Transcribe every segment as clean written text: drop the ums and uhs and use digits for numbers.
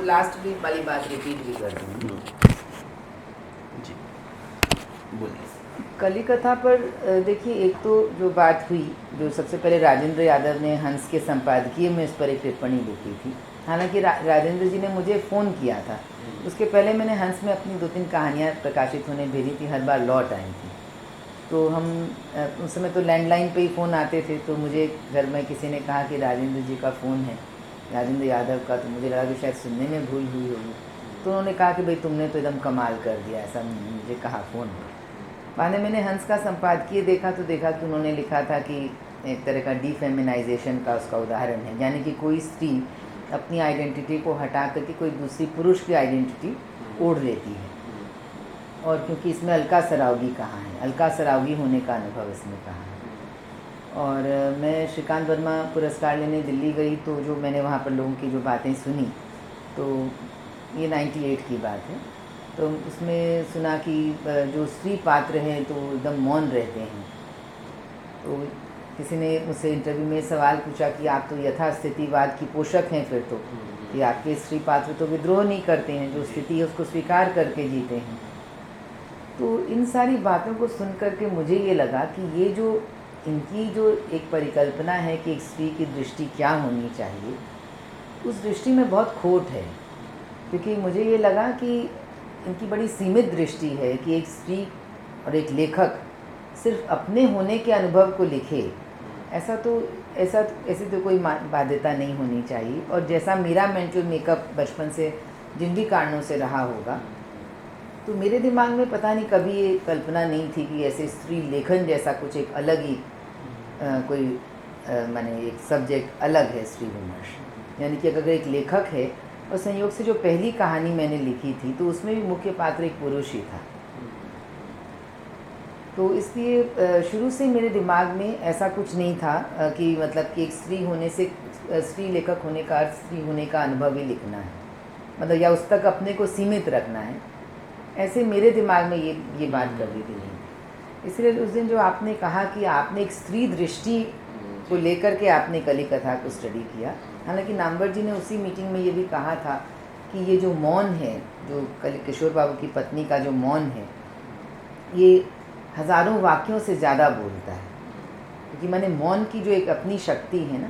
Last भी वाली बात रिपीट भी कर दूँगी जी, बोलिए। कली कथा पर। देखिए, एक तो जो बात हुई, जो सबसे पहले राजेंद्र यादव ने हंस के संपादकीय में इस पर एक टिप्पणी लिखी थी। हालांकि राजेंद्र जी ने मुझे फ़ोन किया था, उसके पहले मैंने हंस में अपनी 2-3 कहानियाँ प्रकाशित होने भेजी थी, हर बार लौट आई थी। तो हम उस समय तो लैंडलाइन पे ही फ़ोन आते थे, तो मुझे घर में किसी ने कहा कि राजेंद्र जी का फ़ोन है, राजेंद्र यादव का। तो मुझे लगा कि शायद सुनने में भूल हुई होगी। तो उन्होंने कहा कि भाई तुमने तो एकदम कमाल कर दिया, ऐसा मुझे कहा फ़ोन पर। बाद में मैंने हंस का संपादकीय देखा तो देखा कि उन्होंने लिखा था कि एक तरह का डीफेमिनाइजेशन का उसका उदाहरण है, यानी कि कोई स्त्री अपनी आइडेंटिटी को हटा करके कोई दूसरी पुरुष की आइडेंटिटी ओढ़ लेती है। और क्योंकि इसमें अलका सरावगी कहाँ है, अलका सरावगी होने का अनुभव इसमें कहाँ है। और मैं श्रीकांत वर्मा पुरस्कार लेने दिल्ली गई, तो जो मैंने वहाँ पर लोगों की जो बातें सुनी, तो ये 98 की बात है। तो उसमें सुना कि जो स्त्री पात्र हैं तो एकदम मौन रहते हैं। तो किसी ने मुझसे इंटरव्यू में सवाल पूछा कि आप तो यथास्थितिवाद की पोषक हैं, फिर तो कि आपके स्त्री पात्र तो विद्रोह नहीं करते हैं, जो स्थिति है उसको स्वीकार करके जीते हैं। तो इन सारी बातों को सुन कर के मुझे ये लगा कि ये जो इनकी जो एक परिकल्पना है कि एक स्त्री की दृष्टि क्या होनी चाहिए, उस दृष्टि में बहुत खोट है। क्योंकि मुझे ये लगा कि इनकी बड़ी सीमित दृष्टि है कि एक स्त्री और एक लेखक सिर्फ अपने होने के अनुभव को लिखे, ऐसी तो कोई बाध्यता नहीं होनी चाहिए। और जैसा मेरा मेंटल मेकअप बचपन से जिन भी कारणों से रहा होगा, तो मेरे दिमाग में पता नहीं कभी ये कल्पना नहीं थी कि ऐसे स्त्री लेखन जैसा कुछ एक अलग ही माने एक सब्जेक्ट अलग है स्त्री विमर्श। यानी कि अगर एक लेखक है और संयोग से जो पहली कहानी मैंने लिखी थी तो उसमें भी मुख्य पात्र एक पुरुष ही था, तो इसलिए शुरू से मेरे दिमाग में ऐसा कुछ नहीं था कि मतलब कि एक स्त्री होने से, स्त्री लेखक होने का अर्थ स्त्री होने का अनुभव ही लिखना है, मतलब या उस तक अपने को सीमित रखना है, ऐसे मेरे दिमाग में ये बात कभी भी नहीं। इसलिए उस दिन जो आपने कहा कि आपने एक स्त्री दृष्टि को लेकर के आपने कली कथा को स्टडी किया, हालांकि नामवर जी ने उसी मीटिंग में ये भी कहा था कि ये जो मौन है, जो किशोर बाबू की पत्नी का जो मौन है, ये हज़ारों वाक्यों से ज़्यादा बोलता है। क्योंकि मैंने मौन की जो एक अपनी शक्ति है ना,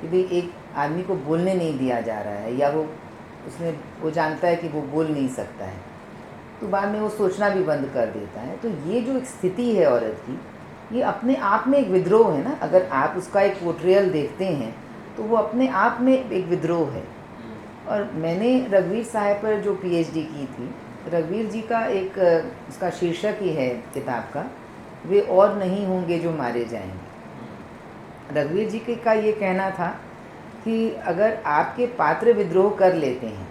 कि भाई एक आदमी को बोलने नहीं दिया जा रहा है, या वो जानता है कि वो बोल नहीं सकता है, तो बाद में वो सोचना भी बंद कर देता है। तो ये जो एक स्थिति है औरत की, ये अपने आप में एक विद्रोह है ना। अगर आप उसका एक पोर्ट्रेयल देखते हैं तो वो अपने आप में एक विद्रोह है। और मैंने रघुवीर साहब पर जो पीएचडी की थी, रघुवीर जी का एक उसका शीर्षक ही है किताब का, वे और नहीं होंगे जो मारे जाएंगे। रघुवीर जी का ये कहना था कि अगर आपके पात्र विद्रोह कर लेते हैं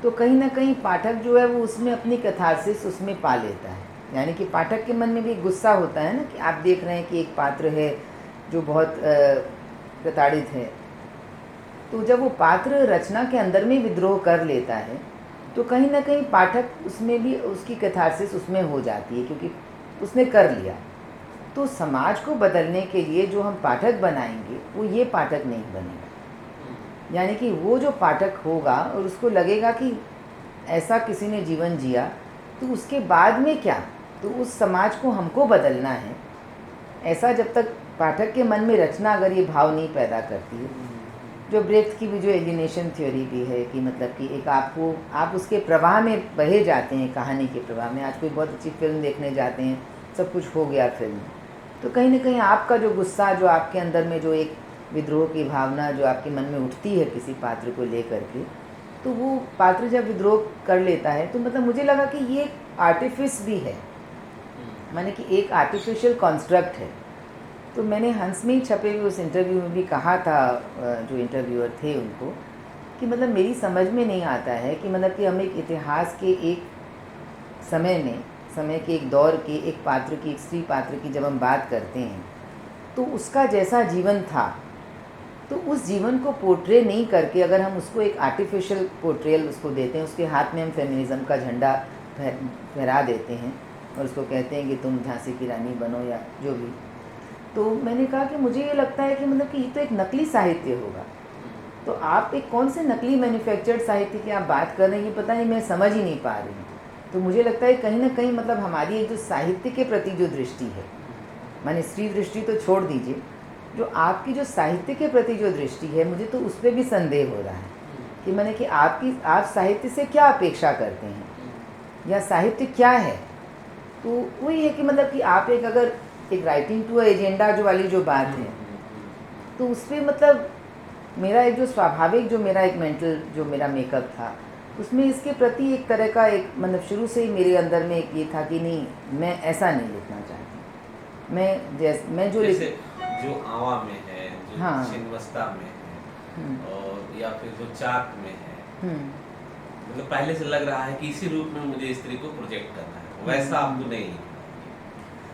तो कहीं ना कहीं पाठक जो है वो उसमें अपनी कथारसिस उसमें पा लेता है। यानी कि पाठक के मन में भी गुस्सा होता है ना, कि आप देख रहे हैं कि एक पात्र है जो बहुत प्रताड़ित है, तो जब वो पात्र रचना के अंदर में विद्रोह कर लेता है तो कहीं ना कहीं पाठक उसमें भी उसकी कथारसिस उसमें हो जाती है, क्योंकि उसने कर लिया। तो समाज को बदलने के लिए जो हम पाठक बनाएंगे वो ये पाठक नहीं बनेगा। यानी कि वो जो पाठक होगा और उसको लगेगा कि ऐसा किसी ने जीवन जिया, तो उसके बाद में क्या, तो उस समाज को हमको बदलना है। ऐसा जब तक पाठक के मन में रचना अगर ये भाव नहीं पैदा करती है, जो ब्रेख्त की भी जो एलिनेशन थ्योरी भी है कि मतलब कि एक आप उसके प्रवाह में बहे जाते हैं, कहानी के प्रवाह में। आज कोई बहुत अच्छी फिल्म देखने जाते हैं, सब कुछ हो गया फिल्म, तो कहीं ना कहीं आपका जो गुस्सा, जो आपके अंदर में जो एक विद्रोह की भावना जो आपके मन में उठती है किसी पात्र को लेकर के, तो वो पात्र जब विद्रोह कर लेता है तो मतलब मुझे लगा कि ये आर्टिफिस भी है, माने कि एक आर्टिफिशियल कॉन्स्ट्रक्ट है। तो मैंने हंस में ही छपे हुए उस इंटरव्यू में भी कहा था जो इंटरव्यूअर थे उनको, कि मतलब मेरी समझ में नहीं आता है कि मतलब कि हम एक इतिहास के एक समय के एक दौर के एक पात्र की, एक स्त्री पात्र की जब हम बात करते हैं, तो उसका जैसा जीवन था, तो उस जीवन को पोर्ट्रे नहीं करके अगर हम उसको एक आर्टिफिशियल पोर्ट्रेयल उसको देते हैं, उसके हाथ में हम फेमिनिज़म का झंडा फहरा देते हैं और उसको कहते हैं कि तुम झांसी की रानी बनो या जो भी, तो मैंने कहा कि मुझे ये लगता है कि मतलब कि ये तो एक नकली साहित्य होगा। तो आप एक कौन से नकली मैन्युफैक्चर्ड साहित्य की आप बात कर रहे हैं, ये पता नहीं, मैं समझ ही नहीं पा रही हूँ। तो मुझे लगता है कहीं ना कहीं मतलब हमारी एक जो साहित्य के प्रति जो दृष्टि है, माने स्त्री दृष्टि तो छोड़ दीजिए, जो आपकी जो साहित्य के प्रति जो दृष्टि है, मुझे तो उस पर भी संदेह हो रहा है कि मैंने कि आप साहित्य से क्या अपेक्षा करते हैं या साहित्य क्या है। तो वही है कि मतलब कि आप अगर एक राइटिंग टू एजेंडा जो वाली जो बात है, तो उस पर मतलब मेरा एक जो स्वाभाविक जो मेरा एक मेंटल जो मेरा मेकअप था, उसमें इसके प्रति एक तरह का एक मतलब शुरू से ही मेरे अंदर में एक ये था कि नहीं, मैं ऐसा नहीं लिखना चाहती। मैं जो जैसे जो आवा में है, जो हाँ। छिन्नमस्ता में है, और या फिर जो चाक में है, मतलब पहले से लग रहा है कि इसी रूप में मुझे स्त्री को प्रोजेक्ट करना है, वैसा आपको नहीं।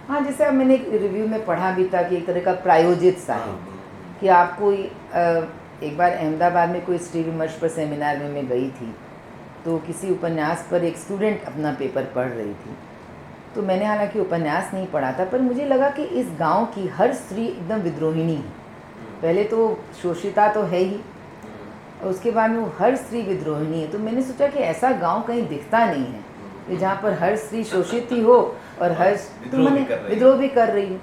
हाँ, जैसे अब मैंने एक रिव्यू में पढ़ा भी था कि एक तरह का प्रायोजित साहित्य, कि आपको एक बार अहमदाबाद में कोई स्त्री विमर्श पर सेमिनार में मैं गई थी, तो किसी उपन्यास पर एक स्टूडेंट अपना पेपर पढ़ रही थी। तो मैंने हालांकि उपन्यास नहीं पढ़ा था, पर मुझे लगा कि इस गांव की हर स्त्री एकदम विद्रोहिणी है। पहले तो शोषिता तो है ही, और उसके बाद में वो हर स्त्री विद्रोहिणी है। तो मैंने सोचा कि ऐसा गांव कहीं दिखता नहीं है कि जहाँ पर हर स्त्री शोषित ही हो और हर तो मैंने विद्रोह भी कर रही हूँ।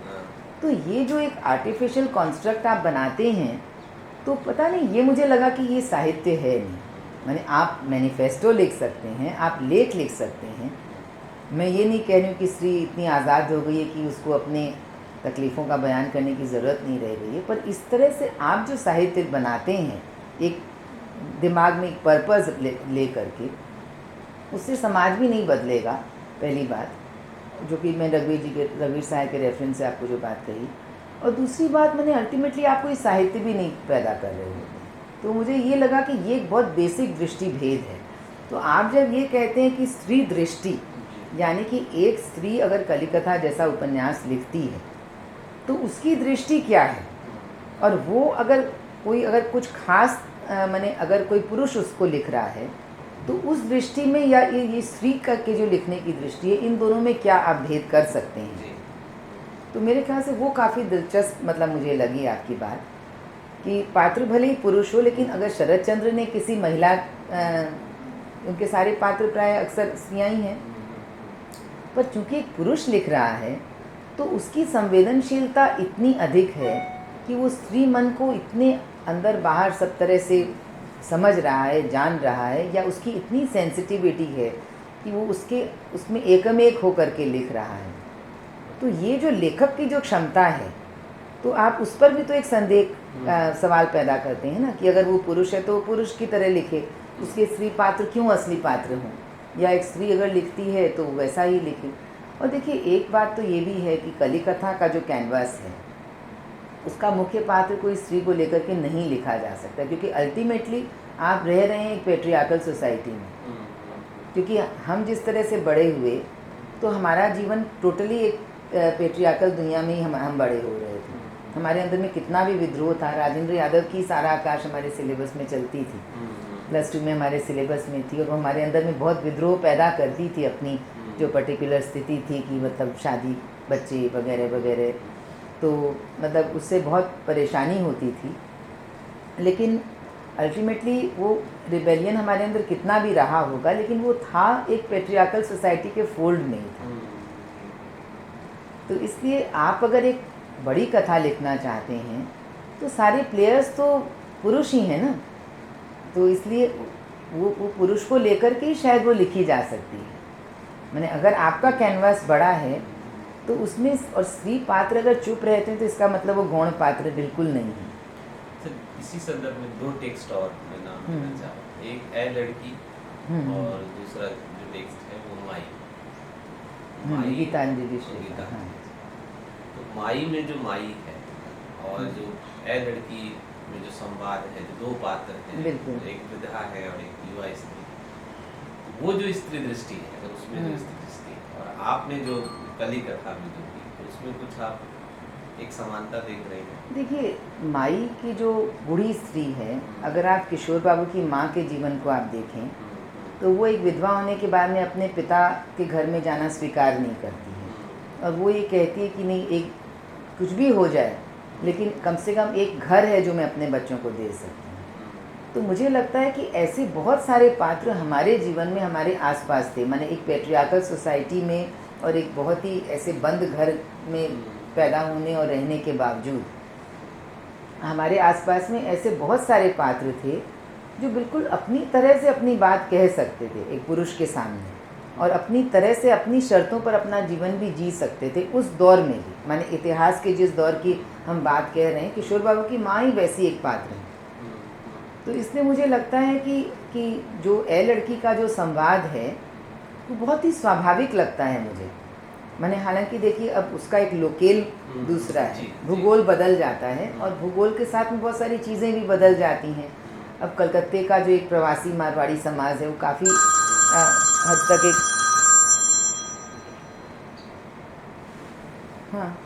तो ये जो एक आर्टिफिशियल कॉन्स्ट्रक्ट आप बनाते हैं, तो पता नहीं, ये मुझे लगा कि ये साहित्य है नहीं। माने आप मैनिफेस्टो लिख सकते हैं, आप लेख लिख सकते हैं, मैं ये नहीं कह रही हूँ कि स्त्री इतनी आज़ाद हो गई है कि उसको अपने तकलीफ़ों का बयान करने की ज़रूरत नहीं रह गई है, पर इस तरह से आप जो साहित्य बनाते हैं एक दिमाग में एक पर्पज़ ले करके, उससे समाज भी नहीं बदलेगा, पहली बात, जो कि मैं रघुवीर साहब के रेफरेंस से आपको जो बात कही। और दूसरी बात, मैंने अल्टीमेटली आपको ये साहित्य भी नहीं पैदा कर रहे होते। तो मुझे ये लगा कि ये एक बहुत बेसिक दृष्टि भेद है। तो आप जब ये कहते हैं कि स्त्री दृष्टि, यानी कि एक स्त्री अगर कलिकथा जैसा उपन्यास लिखती है तो उसकी दृष्टि क्या है, और वो अगर कुछ खास माने अगर कोई पुरुष उसको लिख रहा है तो उस दृष्टि में या ये स्त्री का के जो लिखने की दृष्टि है, इन दोनों में क्या आप भेद कर सकते हैं। तो मेरे ख्याल से वो काफ़ी दिलचस्प मतलब मुझे लगी आपकी बात कि पात्र भले ही पुरुष हो, लेकिन अगर शरद चंद्र ने किसी महिला उनके सारे पात्र प्राय अक्सर स्त्रियाँ ही हैं, पर चूंकि एक पुरुष लिख रहा है तो उसकी संवेदनशीलता इतनी अधिक है कि वो स्त्री मन को इतने अंदर बाहर सब तरह से समझ रहा है, जान रहा है, या उसकी इतनी सेंसिटिविटी है कि वो उसमें एकमेक होकर के लिख रहा है। तो ये जो लेखक की जो क्षमता है, तो आप उस पर भी तो एक संदेह सवाल पैदा करते हैं ना, कि अगर वो पुरुष है तो वो पुरुष की तरह लिखे, उसके स्त्री पात्र क्यों असली पात्र हों, या एक स्त्री अगर लिखती है तो वैसा ही लिखे। और देखिए, एक बात तो ये भी है कि कलिकथा का जो कैनवास है, उसका मुख्य पात्र कोई स्त्री को लेकर के नहीं लिखा जा सकता, क्योंकि अल्टीमेटली आप रह रहे हैं एक पेट्रियार्कल सोसाइटी में। क्योंकि हम जिस तरह से बड़े हुए, तो हमारा जीवन टोटली एक पेट्रियार्कल दुनिया में ही हम बड़े हो रहे थे। हमारे अंदर में कितना भी विद्रोह था। राजेंद्र यादव की सारा आकाश हमारे सिलेबस में चलती थी, +2 में हमारे सिलेबस में थी, और वो हमारे अंदर में बहुत विद्रोह पैदा करती थी, अपनी जो पर्टिकुलर स्थिति थी कि मतलब शादी, बच्चे वगैरह वगैरह, तो मतलब उससे बहुत परेशानी होती थी। लेकिन अल्टीमेटली वो रिबेलियन हमारे अंदर कितना भी रहा होगा, लेकिन वो था एक पेट्रियार्कल सोसाइटी के फोल्ड में ही था। तो इसलिए आप अगर एक बड़ी कथा लिखना चाहते हैं तो सारे प्लेयर्स तो पुरुष ही हैं ना, तो इसलिए वो पुरुष को लेकर के ही शायद वो लिखी जा सकती है। मैंने अगर आपका कैनवास बड़ा है तो उसमें, और स्त्री पात्र अगर चुप रहते हैं तो इसका मतलब वो गौण पात्र बिल्कुल नहीं है। तो इसी संदर्भ में 2 टेक्स्ट और मैं नाम लेना चाहूँ, एक ए लड़की और दूसरा जो टेक्स्ट है वो माई, गीतांजलि गीता। हाँ। तो माई में जो माई है और जो ए लड़की में जो संवाद है, जो 2 पात्र हैं, एक विधा है और एक युवा स्त्री, वो जो स्त्री दृष्टि है, अगर उसमें जो स्त्री दृष्टि है, और आपने जो कलिकथा में जो की, तो उसमें कुछ आप एक समानता देख रहे हैं? देखिए, माई की जो बूढ़ी स्त्री है, अगर आप किशोर बाबू की माँ के जीवन को आप देखें तो वो एक विधवा होने के बाद में अपने पिता के घर में जाना स्वीकार नहीं करती है, और वो ये कहती है कि नहीं, एक कुछ भी हो जाए लेकिन कम से कम एक घर है जो मैं अपने बच्चों को दे सकती हूँ। तो मुझे लगता है कि ऐसे बहुत सारे पात्र हमारे जीवन में हमारे आसपास थे। मैंने एक पैट्रियार्कल सोसाइटी में और एक बहुत ही ऐसे बंद घर में पैदा होने और रहने के बावजूद हमारे आसपास में ऐसे बहुत सारे पात्र थे जो बिल्कुल अपनी तरह से अपनी बात कह सकते थे एक पुरुष के सामने, और अपनी तरह से अपनी शर्तों पर अपना जीवन भी जी सकते थे उस दौर में भी। माने इतिहास के जिस दौर की हम बात कह रहे हैं, किशोर बाबू की माँ ही वैसी एक पात्र है। तो इसलिए मुझे लगता है कि जो ए लड़की का जो संवाद है वो बहुत ही स्वाभाविक लगता है मुझे। मैंने हालांकि देखिए अब उसका एक लोकेल दूसरा है, भूगोल बदल जाता है और भूगोल के साथ में बहुत सारी चीज़ें भी बदल जाती हैं। अब कलकत्ते का जो एक प्रवासी मारवाड़ी समाज है वो काफ़ी हद तक एक हाँ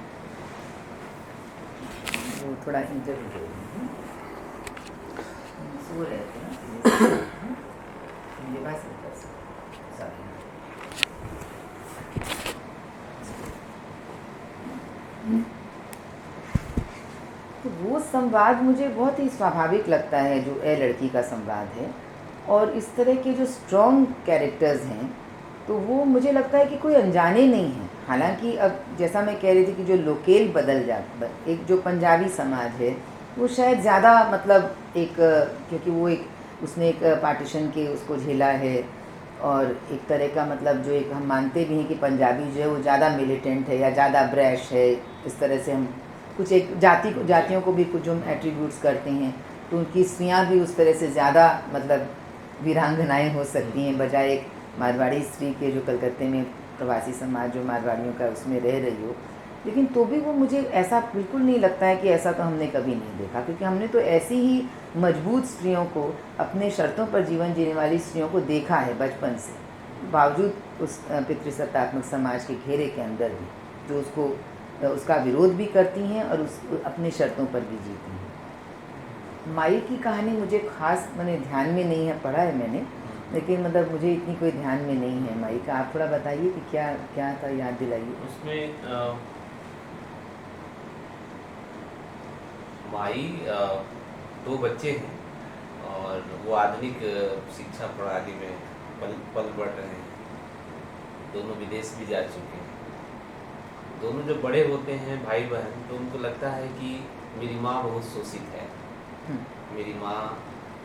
वो थोड़ा इंटरव्यू सो रहे थे ना ये बात सॉरी। तो वो संवाद मुझे बहुत ही स्वाभाविक लगता है जो ए लड़की का संवाद है। और इस तरह के जो स्ट्रॉन्ग कैरेक्टर्स हैं तो वो मुझे लगता है कि कोई अनजाने नहीं हैं। हालांकि अब जैसा मैं कह रही थी कि जो लोकेल बदल जाता, एक जो पंजाबी समाज है वो शायद ज़्यादा मतलब एक क्योंकि वो एक उसने एक पार्टीशन के उसको झेला है और एक तरह का मतलब जो एक हम मानते भी हैं कि पंजाबी जो है वो ज़्यादा मिलिटेंट है या ज़्यादा ब्रैश है। इस तरह से हम कुछ एक जातियों को भी कुछ जो हम एट्रीब्यूट्स करते हैं तो उनकी स्त्रियाँ भी उस तरह से ज़्यादा मतलब वीरांगनाएँ हो सकती हैं बजाय एक मारवाड़ी स्त्री के जो कलकत्ते में प्रवासी समाज जो मारवाड़ियों का उसमें रह रही हो। लेकिन तो भी वो मुझे ऐसा बिल्कुल नहीं लगता है कि ऐसा तो हमने कभी नहीं देखा, क्योंकि हमने तो ऐसी ही मजबूत स्त्रियों को, अपने शर्तों पर जीवन जीने वाली स्त्रियों को देखा है बचपन से, बावजूद उस पितृसत्तात्मक समाज के घेरे के अंदर भी, जो उसका विरोध भी करती हैं और अपनी शर्तों पर भी जीती हैं। माई की कहानी मुझे खास मैंने ध्यान में नहीं है, पढ़ा है मैंने, लेकिन मतलब मुझे इतनी कोई ध्यान में नहीं है माई का। आप थोड़ा बताइए कि क्या क्या था, याद दिलाइए। उसमें माई दो बच्चे हैं और वो आधुनिक शिक्षा प्रणाली में पल बढ़ रहे हैं। दोनों विदेश भी जा चुके हैं। दोनों जो बड़े होते हैं भाई बहन, तो उनको लगता है कि मेरी माँ बहुत शोषित है, मेरी माँ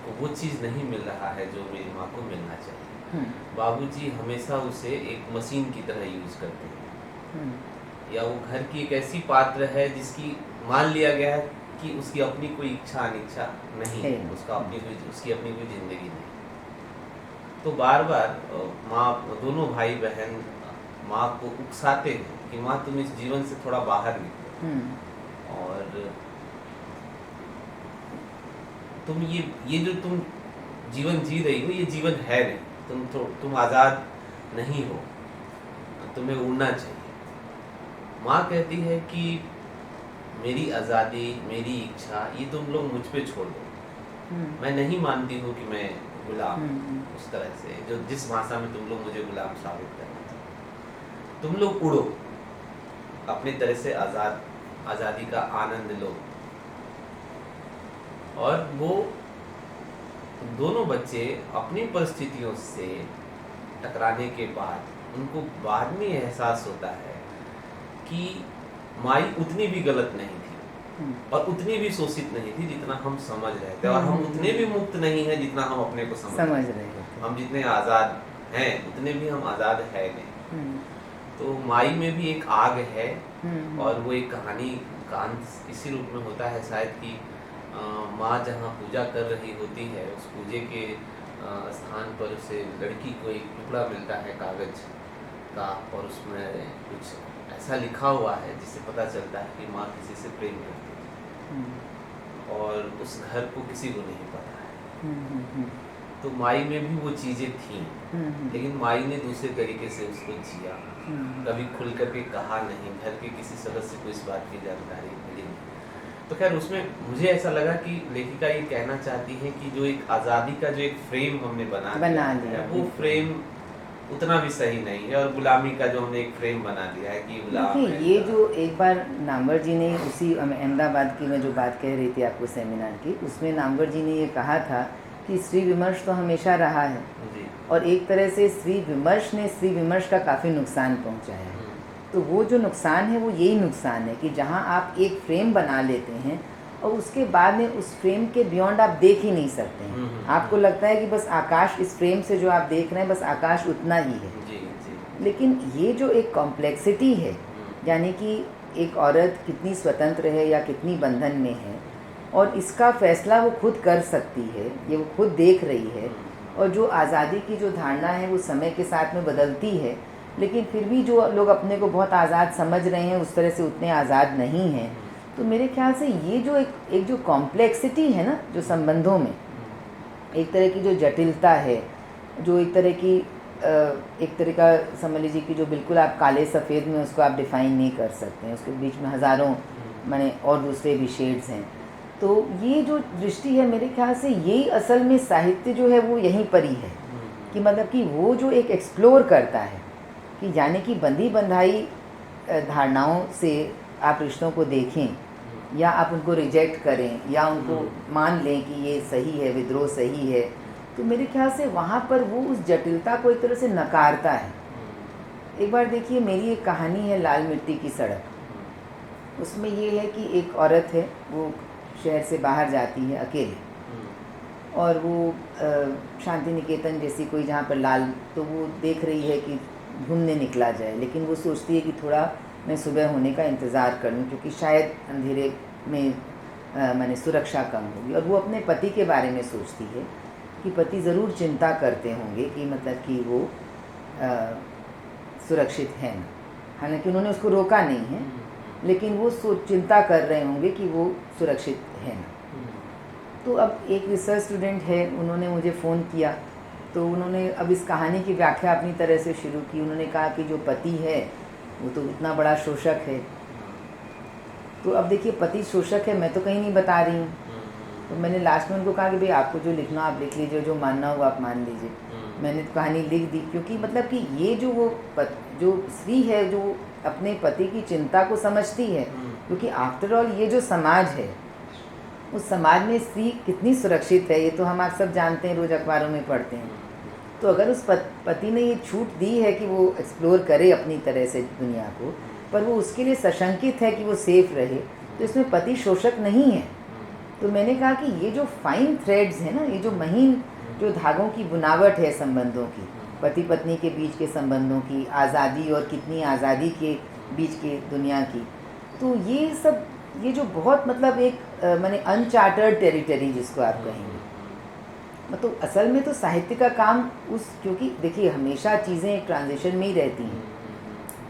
को वो चीज़ नहीं मिल रहा है जो मेरी माँ को मिलना चाहिए। बाबूजी हमेशा उसे एक मशीन की तरह यूज करते हैं, या वो घर की एक ऐसी पात्र है जिसकी मान लिया गया है कि उसकी अपनी कोई इच्छा अनिच्छा नहीं है, उसकी अपनी कोई जिंदगी नहीं। तो बार बार माँ, दोनों भाई बहन माँ को उकसाते हैं कि माँ तुम इस जीवन से थोड़ा बाहर निकलो, और तुम ये जो तुम जीवन जी रही हो ये जीवन है नहीं, तुम आज़ाद नहीं हो, तुम्हें उड़ना चाहिए। माँ कहती है कि मेरी आज़ादी, मेरी इच्छा ये तुम लोग मुझ पे छोड़ दो। मैं नहीं मानती हूँ कि मैं गुलाम उस तरह से, जो जिस भाषा में तुम लोग मुझे गुलाम साबित करना चाहते। तुम लोग उड़ो, अपनी तरह से आज़ादी का आनंद लो। और वो दोनों बच्चे अपनी परिस्थितियों से टकराने के बाद उनको बाद में एहसास होता है कि माई उतनी भी गलत नहीं थी और उतनी भी शोषित नहीं थी जितना हम समझ रहे थे, और हम उतने भी मुक्त नहीं हैं जितना हम अपने को समझ रहे थे। हम जितने आज़ाद हैं उतने भी हम आज़ाद है नहीं। तो माई में भी एक आग है, और वो एक कहानी का अंत इसी रूप में होता है शायद कि माँ जहाँ पूजा कर रही होती है, उस पूजे के स्थान पर उसे लड़की को एक टुकड़ा मिलता है कागज का, और उसमें कुछ ऐसा लिखा हुआ है जिससे पता चलता है कि माँ किसी से प्रेम करती है, और उस घर को किसी को नहीं पता है। तो माई में भी वो चीज़ें थीं, लेकिन माई ने दूसरे तरीके से उसको जिया, कभी खुल करके कहा नहीं, घर के किसी सदस्य को इस बात की जानकारी मिली नहीं। तो खैर उसमें मुझे ऐसा लगा कि लेखिका ये कहना चाहती है कि जो एक आज़ादी का जो एक फ्रेम हमने बना दिया है, वो फ्रेम उतना भी सही नहीं है, और गुलामी का जो हमने एक फ्रेम बना दिया है कि गुलाम है। ये जो एक बार नामवर जी ने उसी अहमदाबाद की मैं जो बात कह रही थी आपको सेमिनार की, उसमें नामवर जी ने ये कहा था कि स्त्री विमर्श तो हमेशा रहा है, जी। और एक तरह से स्त्री विमर्श ने स्त्री विमर्श का काफ़ी नुकसान पहुंचाया है। तो वो जो नुकसान है वो यही नुकसान है कि जहां आप एक फ्रेम बना लेते हैं और उसके बाद में उस फ्रेम के बियॉन्ड आप देख ही नहीं सकते हैं। आपको लगता है कि बस आकाश, इस फ्रेम से जो आप देख रहे हैं बस आकाश उतना ही है। जी जी। लेकिन ये जो एक कॉम्प्लेक्सिटी है, यानी कि एक औरत कितनी स्वतंत्र है या कितनी बंधन में है, और इसका फैसला वो खुद कर सकती है, ये वो खुद देख रही है, और जो आज़ादी की जो धारणा है वो समय के साथ में बदलती है, लेकिन फिर भी जो लोग अपने को बहुत आज़ाद समझ रहे हैं उस तरह से उतने आज़ाद नहीं हैं। तो मेरे ख्याल से ये जो एक जो कॉम्प्लेक्सिटी है ना, जो संबंधों में एक तरह की जो जटिलता है, जो एक तरह का समझ लीजिए कि जो बिल्कुल आप काले सफ़ेद में उसको आप डिफ़ाइन नहीं कर सकते हैं, उसके बीच में हज़ारों माने और दूसरे भी शेड्स हैं। तो ये जो दृष्टि है मेरे ख्याल से यही असल में साहित्य जो है वो यहीं पर ही है, कि मतलब कि वो जो एक एक्सप्लोर करता है कि यानी कि बंधी बंधाई धारणाओं से आप रिश्तों को देखें, या आप उनको रिजेक्ट करें, या उनको मान लें कि ये सही है, विद्रोह सही है। तो मेरे ख्याल से वहाँ पर वो उस जटिलता को एक तरह से नकारता है। एक बार देखिए, मेरी एक कहानी है लाल मिट्टी की सड़क। उसमें ये है कि एक औरत है, वो शहर से बाहर जाती है अकेले, और वो शांति निकेतन जैसी कोई जहाँ पर लाल, तो वो देख रही है कि घूमने निकला जाए, लेकिन वो सोचती है कि थोड़ा मैं सुबह होने का इंतज़ार कर लूँ, क्योंकि शायद अंधेरे में मैंने सुरक्षा कम होगी। और वो अपने पति के बारे में सोचती है कि पति ज़रूर चिंता करते होंगे कि मतलब कि वो सुरक्षित हैं, हालांकि उन्होंने उसको रोका नहीं है, लेकिन वो चिंता कर रहे होंगे कि वो सुरक्षित हैं। तो अब एक रिसर्च स्टूडेंट है, उन्होंने मुझे फ़ोन किया, तो उन्होंने अब इस कहानी की व्याख्या अपनी तरह से शुरू की। उन्होंने कहा कि जो पति है वो तो इतना बड़ा शोषक है। तो अब देखिए, पति शोषक है, मैं तो कहीं नहीं बता रही हूँ। तो मैंने लास्ट में उनको कहा कि भाई आपको जो लिखना आप लिख लीजिए, जो मानना हो आप मान लीजिए। मैंने तो कहानी लिख दी, क्योंकि मतलब कि ये जो वो जो स्त्री है जो अपने पति की चिंता को समझती है, क्योंकि आफ्टर ऑल ये जो समाज है, उस समाज में स्त्री कितनी सुरक्षित है ये तो हम आप सब जानते हैं, रोज़ अखबारों में पढ़ते हैं। तो अगर उस पति ने ये छूट दी है कि वो एक्सप्लोर करे अपनी तरह से दुनिया को, पर वो उसके लिए सशंकित है कि वो सेफ रहे, तो इसमें पति शोषक नहीं है। तो मैंने कहा कि ये जो फाइन थ्रेड्स है ना, ये जो महीन जो धागों की बुनावट है संबंधों की, पति पत्नी के बीच के संबंधों की, आज़ादी और कितनी आज़ादी के बीच की दुनिया की, तो ये सब ये जो बहुत मतलब एक माने अनचार्टर्ड टेरिटरी जिसको आप कहेंगे, मतलब असल में तो साहित्य का काम क्योंकि देखिए हमेशा चीज़ें एक ट्रांजिशन में ही रहती हैं,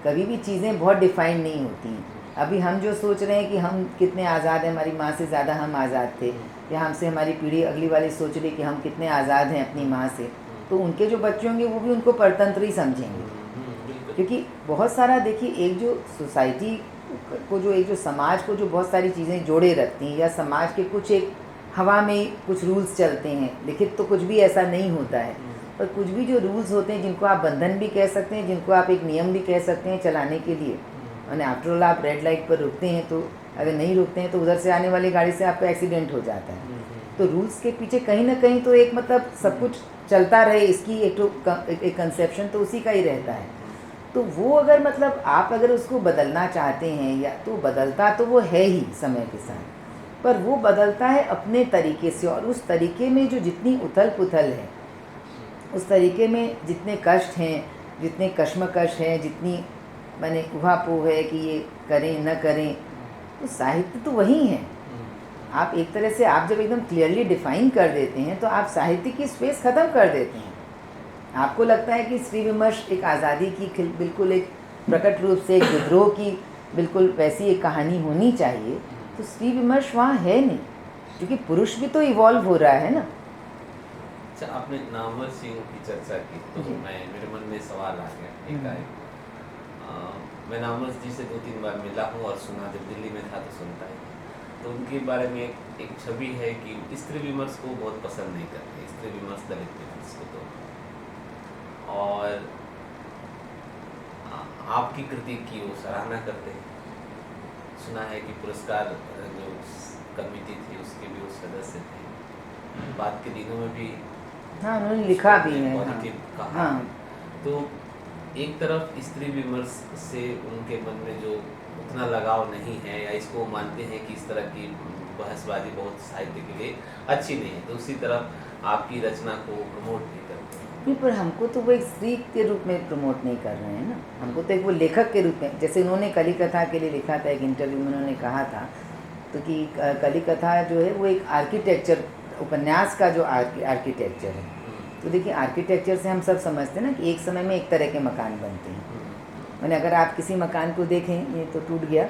कभी भी चीज़ें बहुत डिफाइंड नहीं होती हैं। अभी हम जो सोच रहे हैं कि हम कितने आज़ाद हैं, हमारी माँ से ज़्यादा हम आज़ाद थे, या हमसे हमारी पीढ़ी अगली वाली सोच रही कि हम कितने आज़ाद हैं अपनी माँ से, तो उनके जो बच्चे होंगे वो भी उनको परतंत्र ही समझेंगे। क्योंकि बहुत सारा देखिए, एक जो सोसाइटी को जो एक जो समाज को जो बहुत सारी चीज़ें जोड़े रखती हैं, या समाज के कुछ एक हवा में कुछ रूल्स चलते हैं, लिखित तो कुछ भी ऐसा नहीं होता है, पर कुछ भी जो रूल्स होते हैं जिनको आप बंधन भी कह सकते हैं, जिनको आप एक नियम भी कह सकते हैं चलाने के लिए। और आफ्टर ऑल आप रेड लाइट पर रुकते हैं, तो अगर नहीं रुकते हैं तो उधर से आने वाली गाड़ी से आपका एक्सीडेंट हो जाता है। तो रूल्स के पीछे कहीं ना कहीं तो एक मतलब सब कुछ चलता रहे, इसकी एक कंसेप्शन तो उसी का ही रहता है। तो वो अगर मतलब आप अगर उसको बदलना चाहते हैं, या तो बदलता तो वो है ही समय के साथ, पर वो बदलता है अपने तरीके से, और उस तरीके में जो जितनी उथल पुथल है, उस तरीके में जितने कष्ट हैं, जितने कश्मकश हैं, जितनी माने उहापोह है कि ये करें न करें, तो साहित्य तो वही है। आप एक तरह से आप जब एकदम क्लियरली डिफाइन कर देते हैं तो आप साहित्य की स्पेस ख़त्म कर देते हैं। आपको लगता है कि स्त्री विमर्श एक आज़ादी की बिल्कुल एक प्रकट रूप से एक विद्रोह की बिल्कुल वैसी एक कहानी होनी चाहिए, तो स्त्री विमर्श वहाँ है नहीं, क्योंकि पुरुष भी तो इवॉल्व हो रहा है ना। अच्छा, आपने नामवर सिंह की चर्चा की तो मेरे मन में सवाल आ गया एकाएक। मैं नामवर जी से 2-3 बार मिला हूँ और सुना, जब दिल्ली में था तो सुनता है, तो उनके बारे में एक छवि है कि स्त्री विमर्श को बहुत पसंद नहीं करते, स्त्री विमर्श दलित विमर्श को तो, और आपकी कृति की वो सराहना करते हैं। सुना है कि पुरस्कार जो कमेटी थी उसके भी वो सदस्य थे। बाद के दिनों में भी हाँ, उन्होंने लिखा भी है। पॉजिटिव कहा हाँ। है। तो एक तरफ स्त्री विमर्श से उनके मन में जो उतना लगाव नहीं है, या इसको मानते हैं कि इस तरह की बहसबाजी बहुत साहित्य के लिए अच्छी नहीं है, तो उसी तरफ आपकी रचना को प्रमोट नहीं करते हैं। नहीं, पर हमको तो वो एक स्त्री के रूप में प्रमोट नहीं कर रहे हैं ना, हमको तो एक वो लेखक के रूप में, जैसे उन्होंने कली कथा के लिए लिखा था, एक इंटरव्यू में उन्होंने कहा था तो कि कली कथा जो है वो एक आर्किटेक्चर, उपन्यास का जो आर्किटेक्चर है। तो देखिए, आर्किटेक्चर से हम सब समझते हैं ना कि एक समय में एक तरह के मकान बनते हैं। मैंने अगर आप किसी मकान को देखें, ये तो टूट गया,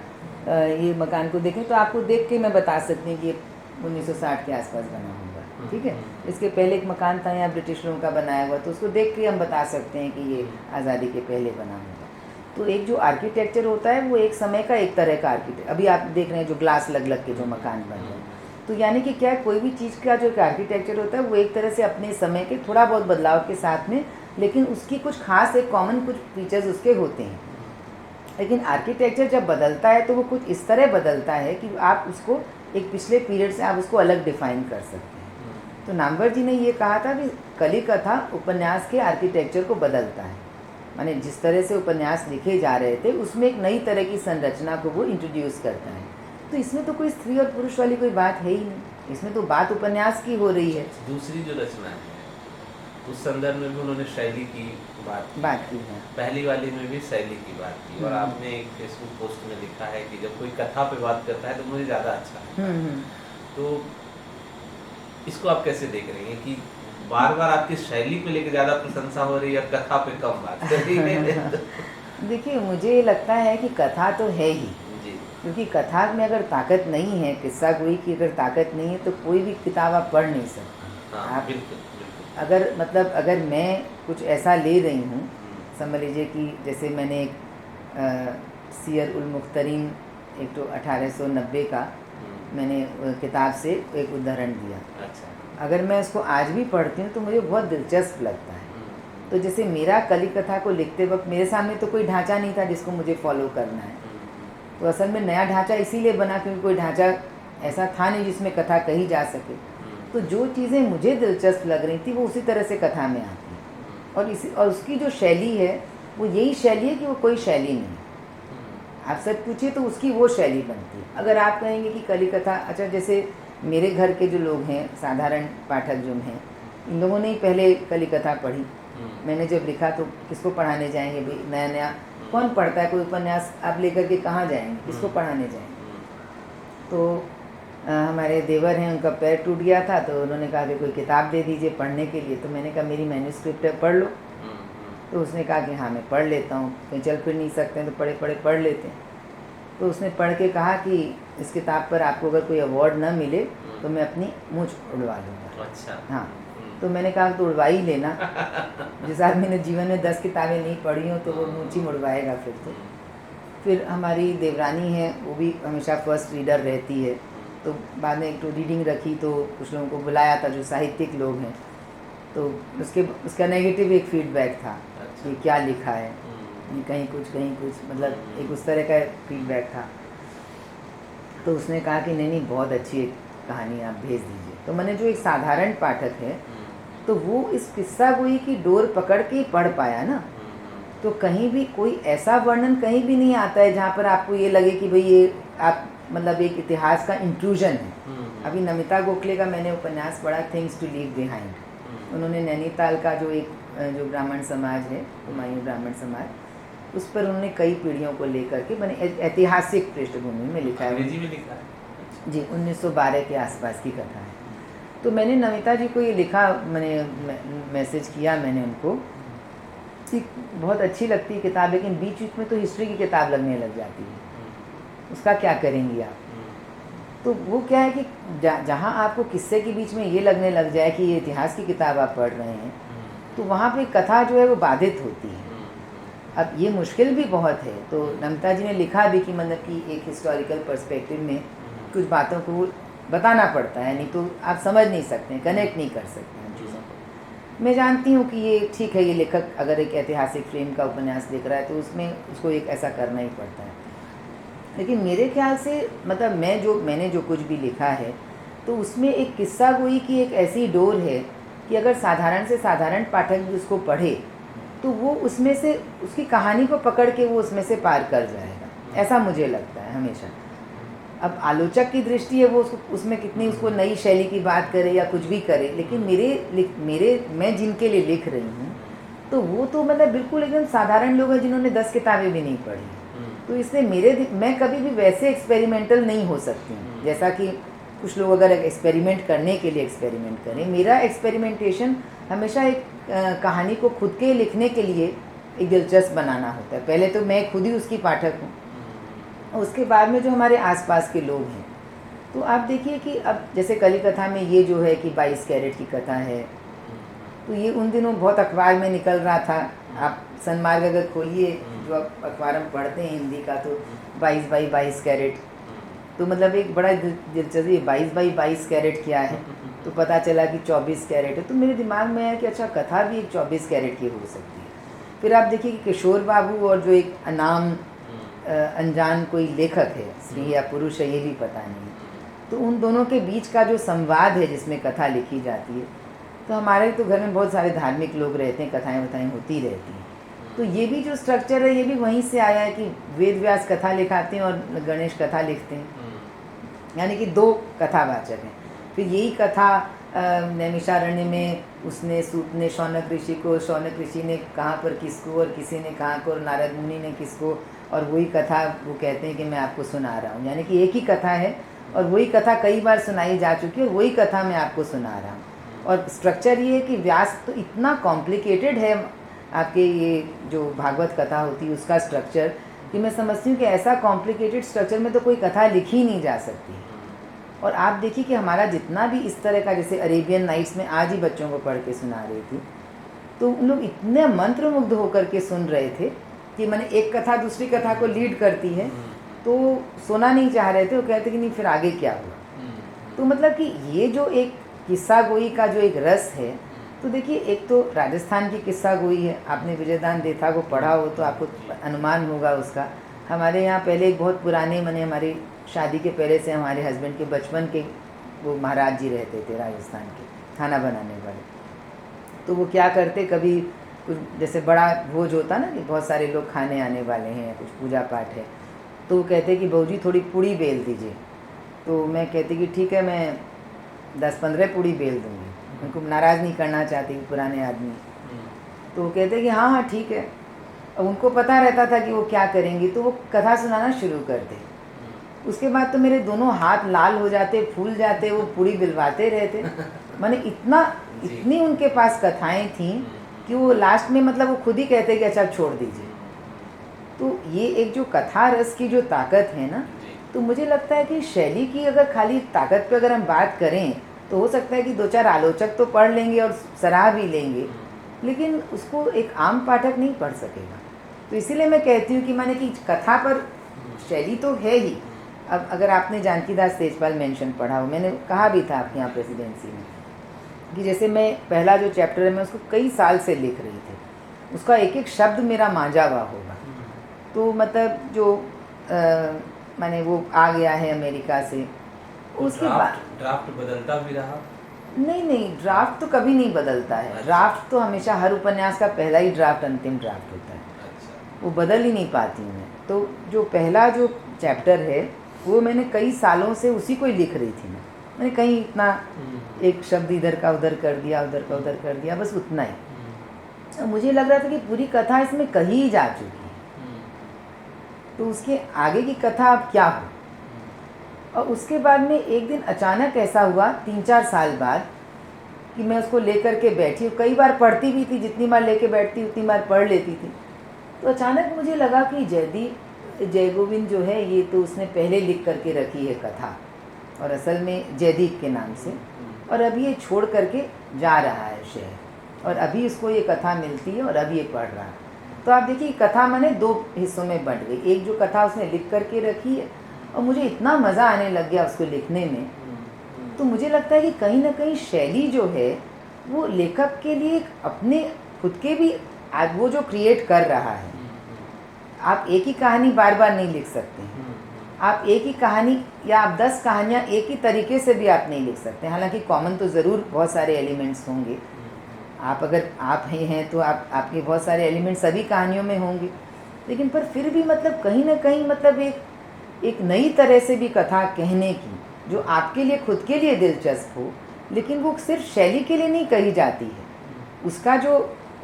ये मकान को देखें तो आपको देख के मैं बता सकती हूँ कि ये 1960 के आसपास बना होगा, ठीक है। इसके पहले एक मकान था यहाँ ब्रिटिश लोगों का बनाया हुआ, तो उसको देख के हम बता सकते हैं कि ये आज़ादी के पहले बना होगा। तो एक जो आर्किटेक्चर होता है वो एक समय का एक तरह का आर्किटेक्चर, अभी आप देख रहे हैं जो ग्लास लग लग के जो मकान बन रहे हैं, तो यानी कि क्या है, कोई भी चीज़ का जो आर्किटेक्चर होता है वो एक तरह से अपने समय के थोड़ा बहुत बदलाव के साथ में, लेकिन उसकी कुछ खास एक कॉमन कुछ फीचर्स उसके होते हैं। लेकिन आर्किटेक्चर जब बदलता है तो वो कुछ इस तरह बदलता है कि आप उसको एक पिछले पीरियड से आप उसको अलग डिफाइन कर सकते हैं। तो नामवर जी ने ये कहा था कि कली कथा उपन्यास के आर्किटेक्चर को बदलता है, माने जिस तरह से उपन्यास लिखे जा रहे थे उसमें एक नई तरह की संरचना को वो इंट्रोड्यूस करता है। तो इसमें तो कोई स्त्री और पुरुष वाली कोई बात है ही नहीं, इसमें तो बात उपन्यास की हो रही है। दूसरी जो रचना है उस संदर्भ में भी उन्होंने शैली की बात की है। पहली वाली में भी शैली की बात की, और आपने एक फेसबुक पोस्ट में लिखा है कि जब कोई कथा पे बात करता है तो मुझे ज़्यादा अच्छा लगता है। तो इसको आप कैसे देख रही हैं कि बार बार आपकी शैली पे लेकर ज़्यादा प्रशंसा हो रही है, कथा पे कम बात कर रही है? देखिए, मुझे लगता है कि कथा तो है ही जी, क्योंकि कथा में अगर ताकत नहीं है, किस्सा गोई की अगर ताकत नहीं है तो कोई भी किताब आप पढ़ नहीं सकते। हाँ, आप बिल्कुल। अगर मतलब अगर मैं कुछ ऐसा ले रही हूँ, समझ लीजिए कि जैसे मैंने एक सियर उल मुख्तरीन, एक तो 1890 का मैंने किताब से एक उदाहरण दिया। अच्छा। अगर मैं उसको आज भी पढ़ती हूँ तो मुझे बहुत दिलचस्प लगता है। तो जैसे मेरा कली कथा को लिखते वक्त मेरे सामने तो कोई ढांचा नहीं था जिसको मुझे फॉलो करना है, तो असल में नया ढांचा इसीलिए बना क्योंकि कोई ढांचा ऐसा था नहीं जिसमें कथा कही जा सके। तो जो चीज़ें मुझे दिलचस्प लग रही थी वो उसी तरह से कथा में आती है, और उसकी जो शैली है वो यही शैली है कि वो कोई शैली नहीं है। आप सब पूछिए तो उसकी वो शैली बनती है। अगर आप कहेंगे कि कली कथा, अच्छा जैसे मेरे घर के जो लोग हैं, साधारण पाठक जो हैं, इन लोगों ने ही पहले कली कथा पढ़ी। मैंने जब लिखा तो किसको पढ़ाने जाएंगे भाई, नया नया कौन पढ़ता है, कोई उपन्यास आप लेकर के कहाँ जाएंगे, किसको पढ़ाने जाएंगे। तो हमारे देवर हैं, उनका पैर टूट गया था तो उन्होंने कहा कि कोई किताब दे दीजिए पढ़ने के लिए। तो मैंने कहा मेरी मैन्युस्क्रिप्ट है, पढ़ लो। तो उसने कहा कि हाँ मैं पढ़ लेता हूँ, कहीं चल फिर नहीं सकते हैं तो पढ़े पढ़े पढ़ लेते हैं। तो उसने पढ़ के कहा कि इस किताब पर आपको अगर कोई अवार्ड ना मिले तो मैं अपनी मूंछ उड़वा लूँगा। अच्छा। हाँ, तो मैंने कहा तो उड़वा ही लेना। जिस आदमी ने जीवन में 10 किताबें नहीं पढ़ी हो तो वो मूंछ ही उड़वाएगा फिर तो। फिर हमारी देवरानी है, वो भी हमेशा फर्स्ट रीडर रहती है, तो बाद में एक तो रीडिंग रखी तो कुछ लोगों को बुलाया था जो साहित्यिक लोग हैं, तो उसका नेगेटिव एक फीडबैक था कि क्या लिखा है, कहीं कुछ, मतलब एक उस तरह का फीडबैक था। तो उसने कहा कि नहीं बहुत अच्छी कहानी आप भेज दीजिए। तो मैंने जो एक साधारण पाठक है तो वो इस किस्सा गोई की डोर पकड़ के ही पढ़ पाया ना। तो कहीं भी कोई ऐसा वर्णन कहीं भी नहीं आता है जहाँ पर आपको ये लगे कि भाई ये आप मतलब एक इतिहास का इंक्लूजन है। अभी नमिता गोखले का मैंने उपन्यास पढ़ा, थिंग्स टू लीव बिहाइंड। उन्होंने नैनीताल का जो ब्राह्मण समाज है, हुमायूं ब्राह्मण समाज, उस पर उन्होंने कई पीढ़ियों को लेकर के मैंने ऐतिहासिक पृष्ठभूमि में लिखा है। अंग्रेजी में लिखा है जी, 1912 के आसपास की कथा है। तो मैंने नमिता जी को ये लिखा, मैंने मैसेज किया मैंने उनको कि बहुत अच्छी लगती है किताब, लेकिन बीच बीच में तो हिस्ट्री की किताब लगने लग जाती है, उसका क्या करेंगी आप। तो वो क्या है कि जहाँ आपको किस्से के बीच में ये लगने लग जाए कि ये इतिहास की किताब आप पढ़ रहे हैं, तो वहाँ पे कथा जो है वो बाधित होती है। अब ये मुश्किल भी बहुत है। तो नमिता जी ने लिखा भी कि मतलब कि एक हिस्टोरिकल पर्सपेक्टिव में कुछ बातों को बताना पड़ता है, नहीं तो आप समझ नहीं सकते, कनेक्ट नहीं कर सकते हैं चीज़ों को। मैं जानती हूँ कि ये ठीक है, ये लेखक अगर एक ऐतिहासिक फ्रेम का उपन्यास लिख रहा है तो उसमें उसको एक ऐसा करना ही पड़ता है। लेकिन मेरे ख्याल से मतलब मैंने जो कुछ भी लिखा है तो उसमें एक किस्सा गोई की एक ऐसी डोर है कि अगर साधारण से साधारण पाठक भी उसको पढ़े तो वो उसमें से उसकी कहानी को पकड़ के वो उसमें से पार कर जाएगा, ऐसा मुझे लगता है हमेशा। अब आलोचक की दृष्टि है वो उसमें कितनी उसको नई शैली की बात करे या कुछ भी करे, लेकिन मैं जिनके लिए लिख रही हूँ तो वो तो मतलब बिल्कुल एकदम साधारण लोग हैं जिन्होंने 10 किताबें भी नहीं पढ़ी। तो इसलिए मैं कभी भी वैसे एक्सपेरिमेंटल नहीं हो सकती हूँ जैसा कि कुछ लोग अगर एक्सपेरिमेंट करने के लिए एक्सपेरिमेंट करें। मेरा एक्सपेरिमेंटेशन हमेशा एक कहानी को खुद के लिखने के लिए एक दिलचस्प बनाना होता है। पहले तो मैं खुद ही उसकी पाठक हूँ, उसके बाद में जो हमारे आसपास के लोग हैं। तो आप देखिए कि अब जैसे कली कथा में ये जो है कि 22 कैरेट की कथा है, तो ये उन दिनों बहुत अखबार में निकल रहा था। आप सन्मार्ग अगर खोलिए जो आप अखबार में पढ़ते हैं हिंदी का, तो 22 बाई 22 कैरेट, तो मतलब एक बड़ा दिलचस्प 22 बाई 22 कैरेट क्या है, तो पता चला कि 24 कैरेट है। तो मेरे दिमाग में आया कि अच्छा कथा भी एक 24 कैरेट की हो सकती है। फिर आप देखिए कि किशोर बाबू और जो एक अनाम अनजान कोई लेखक है, स्त्री या पुरुष है ये भी पता नहीं, तो उन दोनों के बीच का जो संवाद है जिसमें कथा लिखी जाती है, तो हमारे तो घर में बहुत सारे धार्मिक लोग रहते हैं, कथाएं वथाएं होती रहती हैं। तो ये भी जो स्ट्रक्चर है ये भी वहीं से आया है कि वेद व्यास कथा लिखाते हैं और गणेश कथा लिखते हैं, यानी कि 2 कथावाचक हैं। फिर यही कथा नैमिषारण्य में उसने सूत ने शौनक ऋषि को, शौनक ऋषि ने कहाँ पर किसको, और किसी ने कहाँ को, और नारद मुनि ने किसको, और वही कथा वो कहते हैं कि मैं आपको सुना रहा हूँ। यानी कि एक ही कथा है और वही कथा कई बार सुनाई जा चुकी है और वही कथा मैं आपको सुना रहा हूँ। और स्ट्रक्चर ये है कि व्यास तो इतना कॉम्प्लिकेटेड है आपके ये जो भागवत कथा होती है उसका स्ट्रक्चर, कि मैं समझती हूँ कि ऐसा कॉम्प्लिकेटेड स्ट्रक्चर में तो कोई कथा लिखी नहीं जा सकती। और आप देखिए कि हमारा जितना भी इस तरह का, जैसे अरेबियन नाइट्स में आज ही बच्चों को पढ़ के सुना रही थी, तो उन लोग इतने मंत्रमुग्ध होकर के सुन रहे थे कि मैंने एक कथा दूसरी कथा को लीड करती है, तो सोना नहीं चाह रहे थे, वो कहते कि नहीं फिर आगे क्या हुआ। तो मतलब कि ये जो एक किस्सा गोई का जो एक रस है, तो देखिए एक तो राजस्थान की किस्सा गोई है, आपने विजयदान देथा को पढ़ा हो तो आपको अनुमान होगा उसका। हमारे यहाँ पहले एक बहुत पुराने, मैंने हमारी शादी के पहले से हमारे हस्बैंड के बचपन के वो महाराज जी रहते थे राजस्थान के, खाना बनाने वाले। तो वो क्या करते, कभी कुछ जैसे बड़ा भोज होता ना कि बहुत सारे लोग खाने आने वाले हैं या कुछ पूजा पाठ है, तो वो कहते कि बहू जी थोड़ी पूड़ी बेल दीजिए। तो मैं कहती कि ठीक है मैं 10-15 पूड़ी बेल दूँगी, उनको नाराज़ नहीं करना चाहती पुराने आदमी। तो वो कहते कि हाँ हाँ ठीक है। अब उनको पता रहता था कि वो क्या करेंगी, तो वो कथा सुनाना शुरू करते। उसके बाद तो मेरे दोनों हाथ लाल हो जाते, फूल जाते, वो पूरी बिलवाते रहते। माने इतनी उनके पास कथाएं थीं कि वो लास्ट में मतलब वो खुद ही कहते कि अच्छा छोड़ दीजिए। तो ये एक जो कथा रस की जो ताकत है ना, तो मुझे लगता है कि शैली की अगर खाली ताकत पे अगर हम बात करें तो हो सकता है कि 2-4 आलोचक तो पढ़ लेंगे और सराह भी लेंगे, लेकिन उसको एक आम पाठक नहीं पढ़ सकेगा। तो इसीलिए मैं कहती हूँ कि माने कि कथा पर शैली तो है ही। अब अगर आपने जानकीदास तेजपाल मेंशन पढ़ा हो, मैंने कहा भी था आपके यहाँ प्रेसिडेंसी में कि जैसे मैं पहला जो चैप्टर है मैं उसको कई साल से लिख रही थी, उसका एक एक शब्द मेरा मांझा हुआ होगा। तो मतलब जो माने वो आ गया है अमेरिका से, उसके बाद ड्राफ्ट बदलता भी रहा? नहीं, ड्राफ्ट तो कभी नहीं बदलता है। ड्राफ्ट तो हमेशा हर उपन्यास का पहला ही ड्राफ्ट अंतिम ड्राफ्ट होता है, वो बदल ही नहीं पाती हूँ मैं। तो जो पहला जो चैप्टर है वो मैंने कई सालों से उसी को ही लिख रही थी। मैंने कहीं इतना एक शब्द इधर का उधर कर दिया, उधर का उधर कर दिया, बस उतना ही। तो मुझे लग रहा था कि पूरी कथा इसमें कही जा चुकी है, तो उसके आगे की कथा अब क्या हो। और उसके बाद में एक दिन अचानक ऐसा हुआ 3-4 साल बाद कि मैं उसको लेकर के बैठी, कई बार पढ़ती भी थी, जितनी बार लेके बैठती उतनी बार पढ़ लेती थी। तो अचानक मुझे लगा कि जय गोविंद जो है ये तो उसने पहले लिख करके रखी है कथा, और असल में जयदीप के नाम से, और अभी ये छोड़ करके जा रहा है शहर, और अभी इसको ये कथा मिलती है और अभी ये पढ़ रहा है। तो आप देखिए कथा मैंने 2 हिस्सों में बंट गई। एक जो कथा उसने लिख करके रखी है और मुझे इतना मज़ा आने लग गया उसको लिखने में। तो मुझे लगता है कि कहीं ना कहीं शैली जो है वो लेखक के लिए अपने खुद के भी आज वो जो क्रिएट कर रहा है, आप एक ही कहानी बार बार नहीं लिख सकते हैं। आप एक ही कहानी या आप 10 कहानियाँ एक ही तरीके से भी आप नहीं लिख सकते। हालांकि कॉमन तो ज़रूर बहुत सारे एलिमेंट्स होंगे। आप अगर आप ही हैं तो आपके बहुत सारे एलिमेंट सभी कहानियों में होंगे, लेकिन पर फिर भी मतलब कहीं ना कहीं मतलब एक नई तरह से भी कथा कहने की, जो आपके लिए खुद के लिए दिलचस्प हो, लेकिन वो सिर्फ शैली के लिए नहीं कही जाती है।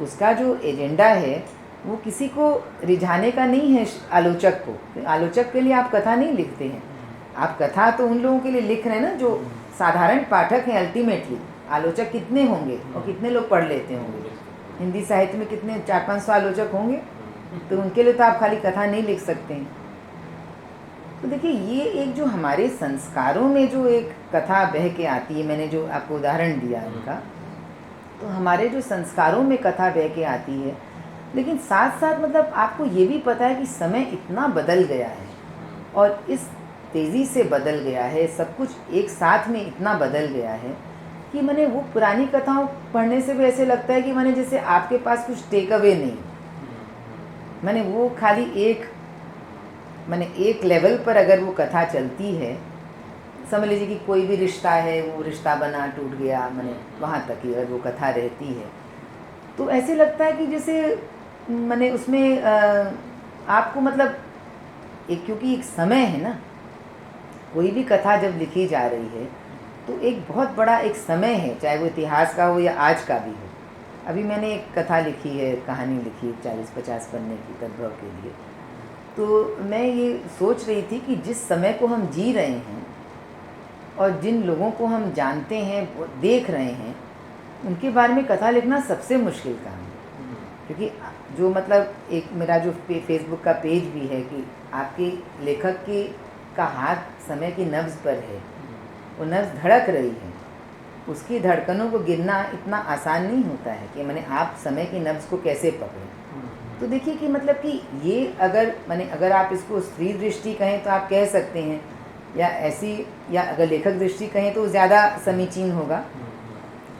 उसका जो एजेंडा है वो किसी को रिझाने का नहीं है, आलोचक को। आलोचक के लिए आप कथा नहीं लिखते हैं, आप कथा तो उन लोगों के लिए लिख रहे हैं ना जो साधारण पाठक हैं। अल्टीमेटली आलोचक कितने होंगे और कितने लोग पढ़ लेते होंगे? हिंदी साहित्य में कितने 400-500 आलोचक होंगे, तो उनके लिए तो आप खाली कथा नहीं लिख सकते हैं। तो देखिए, ये एक जो हमारे संस्कारों में जो एक कथा बह के आती है, मैंने जो आपको उदाहरण दिया उनका, तो हमारे जो संस्कारों में कथा बह के आती है, लेकिन साथ साथ मतलब आपको ये भी पता है कि समय इतना बदल गया है और इस तेज़ी से बदल गया है, सब कुछ एक साथ में इतना बदल गया है कि मैंने वो पुरानी कथाओं पढ़ने से भी ऐसे लगता है कि मैंने जैसे आपके पास कुछ टेक अवे नहीं, मैंने वो खाली एक लेवल पर अगर वो कथा चलती है, समझ लीजिए कि कोई भी रिश्ता है, वो रिश्ता बना टूट गया, मैंने वहाँ तक ही अगर वो कथा रहती है, तो ऐसे लगता है कि जैसे मैंने उसमें आपको मतलब क्योंकि एक समय है ना, कोई भी कथा जब लिखी जा रही है तो एक बहुत बड़ा एक समय है, चाहे वो इतिहास का हो या आज का भी हो। अभी मैंने एक कथा लिखी है, कहानी लिखी 40-50 पन्ने की तद्भव के लिए। तो मैं ये सोच रही थी कि जिस समय को हम जी रहे हैं और जिन लोगों को हम जानते हैं, देख रहे हैं, उनके बारे में कथा लिखना सबसे मुश्किल काम है। क्योंकि जो मतलब एक मेरा जो फेसबुक का पेज भी है कि आपके लेखक का हाथ समय की नब्ज़ पर है, वो नब्ज़ धड़क रही है, उसकी धड़कनों को गिनना इतना आसान नहीं होता है कि मैंने आप समय की नब्ज़ को कैसे पकड़ें। तो देखिए कि मतलब कि ये अगर आप इसको स्त्री दृष्टि कहें तो आप कह सकते हैं, या ऐसी, या अगर लेखक दृष्टि कहें तो ज़्यादा समीचीन होगा।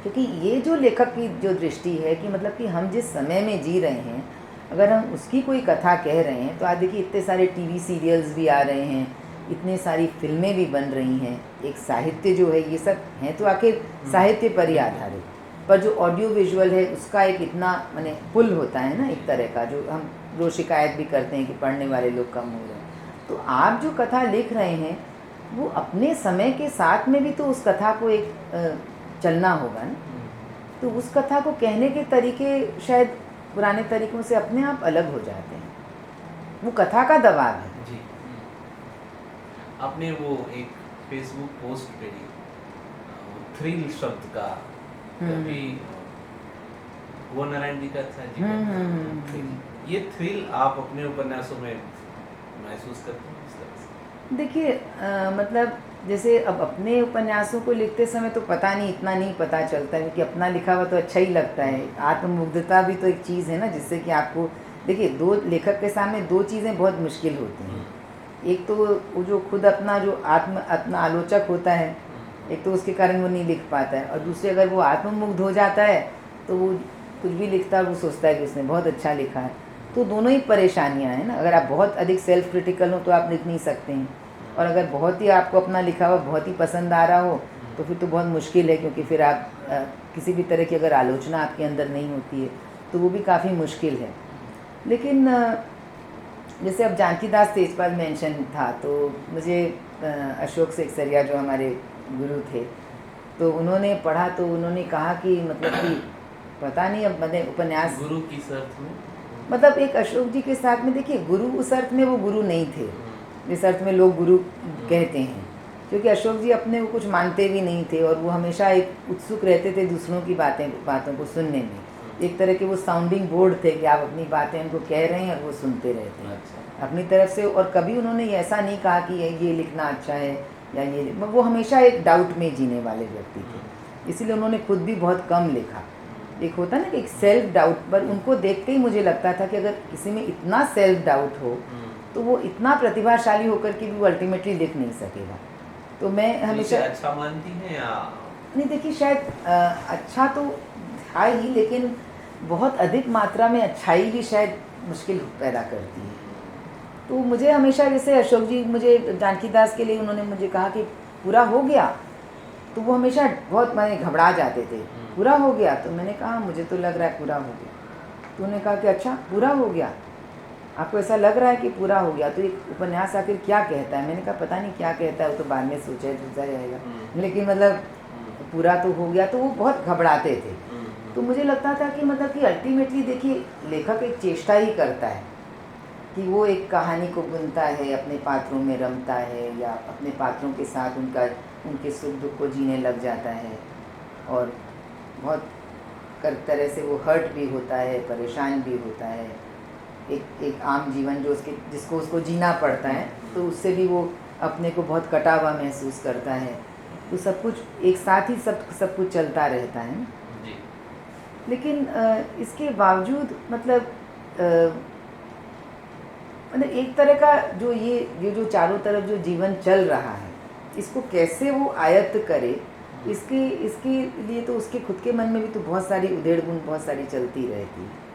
क्योंकि ये जो लेखक की जो दृष्टि है कि मतलब कि हम जिस समय में जी रहे हैं, अगर हम उसकी कोई कथा कह रहे हैं, तो आज देखिए इतने सारे टीवी सीरियल्स भी आ रहे हैं, इतनी सारी फिल्में भी बन रही हैं, एक साहित्य जो है, ये सब हैं तो आखिर साहित्य पर ही आधारित, पर जो ऑडियो विजुअल है उसका एक इतना माने पुल होता है ना एक तरह का, जो हम रोज शिकायत भी करते हैं कि पढ़ने वाले लोग कम हो रहे हैं। तो आप जो कथा लिख रहे हैं वो अपने समय के साथ में भी तो उस कथा को एक चलना होगा ना। तो उस कथा को कहने के तरीके शायद पुराने तरीकों से अपने आप अलग हो जाते हैं, वो कथा का दबाव है। जी, आपने वो एक फेसबुक पोस्ट पे थ्रिल शब्द का कभी वो नारायण जी का था जी, ये थ्रिल आप अपने उपन्यासों में महसूस करते हैं इस तरह से? देखिए मतलब जैसे अब अपने उपन्यासों को लिखते समय तो पता नहीं, इतना नहीं पता चलता है, क्योंकि अपना लिखा हुआ तो अच्छा ही लगता है। आत्ममुग्धता भी तो एक चीज़ है ना, जिससे कि आपको देखिए, दो लेखक के सामने दो चीज़ें बहुत मुश्किल होती हैं। एक तो वो जो खुद अपना आलोचक होता है, एक तो उसके कारण वो नहीं लिख पाता है, और दूसरे अगर वो आत्ममुग्ध हो जाता है तो वो कुछ भी लिखता है वो सोचता है कि उसने बहुत अच्छा लिखा है। तो दोनों ही परेशानियां हैं ना। अगर आप बहुत अधिक सेल्फ क्रिटिकल हो तो आप लिख नहीं सकते हैं, और अगर बहुत ही आपको अपना लिखा हुआ बहुत ही पसंद आ रहा हो तो फिर तो बहुत मुश्किल है, क्योंकि फिर आप किसी भी तरह की अगर आलोचना आपके अंदर नहीं होती है तो वो भी काफ़ी मुश्किल है। लेकिन जैसे अब जानकीदास तेजपाल मेंशन था, तो मुझे अशोक सेकसरिया जो हमारे गुरु थे, तो उन्होंने पढ़ा तो उन्होंने कहा कि मतलब कि पता नहीं, अब मैंने उपन्यास गुरु की अर्थ में मतलब एक अशोक जी के साथ में, देखिए गुरु उस अर्थ में वो गुरु नहीं थे जिस अर्थ में लोग गुरु कहते हैं, क्योंकि अशोक जी अपने को कुछ मानते भी नहीं थे, और वो हमेशा एक उत्सुक रहते थे दूसरों की बातों को सुनने में। एक तरह के वो साउंडिंग बोर्ड थे कि आप अपनी बातें उनको कह रहे हैं और वो सुनते रहते हैं अपनी तरफ से। और कभी उन्होंने ऐसा नहीं कहा कि ये लिखना अच्छा है या ये, वो हमेशा एक डाउट में जीने वाले व्यक्ति थे, इसीलिए उन्होंने खुद भी बहुत कम लिखा। एक होता ना कि एक सेल्फ डाउट, पर उनको देख के ही मुझे लगता था कि अगर किसी में इतना सेल्फ डाउट हो तो वो इतना प्रतिभाशाली होकर के भी वो अल्टीमेटली लिख नहीं सकेगा। तो मैं हमेशा अच्छा मानती हैं या नहीं, देखिए शायद अच्छा तो था ही, लेकिन बहुत अधिक मात्रा में अच्छाई भी शायद मुश्किल पैदा करती है। तो मुझे हमेशा, जैसे अशोक जी मुझे जानकी दास के लिए उन्होंने मुझे कहा कि पूरा हो गया, तो वो हमेशा बहुत मैंने घबरा जाते थे, पूरा हो गया। तो मैंने कहा मुझे तो लग रहा है पूरा हो गया। तो उन्होंने कहा कि अच्छा पूरा हो गया, आपको ऐसा लग रहा है कि पूरा हो गया, तो एक उपन्यास आखिर क्या कहता है? मैंने कहा पता नहीं क्या कहता है, वो तो बाद में सोचा जाएगा, लेकिन मतलब पूरा तो हो गया। तो वो बहुत घबराते थे। तो मुझे लगता था कि मतलब कि अल्टीमेटली देखिए, लेखक एक चेष्टा ही करता है कि वो एक कहानी को बुनता है, अपने पात्रों में रमता है, या अपने पात्रों के साथ उनके सुख दुख को जीने लग जाता है, और बहुत तरह से वो हर्ट भी होता है, परेशान भी होता है। एक आम जीवन जो जिसको उसको जीना पड़ता है, तो उससे भी वो अपने को बहुत कटा हुआ महसूस करता है। तो सब कुछ एक साथ ही सब कुछ चलता रहता है। लेकिन इसके बावजूद मतलब एक तरह का जो ये जो चारों तरफ जो जीवन चल रहा है, इसको कैसे वो आयत्त करे, इसके लिए तो उसके खुद के मन में भी तो बहुत सारी उधेड़ बुन बहुत सारी चलती रहती है।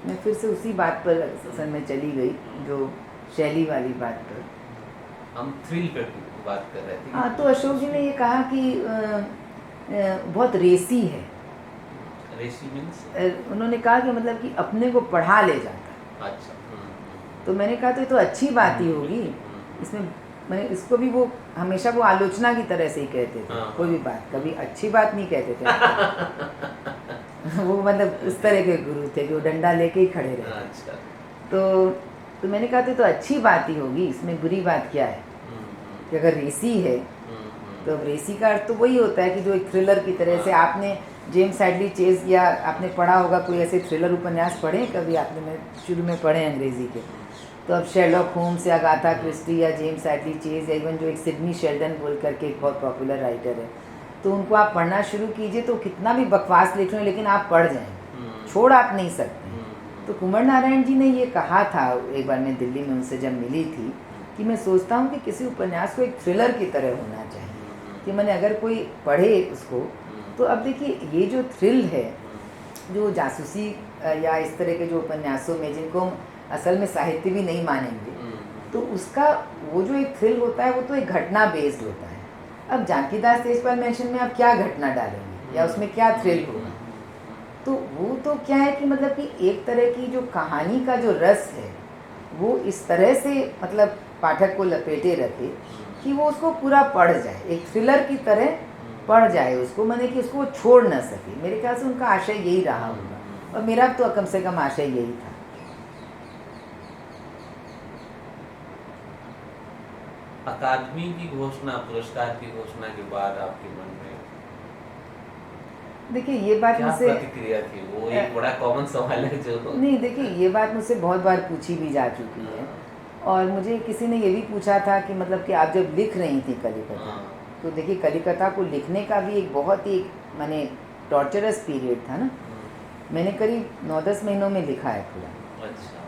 मैं फिर से उसी बात पर असल में चली गई, जो शैली वाली बात पर। हम थ्रिल पे बात कर रहे थे। हाँ, तो अशोक जी ने ये कहा कि बहुत रेसी है। रेसी मीन्स? उन्होंने कहा कि मतलब कि अपने को पढ़ा ले जाता। अच्छा। तो मैंने कहा तो ये तो अच्छी बात ही होगी। इसमें मैंने इसको भी वो हमेशा वो आलोचना की तरह से ही कहते थे, कोई भी बात कभी अच्छी बात नहीं कहते थे। वो मतलब उस तरह के गुरु थे कि वो डंडा लेके ही खड़े रहे। अच्छा। तो मैंने कहा तो अच्छी बात ही होगी, इसमें बुरी बात क्या है? कि अगर रेसी है तो अब रेसी का अर्थ तो वही होता है कि जो एक थ्रिलर की तरह से, आपने जेम्स हैडली चेज या आपने पढ़ा होगा कोई ऐसे थ्रिलर उपन्यास पढ़े कभी आपने? मैं शुरू में पढ़े अंग्रेज़ी के, तो अब शेरलॉक होम्स या अगाथा क्रिस्टी या जेम्स हैडली चेज या इवन जो एक सिडनी शेल्डन बोल करके एक बहुत पॉपुलर राइटर है, तो उनको आप पढ़ना शुरू कीजिए तो कितना भी बकवास लिख रहे हैं लेकिन आप पढ़ जाएंगे, छोड़ आप नहीं सकते। तो कुमार नारायण जी ने ये कहा था एक बार, मैं दिल्ली में उनसे जब मिली थी, कि मैं सोचता हूँ कि किसी उपन्यास को एक थ्रिलर की तरह होना चाहिए, कि मैंने अगर कोई पढ़े उसको तो अब देखिए ये जो थ्रिल है, जो जासूसी या इस तरह के जो उपन्यासों में जिनको हम असल में साहित्य भी नहीं मानेंगे, तो उसका वो जो एक थ्रिल होता है वो तो एक घटना बेस्ड होता है। अब जानकी दास तेजपाल मेंशन में आप क्या घटना डालेंगे या उसमें क्या थ्रिल होगा? तो वो तो क्या है कि मतलब कि एक तरह की जो कहानी का जो रस है वो इस तरह से मतलब पाठक को लपेटे रखे कि वो उसको पूरा पढ़ जाए, एक थ्रिलर की तरह पढ़ जाए उसको, मैंने कि उसको छोड़ ना सके। मेरे ख्याल से उनका आशय यही रहा होगा, और मेरा तो कम से कम आशय यही था। अकादमी की घोषणा, पुरस्कार की घोषणा के बाद आपके मन में देखिए ये बात मुझसे प्रतिक्रिया थी? वो एक बड़ा कॉमन सवाल है जो नहीं, देखिए ये बात मुझसे बहुत बार पूछी भी जा चुकी है, और मुझे किसी ने ये भी पूछा था कि मतलब कि आप जब लिख रही थी कलिकथा, तो देखिए कलिकथा को लिखने का भी एक बहुत ही माने टॉर्चरस पीरियड था ना। मैंने करीब 9-10 महीनों में लिखा है पूरा। अच्छा।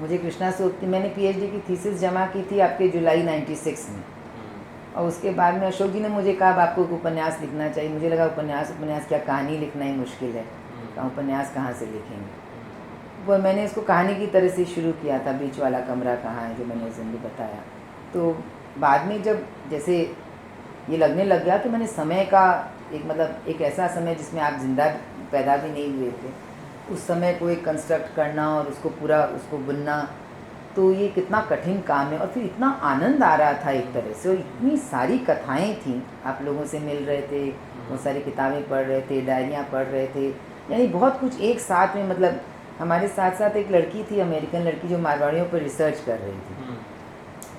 मुझे कृष्णा सोबती, मैंने पीएचडी की थीसिस जमा की थी आपके जुलाई 96 में, और उसके बाद में अशोक जी ने मुझे कहा अब आपको एक उपन्यास लिखना चाहिए। मुझे लगा उपन्यास क्या, कहानी लिखना ही मुश्किल है, कहा उपन्यास कहाँ से लिखेंगे। वो मैंने इसको कहानी की तरह से शुरू किया था, बीच वाला कमरा कहाँ है जो मैंने उस दिन भी बताया। तो बाद में जब जैसे ये लगने लग गया कि मैंने समय का एक मतलब एक ऐसा समय जिसमें आप जिंदा पैदा भी नहीं हुए थे, उस समय को एक कंस्ट्रक्ट करना और उसको पूरा उसको बुनना, तो ये कितना कठिन काम है। और फिर इतना आनंद आ रहा था एक तरह से, और इतनी सारी कथाएं थीं, आप लोगों से मिल रहे थे, बहुत सारी किताबें पढ़ रहे थे, डायरियाँ पढ़ रहे थे, यानी बहुत कुछ एक साथ में। मतलब हमारे साथ साथ एक लड़की थी, अमेरिकन लड़की, जो मारवाड़ियों पर रिसर्च कर रही थी,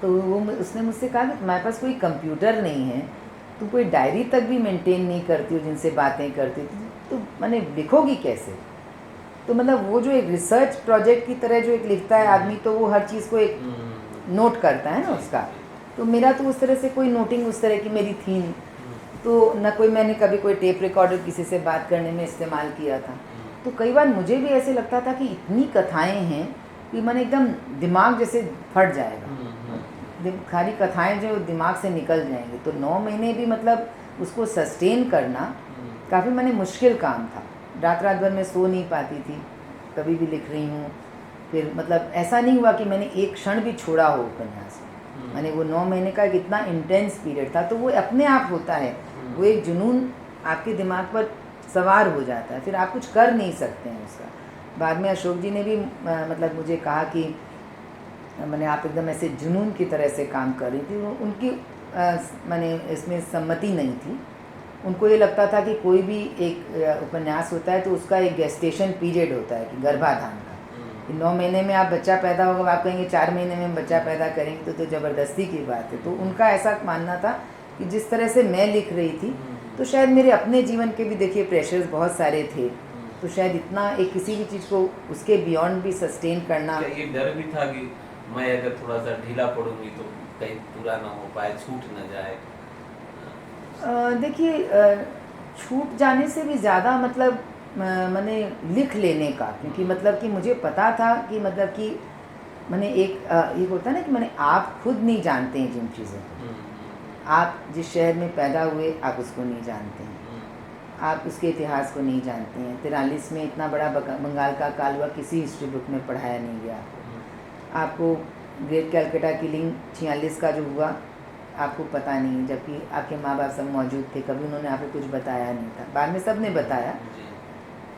तो वो उसने मुझसे कहा कि तुम्हारे पास कोई कंप्यूटर नहीं है, तुम कोई डायरी तक भी मेंटेन नहीं करती हो जिनसे बातें करती, तो मैंने लिखोगी कैसे? तो मतलब वो जो एक रिसर्च प्रोजेक्ट की तरह जो एक लिखता है आदमी, तो वो हर चीज़ को एक नोट करता है ना उसका। तो मेरा तो उस तरह से कोई नोटिंग उस तरह की मेरी थी नहीं, तो न कोई मैंने कभी कोई टेप रिकॉर्डर किसी से बात करने में इस्तेमाल किया था। तो कई बार मुझे भी ऐसे लगता था कि इतनी कथाएं हैं कि मैंने एकदम दिमाग जैसे फट जाएगा, सारी कथाएं जो दिमाग से निकल जाएंगी। तो 9 महीने भी मतलब उसको सस्टेन करना काफ़ी मैंने मुश्किल काम था। रात भर मैं सो नहीं पाती थी, कभी भी लिख रही हूँ। फिर मतलब ऐसा नहीं हुआ कि मैंने एक क्षण भी छोड़ा हो उपन्यास। मैंने वो 9 महीने का एक इतना इंटेंस पीरियड था, तो वो अपने आप होता है, वो एक जुनून आपके दिमाग पर सवार हो जाता है, फिर आप कुछ कर नहीं सकते हैं उसका। बाद में अशोक जी ने भी मतलब मुझे कहा कि मैंने आप एकदम ऐसे जुनून की तरह से काम कर रही थी। उनकी मैंने इसमें सम्मति नहीं थी। उनको ये लगता था कि कोई भी एक उपन्यास होता है तो उसका एक गेस्टेशन पीरियड होता है, कि गर्भाधान का। 9 महीने में आप बच्चा पैदा होगा, आप कहेंगे 4 महीने में बच्चा पैदा करेंगे तो ज़बरदस्ती की बात है। तो उनका ऐसा मानना था कि जिस तरह से मैं लिख रही थी, तो शायद मेरे अपने जीवन के भी देखिए प्रेशर्स बहुत सारे थे, तो शायद इतना एक किसी भी चीज़ को उसके बियॉन्ड भी सस्टेन करना। ये डर भी था कि मैं अगर थोड़ा सा ढीला पड़ूंगी तो कहीं पूरा ना हो पाए, छूट ना जाए। देखिए छूट जाने से भी ज़्यादा मतलब मैंने लिख लेने का, क्योंकि मतलब कि मुझे पता था कि मतलब कि मैंने ये होता है ना कि मैंने आप खुद नहीं जानते हैं जिन चीज़ों को। आप जिस शहर में पैदा हुए आप उसको नहीं जानते हैं, आप उसके इतिहास को नहीं जानते हैं। 43 में इतना बड़ा बंगाल का काल हुआ, किसी हिस्ट्री बुक में पढ़ाया नहीं गया आपको। ग्रेट कैलकाटा किलिंग 46 का जो हुआ आपको पता नहीं, जबकि आपके माँ बाप सब मौजूद थे, कभी उन्होंने आपको कुछ बताया नहीं था। बाद में सब ने बताया।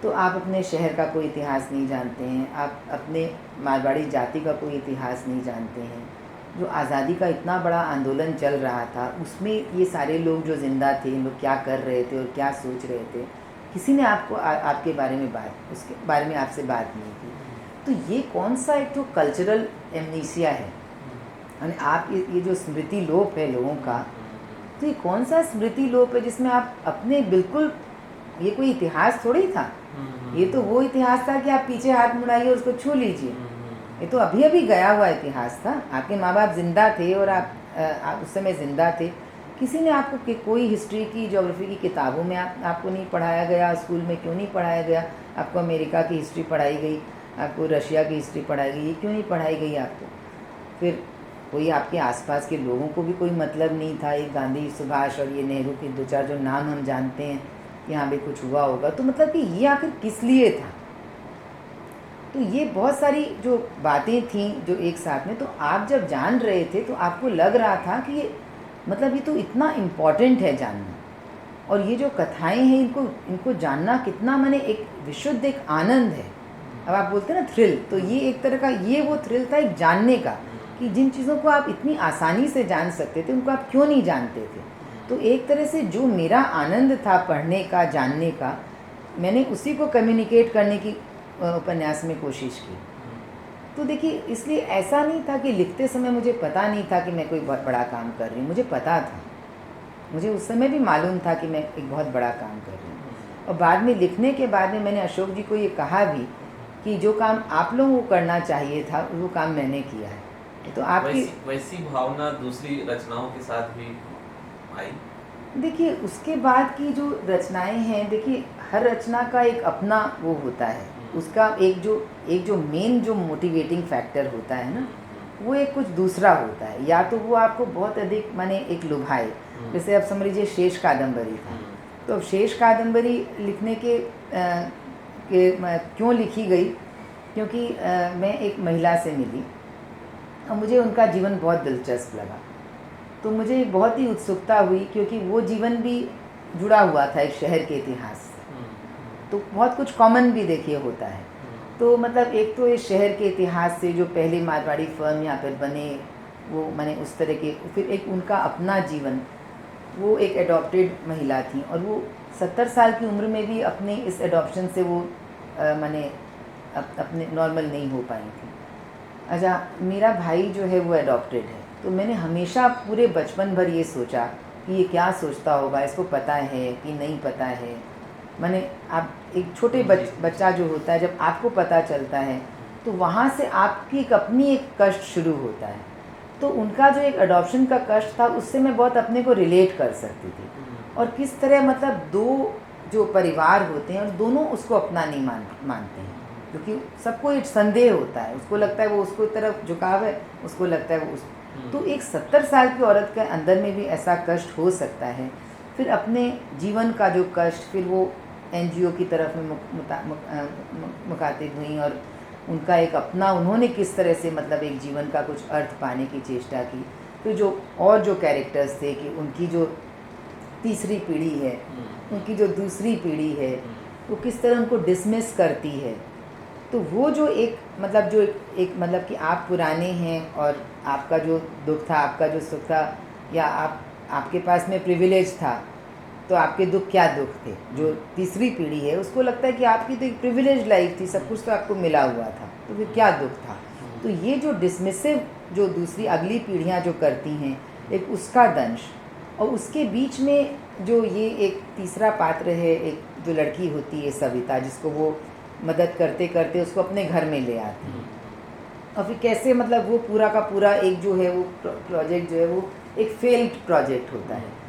तो आप अपने शहर का कोई इतिहास नहीं जानते हैं, आप अपने मारवाड़ी जाति का कोई इतिहास नहीं जानते हैं। जो आज़ादी का इतना बड़ा आंदोलन चल रहा था, उसमें ये सारे लोग जो ज़िंदा थे, लोग क्या कर रहे थे और क्या सोच रहे थे, किसी ने आपको आपके बारे में उसके बारे में आपसे बात नहीं की। तो ये कौन सा एक तो कल्चरल एमनीसिया है, यानी आप ये जो स्मृति लोप है लोगों का, तो ये कौन सा स्मृति लोप है जिसमें आप अपने बिल्कुल, ये कोई इतिहास थोड़ी था, ये तो वो इतिहास था कि आप पीछे हाथ मुड़ाइए और उसको छू लीजिए। ये तो अभी अभी गया हुआ इतिहास था। आपके माँ बाप जिंदा थे और आप उस समय ज़िंदा थे। किसी ने आपको कोई हिस्ट्री की, ज्योग्राफी की किताबों में आपको नहीं पढ़ाया गया, स्कूल में क्यों नहीं पढ़ाया गया? आपको अमेरिका की हिस्ट्री पढ़ाई गई, आपको रशिया की हिस्ट्री पढ़ाई गई, ये क्यों नहीं पढ़ाई गई आपको? फिर कोई आपके आसपास के लोगों को भी कोई मतलब नहीं था। ये गांधी, सुभाष और ये नेहरू के 2-4 जो नाम हम जानते हैं कि हाँ भाई कुछ हुआ होगा, तो मतलब कि ये आखिर किस लिए था? तो ये बहुत सारी जो बातें थीं जो एक साथ में, तो आप जब जान रहे थे तो आपको लग रहा था कि ये मतलब ये तो इतना इम्पॉर्टेंट है जानना, और ये जो कथाएं हैं इनको जानना कितना, मैंने एक विशुद्ध एक आनंद है। अब आप बोलते हैं ना थ्रिल, तो ये एक तरह का ये वो थ्रिल था एक जानने का, कि जिन चीज़ों को आप इतनी आसानी से जान सकते थे उनको आप क्यों नहीं जानते थे। तो एक तरह से जो मेरा आनंद था पढ़ने का, जानने का, मैंने उसी को कम्युनिकेट करने की उपन्यास में कोशिश की। तो देखिए, इसलिए ऐसा नहीं था कि लिखते समय मुझे पता नहीं था कि मैं कोई बहुत बड़ा काम कर रही हूँ। मुझे पता था, मुझे उस समय भी मालूम था कि मैं एक बहुत बड़ा काम कर रही हूँ। और बाद में लिखने के बाद में मैंने अशोक जी को ये कहा भी कि जो काम आप लोगों को करना चाहिए था वो काम मैंने किया है। तो आपकी वैसी भावना दूसरी रचनाओं के साथ भी आई? देखिए, उसके बाद की जो रचनाएं हैं, देखिए हर रचना का एक अपना वो होता है, उसका एक जो मेन जो मोटिवेटिंग फैक्टर होता है ना, वो एक कुछ दूसरा होता है। या तो वो आपको बहुत अधिक माने एक लुभाए, जैसे आप समझ लीजिए शेष कादम्बरी था। तो अब शेष कादम्बरी लिखने के क्यों लिखी गई? क्योंकि मैं एक महिला से मिली और मुझे उनका जीवन बहुत दिलचस्प लगा, तो मुझे बहुत ही उत्सुकता हुई, क्योंकि वो जीवन भी जुड़ा हुआ था एक शहर के इतिहास से। तो बहुत कुछ कॉमन भी देखिए होता है। तो मतलब एक तो इस शहर के इतिहास से जो पहले मारवाड़ी फर्म यहाँ पर बने, वो मैंने उस तरह के, फिर एक उनका अपना जीवन, वो एक एडॉप्टेड महिला थी और वो 70 साल की उम्र में भी अपने इस एडॉप्शन से वो मैंने अपने नॉर्मल नहीं हो पाई थी। अच्छा, मेरा भाई जो है वो एडॉप्टेड है, तो मैंने हमेशा पूरे बचपन भर ये सोचा कि ये क्या सोचता होगा, इसको पता है कि नहीं पता है। मैंने आप एक छोटे बच्चा जो होता है, जब आपको पता चलता है तो वहाँ से आपकी एक अपनी एक कष्ट शुरू होता है। तो उनका जो एक अडॉप्शन का कष्ट था, उससे मैं बहुत अपने को रिलेट कर सकती थी। और किस तरह मतलब दो जो परिवार होते हैं और दोनों उसको अपना नहीं मानते हैं, क्योंकि सबको एक संदेह होता है, उसको लगता है वो उसको तरफ झुकाव है, उसको लगता है वो उस। तो एक 70 साल की औरत के अंदर में भी ऐसा कष्ट हो सकता है। फिर अपने जीवन का जो कष्ट, फिर वो NGO की तरफ में मुखातिब हुई और उनका एक अपना उन्होंने किस तरह से मतलब एक जीवन का कुछ अर्थ पाने की चेष्टा की। तो जो और जो कैरेक्टर्स थे कि उनकी जो तीसरी पीढ़ी है, उनकी जो दूसरी पीढ़ी है, वो किस तरह उनको डिसमिस करती है। तो वो जो एक मतलब जो एक मतलब कि आप पुराने हैं और आपका जो दुख था, आपका जो सुख था, या आपके पास में प्रिविलेज था, तो आपके दुख क्या दुख थे। जो तीसरी पीढ़ी है उसको लगता है कि आपकी तो एक प्रिविलेज लाइफ थी, सब कुछ तो आपको मिला हुआ था, तो फिर क्या दुख था। तो ये जो डिसमिसिव जो दूसरी अगली पीढ़ियाँ जो करती हैं, एक उसका दंश, और उसके बीच में जो ये एक तीसरा पात्र है, एक जो लड़की होती है सविता, जिसको वो मदद करते करते उसको अपने घर में ले आती हैं, और फिर कैसे मतलब वो पूरा का पूरा एक जो है वो प्रोजेक्ट जो है वो एक फेल्ड प्रोजेक्ट होता है।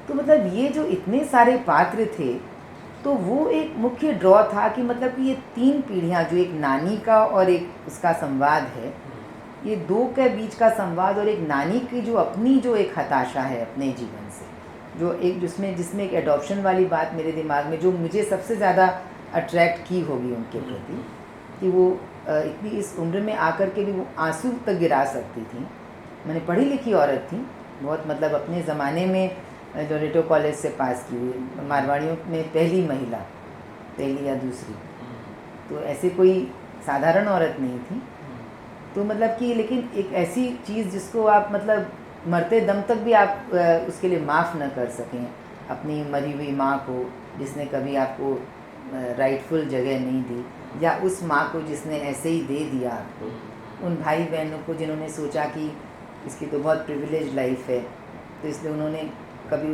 तो मतलब ये जो इतने सारे पात्र थे, तो वो एक मुख्य ड्रॉ था कि मतलब कि ये तीन पीढ़ियाँ, जो एक नानी का और एक उसका संवाद है, ये दो के बीच का संवाद, और एक नानी की जो अपनी जो एक हताशा है अपने जीवन से, जो एक जिसमें एक एडॉप्शन वाली बात मेरे दिमाग में जो मुझे सबसे ज़्यादा अट्रैक्ट की होगी उनके प्रति, कि वो इतनी इस उम्र में आकर के भी वो आंसू तक गिरा सकती थी। मैंने पढ़ी लिखी औरत थी बहुत, मतलब अपने ज़माने में जो रेटो कॉलेज से पास की हुई, मारवाड़ियों में पहली महिला, पहली या दूसरी, तो ऐसे कोई साधारण औरत नहीं थी। तो मतलब कि लेकिन एक ऐसी चीज़ जिसको आप मतलब मरते दम तक भी आप उसके लिए माफ़ न कर सकें, अपनी मरी हुई माँ को जिसने कभी आपको राइटफुल जगह नहीं दी, या उस माँ को जिसने ऐसे ही दे दिया आपको, उन भाई बहनों को जिन्होंने सोचा कि इसकी तो बहुत प्रिविलेज लाइफ है, तो इसलिए उन्होंने कभी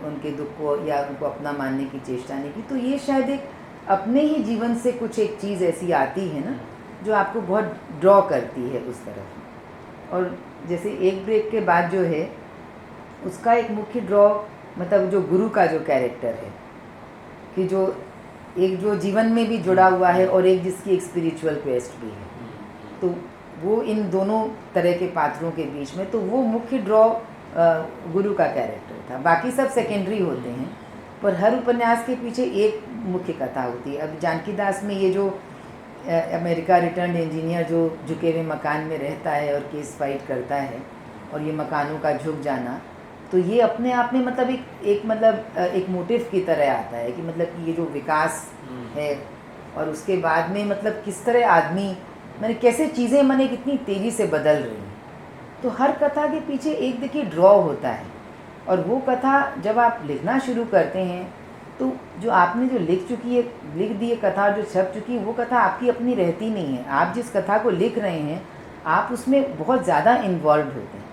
उनके दुख को या उनको अपना मानने की चेष्टा नहीं की। तो ये शायद एक अपने ही जीवन से कुछ एक चीज़ ऐसी आती है ना, जो आपको बहुत ड्रॉ करती है उस तरफ। और जैसे एक ब्रेक के बाद जो है उसका एक मुख्य ड्रॉ मतलब जो गुरु का जो कैरेक्टर है, कि जो एक जो जीवन में भी जुड़ा हुआ है और एक जिसकी एक स्पिरिचुअल क्वेस्ट भी है, तो वो इन दोनों तरह के पात्रों के बीच में, तो वो मुख्य ड्रॉ गुरु का कैरेक्टर था। बाकी सब सेकेंडरी होते हैं, पर हर उपन्यास के पीछे एक मुख्य कथा होती है। अब जानकी दास में ये जो अमेरिका रिटर्न इंजीनियर जो झुके हुए मकान में रहता है और केस फाइट करता है, और ये मकानों का झुक जाना, तो ये अपने आप में मतलब एक मोटिव की तरह आता है कि मतलब कि ये जो विकास है, और उसके बाद में मतलब किस तरह आदमी मैंने कैसे चीज़ें मैंने कितनी तेज़ी से बदल रही हैं। तो हर कथा के पीछे एक देखिए ड्रॉ होता है, और वो कथा जब आप लिखना शुरू करते हैं, तो जो आपने जो लिख दी है कथा, जो छप चुकी है, वो कथा आपकी अपनी रहती नहीं है। आप जिस कथा को लिख रहे हैं, आप उसमें बहुत ज़्यादा इन्वॉल्व होते हैं,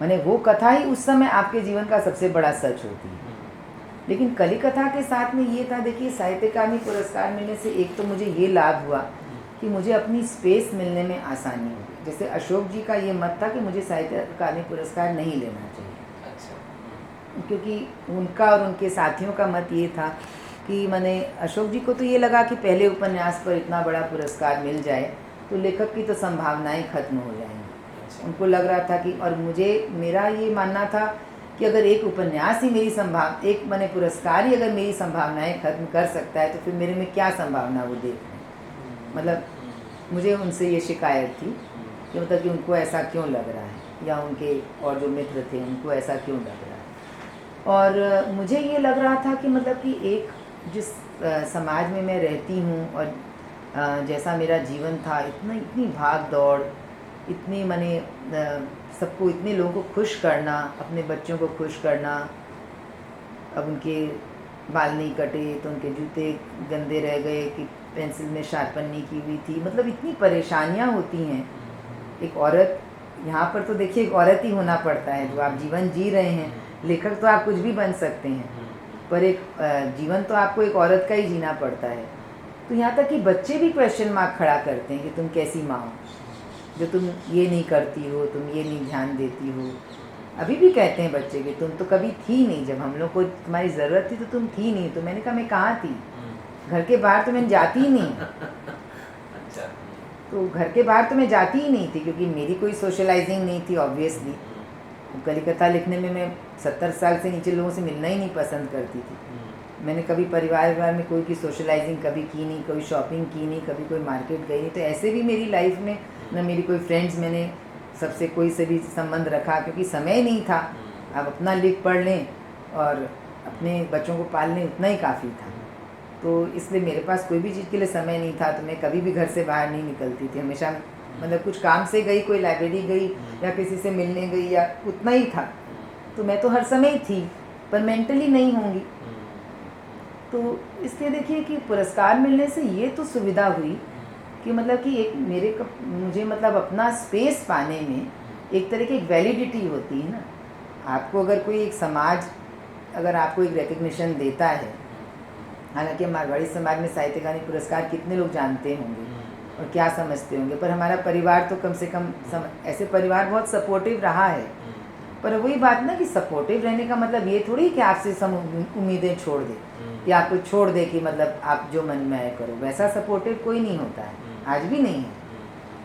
माने वो कथा ही उस समय आपके जीवन का सबसे बड़ा सच होती है। लेकिन कलिकथा के साथ में ये था, देखिए साहित्य अकादमी पुरस्कार मिलने से एक तो मुझे ये लाभ हुआ कि मुझे अपनी स्पेस मिलने में आसानी होगी। जैसे अशोक जी का ये मत था कि मुझे साहित्य अकादमी पुरस्कार नहीं लेना चाहिए, क्योंकि उनका और उनके साथियों का मत ये था कि मैंने अशोक जी को तो ये लगा कि पहले उपन्यास पर इतना बड़ा पुरस्कार मिल जाए तो लेखक की तो संभावनाएं खत्म हो जाएंगी। उनको लग रहा था कि, और मेरा ये मानना था कि अगर एक उपन्यास ही एक मैंने पुरस्कार ही अगर मेरी संभावनाएं खत्म कर सकता है, तो फिर मेरे में क्या संभावना वो देख रहे हैं। मतलब मुझे उनसे ये शिकायत थी कि मतलब कि उनको ऐसा क्यों लग रहा है, या उनके और जो मित्र थे उनको ऐसा क्यों लग रहा है। और मुझे ये लग रहा था कि मतलब कि एक जिस समाज में मैं रहती हूँ, और जैसा मेरा जीवन था, इतनी भाग दौड़, इतनी मैंने सबको, इतने लोगों को खुश करना, अपने बच्चों को खुश करना, अब उनके बाल नहीं कटे तो उनके जूते गंदे रह गए कि पेंसिल में शार्पन नहीं की हुई थी, मतलब इतनी परेशानियाँ होती हैं। एक औरत, यहाँ पर तो देखिए एक औरत ही होना पड़ता है, जो आप जीवन जी रहे हैं। लेखक तो आप कुछ भी बन सकते हैं, पर एक जीवन तो आपको एक औरत का ही जीना पड़ता है। तो यहाँ तक कि बच्चे भी क्वेश्चन मार्क खड़ा करते हैं कि तुम कैसी माँ हो, जो तुम ये नहीं करती हो, तुम ये नहीं ध्यान देती हो। अभी भी कहते हैं बच्चे कि तुम तो कभी थी नहीं, जब हम लोग को तुम्हारी ज़रूरत थी तो तुम थी नहीं। तो मैंने कहा मैं कहाँ थी, घर के बाहर तो मैं जाती ही नहीं। तो घर के बाहर तो मैं जाती ही नहीं थी, क्योंकि मेरी कोई सोशलाइजिंग नहीं थी ऑब्वियसली। कलिकथा लिखने में मैं 70 साल से नीचे लोगों से मिलना ही नहीं पसंद करती थी। मैंने कभी परिवार में कोई की सोशलाइजिंग कभी की नहीं, कोई शॉपिंग की नहीं, कभी कोई मार्केट गई नहीं। तो ऐसे भी मेरी लाइफ में न मेरी कोई फ्रेंड्स, मैंने सबसे कोई से भी संबंध रखा, क्योंकि समय नहीं था। अब अपना लिख पढ़ लें और अपने बच्चों को पाल लें, उतना ही काफ़ी था। तो इसलिए मेरे पास कोई भी चीज़ के लिए समय नहीं था। तो मैं कभी भी घर से बाहर नहीं निकलती थी, हमेशा मतलब कुछ काम से गई, कोई लाइब्रेरी गई या किसी से मिलने गई, या उतना ही था। तो मैं तो हर समय थी, पर मेंटली नहीं होंगी। तो इसलिए देखिए कि पुरस्कार मिलने से ये तो सुविधा हुई कि मतलब कि एक मुझे मतलब अपना स्पेस पाने में एक तरह की एक वैलिडिटी होती है ना। आपको अगर कोई एक समाज अगर आपको एक रिकग्निशन देता है, हालांकि मारवाड़ी समाज में साहित्य अकादमी पुरस्कार कितने लोग जानते होंगे और क्या समझते होंगे, पर हमारा परिवार तो कम से कम ऐसे परिवार बहुत सपोर्टिव रहा है। पर वही बात ना कि सपोर्टिव रहने का मतलब ये थोड़ी कि आपसे सब उम्मीदें छोड़ दे या आपको छोड़ दे कि मतलब आप जो मन में आए करो। वैसा सपोर्टिव कोई नहीं होता है, आज भी नहीं है।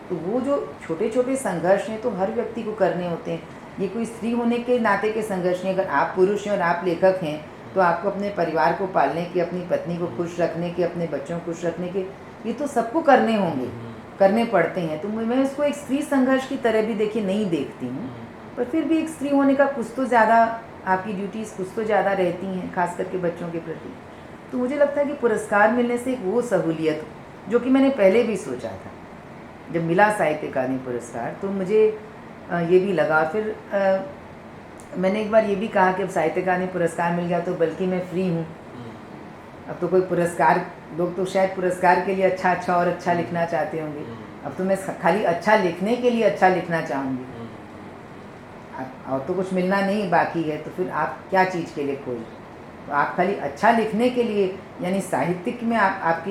तो वो जो छोटे छोटे संघर्ष हैं तो हर व्यक्ति को करने होते हैं। ये कोई स्त्री होने के नाते के संघर्ष नहीं। अगर आप पुरुष हैं और आप लेखक हैं तो आपको अपने परिवार को पालने के, अपनी पत्नी को खुश रखने के, अपने बच्चों को खुश रखने के, ये तो सबको करने होंगे, करने पड़ते हैं। तो मैं इसको एक स्त्री संघर्ष की तरह भी देखिए नहीं देखती हूँ, पर फिर भी एक स्त्री होने का कुछ तो ज़्यादा आपकी ड्यूटीज़ कुछ तो ज़्यादा रहती हैं, खास करके बच्चों के प्रति। तो मुझे लगता है कि पुरस्कार मिलने से एक वो सहूलियत जो कि मैंने पहले भी सोचा था, जब मिला साहित्य अकादमी पुरस्कार तो मुझे ये भी लगा। फिर मैंने एक बार ये भी कहा कि अब साहित्य अकादमी पुरस्कार मिल गया तो बल्कि मैं फ्री हूँ। अब तो कोई पुरस्कार, लोग तो शायद पुरस्कार के लिए अच्छा और अच्छा लिखना चाहते होंगे, अब तो मैं खाली अच्छा लिखने के लिए अच्छा लिखना चाहूँगी। और तो कुछ मिलना नहीं बाकी है, तो फिर आप क्या चीज़ के लिए कोई, तो आप खाली अच्छा लिखने के लिए, यानी साहित्यिक में आप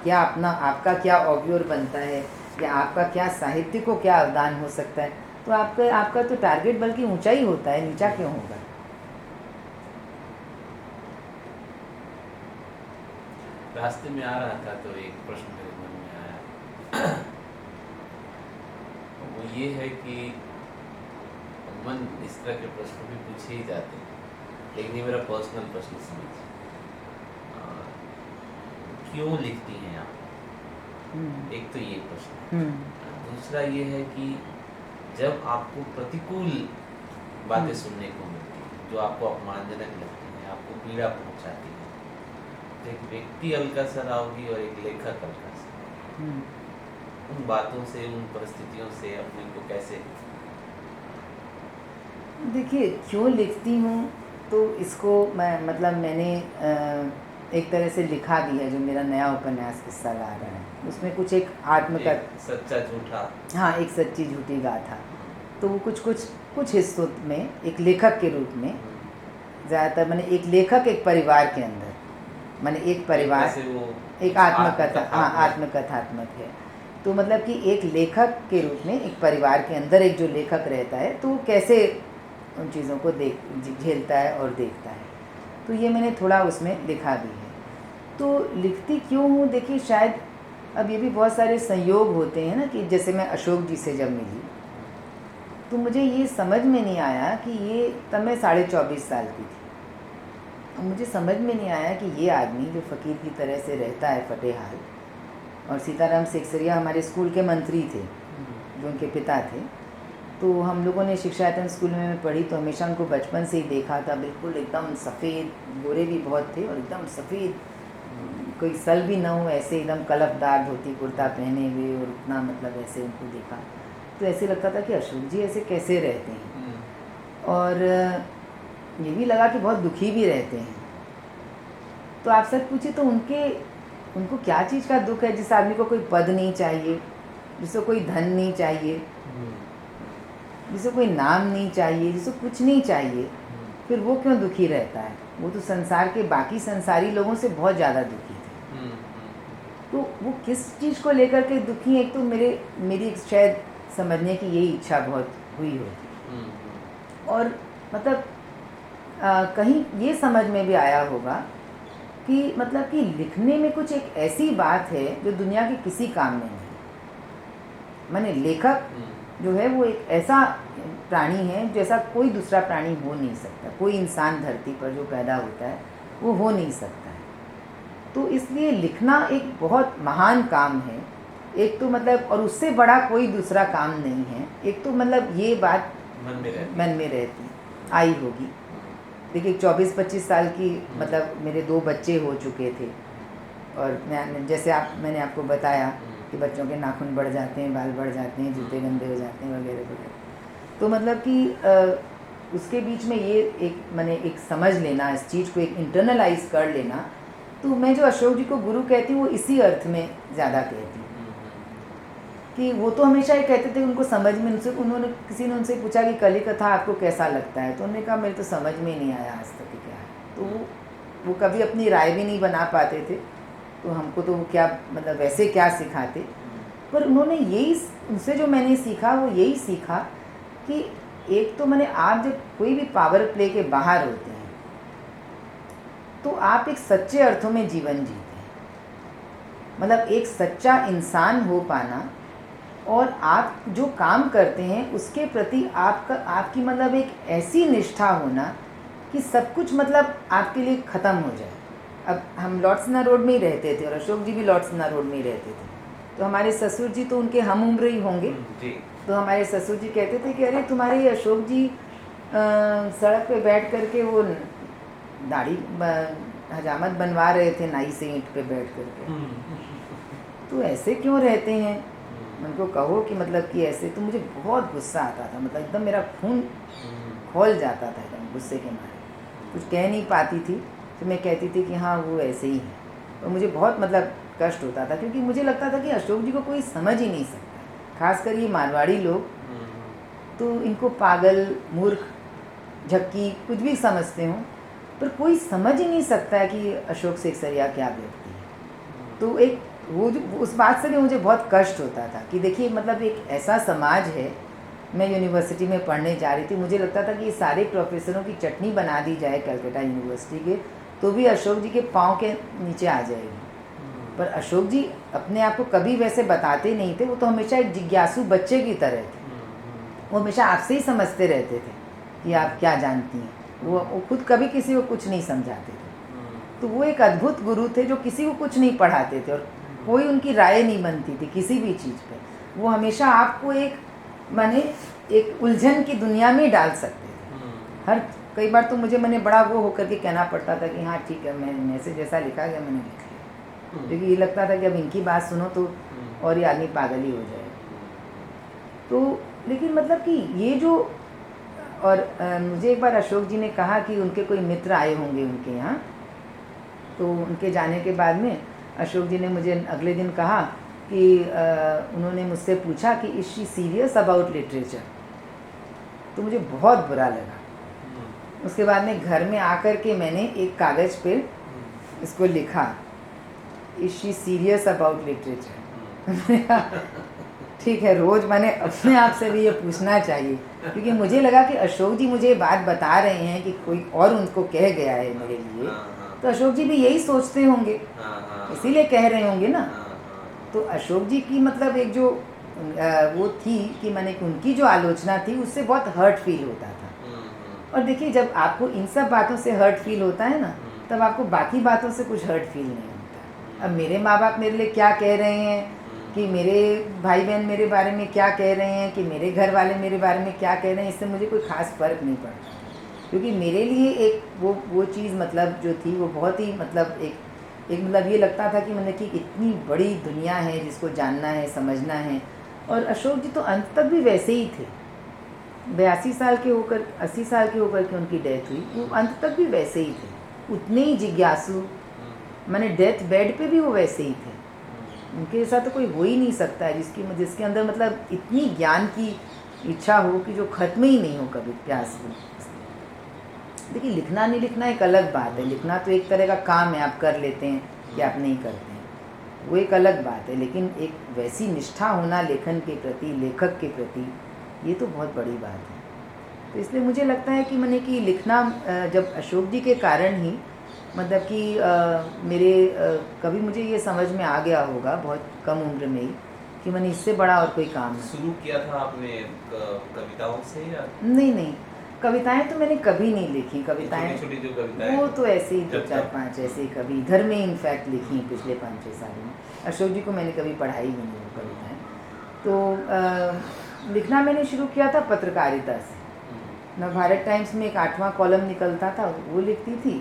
क्या अपना, आपका क्या ऑब्योर बनता है या आपका क्या साहित्य को क्या अवदान हो सकता है, तो आपका तो टारगेट बल्कि ऊंचा ही होता है, नीचा क्यों होगा। रास्ते में आ रहा था तो एक प्रश्न मेरे मन में आया। वो ये है कि मन इस तरह के प्रश्न भी पूछे ही जाते हैं, लेकिन ये मेरा पर्सनल प्रश्न समझिए, क्यों लिखती हैं आप? एक तो ये प्रश्न। दूसरा ये है कि जब आपको प्रतिकूल बातें सुनने को मिलती हैं, जो आपको अपमानजनक लगती हैं, आपको पीड़ा पहुंचाती हैं, तो एक व्यक्ति अलका सर आओगी और एक लेखक अलका सर, उन बातों से, उन परिस्थितियों से अपने को कैसे? देखिए, क्यों लिखती हूँ तो इसको मैंने एक तरह से लिखा भी है, जो मेरा नया उपन्यास किस्सा ला रहा है, उसमें कुछ एक आत्मकथा, सच्चा झूठा, हाँ, एक सच्ची झूठी गाथा। तो वो कुछ हिस्सों में एक लेखक के रूप में, ज़्यादातर मैंने एक लेखक एक परिवार के अंदर, मैंने एक परिवार, एक आत्मकथा, हाँ, आत्मकथात्मक है। तो मतलब कि एक लेखक के रूप में एक परिवार के अंदर एक जो लेखक रहता है तो कैसे उन चीज़ों को झेलता है और देखता है, तो ये मैंने थोड़ा उसमें लिखा भी है। तो लिखती क्यों हूँ, देखिए शायद अब ये भी बहुत सारे संयोग होते हैं ना, कि जैसे मैं अशोक जी से जब मिली तो मुझे ये समझ में नहीं आया कि ये, तब मैं 24.5 साल की थी, मुझे समझ में नहीं आया कि ये आदमी जो फ़कीर की तरह से रहता है फतेहाल, और सीताराम सेक्सरिया हमारे स्कूल के मंत्री थे जो उनके पिता थे। तो हम लोगों ने शिक्षायतन स्कूल में पढ़ी, तो हमेशा उनको बचपन से ही देखा था, बिल्कुल एकदम सफ़ेद, गोरे भी बहुत थे और एकदम सफ़ेद, कोई सल भी ना हो, ऐसे एकदम कलफदार धोती कुर्ता पहने हुए, और उतना मतलब ऐसे उनको देखा तो ऐसे लगता था कि अशोक जी ऐसे कैसे रहते हैं। और ये भी लगा कि बहुत दुखी भी रहते हैं। तो आप सच पूछे तो उनको क्या चीज़ का दुख है, जिस आदमी को कोई पद नहीं चाहिए, जिसको कोई धन नहीं चाहिए, जिसको कोई नाम नहीं चाहिए, जिसको कुछ नहीं चाहिए, फिर वो क्यों दुखी रहता है? वो तो संसार के बाकी संसारी लोगों से बहुत ज़्यादा दुखी थे। तो वो किस चीज़ को लेकर के दुखी है, एक तो मेरी शायद समझने की यही इच्छा बहुत हुई होगी, और मतलब कहीं ये समझ में भी आया होगा कि मतलब कि लिखने में कुछ एक ऐसी बात है जो दुनिया के किसी काम में नहीं। माने लेखक जो है वो एक ऐसा प्राणी है जैसा कोई दूसरा प्राणी हो नहीं सकता। कोई इंसान धरती पर जो पैदा होता है वो हो नहीं सकता है। तो इसलिए लिखना एक बहुत महान काम है, एक तो मतलब, और उससे बड़ा कोई दूसरा काम नहीं है। एक तो मतलब ये बात मन में रहती आई होगी। देखिए 24-25 साल की मतलब मेरे 2 बच्चे हो चुके थे, और जैसे मैंने आपको बताया कि बच्चों के नाखून बढ़ जाते हैं, बाल बढ़ जाते हैं, जूते गंदे हो जाते हैं वगैरह वगैरह। तो मतलब कि उसके बीच में ये एक समझ लेना, इस चीज़ को एक इंटरनलाइज कर लेना। तो मैं जो अशोक जी को गुरु कहती हूँ वो इसी अर्थ में ज़्यादा कहती हूँ कि वो तो हमेशा ये कहते थे, उनको समझ में, किसी ने उनसे पूछा कि कली कथा आपको कैसा लगता है, तो उन्होंने कहा मेरे तो समझ में नहीं आया आज तक क्या है। तो वो कभी अपनी राय भी नहीं बना पाते थे, तो हमको तो वो क्या मतलब वैसे क्या सिखाते। पर उन्होंने यही, उनसे जो मैंने सीखा वो यही सीखा कि एक तो मैंने, आप जब कोई भी पावर प्ले के बाहर होते हैं तो आप एक सच्चे अर्थों में जीवन जीते हैं, मतलब एक सच्चा इंसान हो पाना, और आप जो काम करते हैं उसके प्रति आपकी मतलब एक ऐसी निष्ठा होना कि सब कुछ मतलब आपके लिए ख़त्म हो जाए। अब हम लॉर्डसना रोड में ही रहते थे और अशोक जी भी लॉर्डसना रोड में ही रहते थे, तो हमारे ससुर जी तो उनके हम उम्र ही होंगे। तो हमारे ससुर जी कहते थे कि अरे तुम्हारे अशोक जी सड़क पे बैठ करके वो दाढ़ी हजामत बनवा रहे थे नाई से ईंट पे बैठ करके, तो ऐसे क्यों रहते हैं, उनको कहो कि मतलब कि ऐसे। तो मुझे बहुत गुस्सा आता था, मतलब एकदम मेरा खून खौल जाता था एकदम गुस्से के मारे, कुछ कह नहीं पाती थी। तो मैं कहती थी कि हाँ वो ऐसे ही है, और मुझे बहुत मतलब कष्ट होता था, क्योंकि मुझे लगता था कि अशोक जी को कोई समझ ही नहीं सकता, खासकर ये मारवाड़ी लोग तो इनको पागल, मूर्ख, झक्की कुछ भी समझते हों, पर कोई समझ ही नहीं सकता है कि अशोक सेकसरिया क्या व्यक्ति है। तो एक वो जो उस बात से भी मुझे बहुत कष्ट होता था कि देखिए मतलब एक ऐसा समाज है। मैं यूनिवर्सिटी में पढ़ने जा रही थी, मुझे लगता था कि ये सारे प्रोफेसरों की चटनी बना दी जाए कलकत्ता यूनिवर्सिटी के, तो भी अशोक जी के पाँव के नीचे आ जाएगी। पर अशोक जी अपने आप को कभी वैसे बताते नहीं थे, वो तो हमेशा एक जिज्ञासु बच्चे की तरह थे, वो हमेशा आपसे ही समझते रहते थे कि आप क्या जानती हैं। वो खुद कभी किसी को कुछ नहीं समझाते थे। तो वो एक अद्भुत गुरु थे जो किसी को कुछ नहीं पढ़ाते थे और कोई उनकी राय नहीं बनती थी किसी भी चीज़ पे। वो हमेशा आपको एक उलझन की दुनिया में डाल सकते थे। कई बार तो मैंने बड़ा वो होकर के कहना पड़ता था कि हाँ ठीक है, मैं ऐसे जैसा लिखा गया मैंने लिख लिया, क्योंकि ये लगता था कि अब इनकी बात सुनो तो और ये आदमी पागल ही हो जाए। तो लेकिन मतलब कि ये जो, और मुझे एक बार अशोक जी ने कहा कि उनके कोई मित्र आए होंगे उनके यहाँ, तो उनके जाने के बाद में अशोक जी ने मुझे अगले दिन कहा कि उन्होंने मुझसे पूछा कि is she serious about literature. तो मुझे बहुत बुरा लगा। उसके बाद में घर में आकर के मैंने एक कागज़ पे इसको लिखा, is she serious about literature. ठीक है, रोज़ मैंने अपने आप से भी ये पूछना चाहिए, क्योंकि मुझे लगा कि अशोक जी मुझे ये बात बता रहे हैं कि कोई और उनको कह गया है मेरे लिए, तो अशोक जी भी यही सोचते होंगे, इसीलिए कह रहे होंगे ना। तो अशोक जी की मतलब एक जो वो थी कि उनकी जो आलोचना थी उससे बहुत हर्ट फील होता था। और देखिए जब आपको इन सब बातों से हर्ट फील होता है ना, तब आपको बाकी बातों से कुछ हर्ट फील नहीं होता। अब मेरे माँ बाप मेरे लिए क्या कह रहे हैं, कि मेरे भाई बहन मेरे बारे में क्या कह रहे हैं, कि मेरे घर वाले मेरे बारे में क्या कह रहे हैं, इससे मुझे कोई ख़ास फ़र्क नहीं पड़ता, क्योंकि मेरे लिए एक वो चीज़ मतलब जो थी वो बहुत ही मतलब एक मतलब ये लगता था कि कि इतनी बड़ी दुनिया है जिसको जानना है, समझना है। और अशोक जी तो अंत तक भी वैसे ही थे। 82 साल के होकर 80 साल के होकर के उनकी डेथ हुई, वो अंत तक भी वैसे ही थे, उतने ही जिज्ञासु। डेथ बेड पे भी वो वैसे ही थे। उनके जैसा तो कोई हो ही नहीं सकता है जिसके अंदर मतलब इतनी ज्ञान की इच्छा हो कि जो ख़त्म ही नहीं हो कभी प्यास को। देखिए लिखना नहीं लिखना एक अलग बात है, लिखना तो एक तरह का काम है, आप कर लेते हैं या आप नहीं करते हैं, वो एक अलग बात है। लेकिन एक वैसी निष्ठा होना लेखन के प्रति, लेखक के प्रति, ये तो बहुत बड़ी बात है। तो इसलिए मुझे लगता है कि कि लिखना जब अशोक जी के कारण ही मतलब कि मेरे कभी मुझे ये समझ में आ गया होगा बहुत कम उम्र में ही कि इससे बड़ा और कोई काम शुरू किया था आपने कविताओं से या नहीं, कविताएं तो मैंने कभी नहीं लिखी। कविताएं छोटी जो कविताएं वो तो ऐसे ही दो जब चार तक- पांच ऐसे ही कभी घर में इनफैक्ट लिखी पिछले 5-6 सालों में। अशोक जी को मैंने कभी पढ़ाई भी नहीं वो कविताएं। तो लिखना मैंने शुरू किया था पत्रकारिता से। नवभारत टाइम्स में एक 8वां कॉलम निकलता था, वो लिखती थी।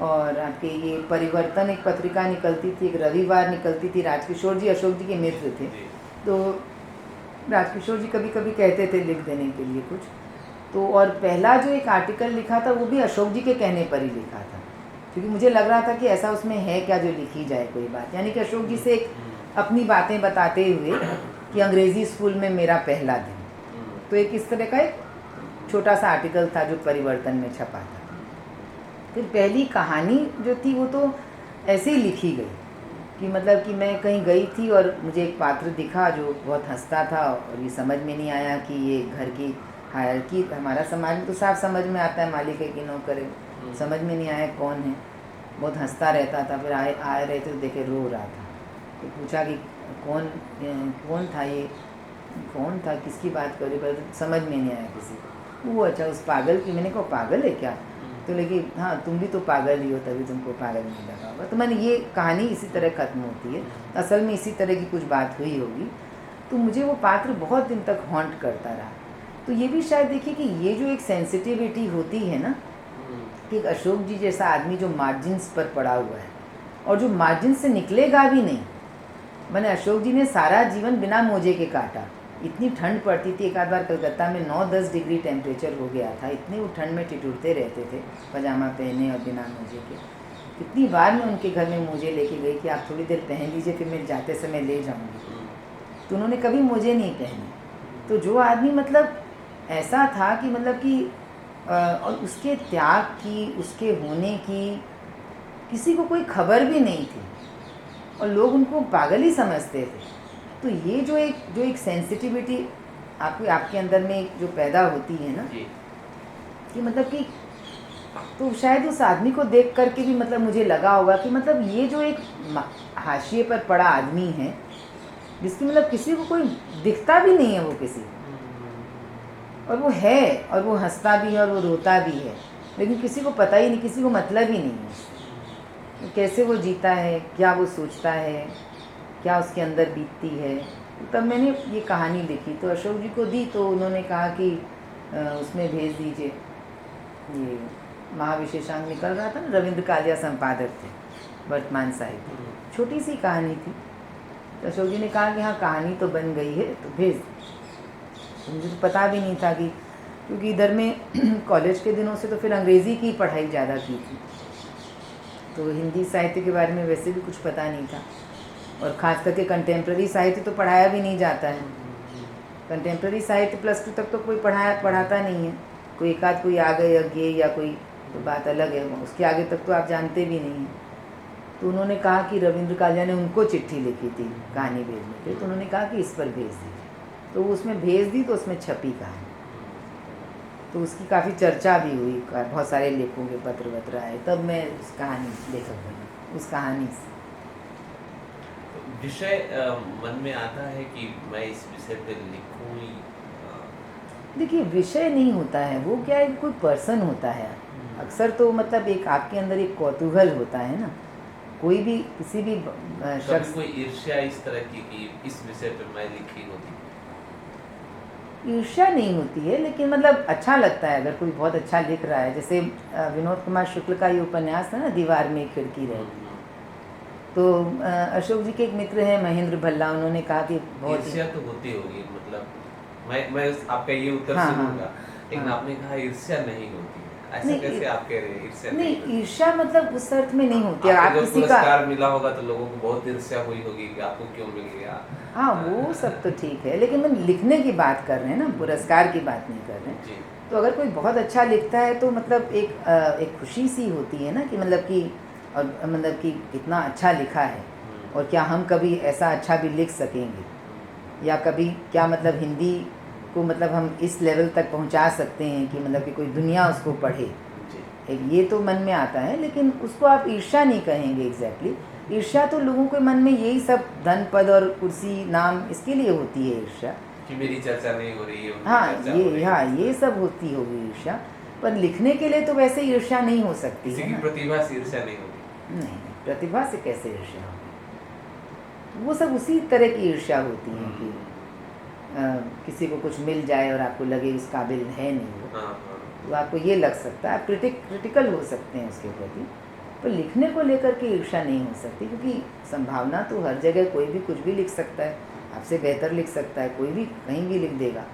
और आपके ये परिवर्तन एक पत्रिका निकलती थी, एक रविवार निकलती थी। राजकिशोर जी अशोक जी के मित्र थे, जी। तो राजकिशोर जी कभी कभी कहते थे लिख देने के लिए कुछ। तो और पहला जो एक आर्टिकल लिखा था वो भी अशोक जी के कहने पर ही लिखा था, क्योंकि मुझे लग रहा था कि ऐसा उसमें है क्या जो लिखी जाए कोई बात। यानी कि अशोक जी से एक अपनी बातें बताते हुए कि अंग्रेज़ी स्कूल में मेरा पहला दिन, तो एक इस तरह का एक छोटा सा आर्टिकल था जो परिवर्तन में छपा था। फिर पहली कहानी जो थी वो तो ऐसे ही लिखी गई कि मतलब कि मैं कहीं गई थी और मुझे एक पात्र दिखा जो बहुत हंसता था, और ये समझ में नहीं आया कि ये घर की हायरार्की, हमारा समाज में तो साफ समझ में आता है मालिक है कि नौकर है, समझ में नहीं आया कौन है। बहुत हंसता रहता था। फिर आ रहे थे तो देखे रो रहा था, तो पूछा कि कौन था ये, कौन था, किसकी बात कर रहे, पर समझ में नहीं आया किसी को। वो अच्छा उस पागल की, मैंने कहा पागल है क्या, तो लेकिन हाँ तुम भी तो पागल ही हो, तभी तुमको पागल नहीं लगा होगा। तो मैंने ये कहानी इसी तरह ख़त्म होती है, असल में इसी तरह की कुछ बात हुई होगी। तो मुझे वो पात्र बहुत दिन तक हॉन्ट करता रहा। तो ये भी शायद देखिए कि ये जो एक सेंसिटिविटी होती है ना, कि एक अशोक जी जैसा आदमी जो मार्जिन्स पर पड़ा हुआ है और जो मार्जिन से निकलेगा भी नहीं। मैंने अशोक जी ने सारा जीवन बिना मोजे के काटा। इतनी ठंड पड़ती थी, एक आध बार कलकत्ता में 9-10 डिग्री टेम्परेचर हो गया था, इतने वो ठंड में ठिठुरते रहते थे पजामा पहने और बिना मोजे के। कितनी बार मैं उनके घर में मोजे लेके गई कि आप थोड़ी देर पहन लीजिए, फिर मैं जाते समय ले जाऊँगी, तो उन्होंने कभी मोजे नहीं पहने। तो जो आदमी मतलब ऐसा था कि मतलब कि और उसके त्याग की, उसके होने की किसी को कोई खबर भी नहीं थी और लोग उनको पागल ही समझते थे। तो ये जो एक सेंसिटिविटी आपके अंदर में जो पैदा होती है ना, कि मतलब कि तो शायद उस आदमी को देख करके भी मतलब मुझे लगा होगा कि मतलब ये जो एक हाशिए पर पड़ा आदमी है, जिसकी मतलब किसी को कोई दिखता भी नहीं है वो किसी, और वो है और वो हंसता भी है और वो रोता भी है, लेकिन किसी को पता ही नहीं, किसी को मतलब ही नहीं है कैसे वो जीता है, क्या वो सोचता है, क्या उसके अंदर बीतती है। तब मैंने ये कहानी लिखी तो अशोक जी को दी, तो उन्होंने कहा कि उसमें भेज दीजिए। ये महाविशेषांक निकल रहा था ना, रविंद्र कालिया संपादक थे वर्तमान साहित्य, छोटी सी कहानी थी। तो अशोक जी ने कहा कि हाँ कहानी तो बन गई है तो भेज। तो मुझे तो पता भी नहीं था कि, क्योंकि इधर में कॉलेज के दिनों से तो फिर अंग्रेज़ी की पढ़ाई ज़्यादा की थी, तो हिंदी साहित्य के बारे में वैसे भी कुछ पता नहीं था, और ख़ास करके कंटेम्प्रेरी साहित्य तो पढ़ाया भी नहीं जाता है। कंटेम्प्रेरी साहित्य +2 तक तो कोई पढ़ाता नहीं है, कोई एक आध कोई आ गए अज्ञे या कोई तो बात अलग है, उसके आगे तक तो आप जानते भी नहीं हैं। तो उन्होंने कहा कि रविंद्र कालिया ने उनको चिट्ठी लिखी थी कहानी भेजने के, तो उन्होंने कहा कि इस पर भेज दीजिए, तो उसमें भेज दी, तो उसमें छपी कहानी, तो उसकी काफ़ी चर्चा भी हुई, बहुत सारे लेखों के पत्र वत्र आए, तब मैं उस कहानी लेखक बनी उस कहानी से। विषय मन में आता है कि मैं इस विषय पे लिखूं ही? देखिए विषय नहीं होता है, वो क्या है, कोई पर्सन होता है अक्सर, तो मतलब एक आपके अंदर एक कौतूहल होता है ना, कोई भी किसी भी शख्स, कोई ईर्ष्या इस तरह की कि इस विषय पे मैं लिखी होती? ईर्ष्या नहीं होती है, लेकिन मतलब अच्छा लगता है अगर कोई बहुत अच्छा लिख रहा है। जैसे विनोद कुमार शुक्ल का ये उपन्यास था ना, दीवार में एक खिड़की रहती, तो अशोक जी के एक मित्र हैं महेंद्र भल्ला, उन्होंने कहा कि बहुत ईर्ष्या तो होती होगी, मतलब मैं आपका ये उत्तर हाँ, सुनूंगा, लेकिन हाँ। आपने कहा ईर्ष्या नहीं होती है, ऐसा नहीं, कैसे आप कह रहे हैं ईर्ष्या नहीं, होती? ईर्ष्या मतलब उस अर्थ में नहीं होती है। आप आपको जब किसी का, पुरस्कार मिला होगा तो लोगों को बहुत ईर्ष्या हुई होगी कि आपको क्यों मिल गया। हाँ वो सब तो ठीक है, लेकिन हम लिखने की बात कर रहे हैं ना, पुरस्कार की बात नहीं कर रहे हैं। जी। तो अगर कोई बहुत अच्छा लिखता है तो मतलब एक खुशी सी होती है ना, कि मतलब कि और मतलब कि इतना अच्छा लिखा है, और क्या हम कभी ऐसा अच्छा भी लिख सकेंगे, या कभी क्या मतलब हिंदी को मतलब हम इस लेवल तक पहुंचा सकते हैं कि मतलब कि कोई दुनिया उसको पढ़े, एक ये तो मन में आता है। लेकिन उसको आप ईर्ष्या नहीं कहेंगे एग्जैक्टली। ईर्ष्या तो लोगों के मन में यही सब धन पद और कुर्सी नाम, इसके लिए होती है ईर्ष्या कि मेरी चर्चा नहीं हो रही है, उनकी हाँ चर्चा हो रही है। ये सब होती होगी ईर्ष्या। पर लिखने के लिए तो वैसे ईर्ष्या नहीं हो सकती किसी है की ना। प्रतिभा से ईर्ष्या नहीं होगी। नहीं, प्रतिभा से कैसे ईर्ष्या होगी? वो सब उसी तरह की ईर्ष्या होती है कि किसी को कुछ मिल जाए और आपको लगे उस काबिल है नहीं वो, हाँ हाँ। तो आपको ये लग सकता है, आप क्रिटिकल हो सकते हैं उसके प्रति। पर लिखने को लेकर के ईर्ष्या नहीं हो सकती, क्योंकि संभावना तो हर जगह, कोई भी कुछ भी लिख सकता है, आपसे बेहतर लिख सकता है, कोई भी कहीं भी लिख देगा।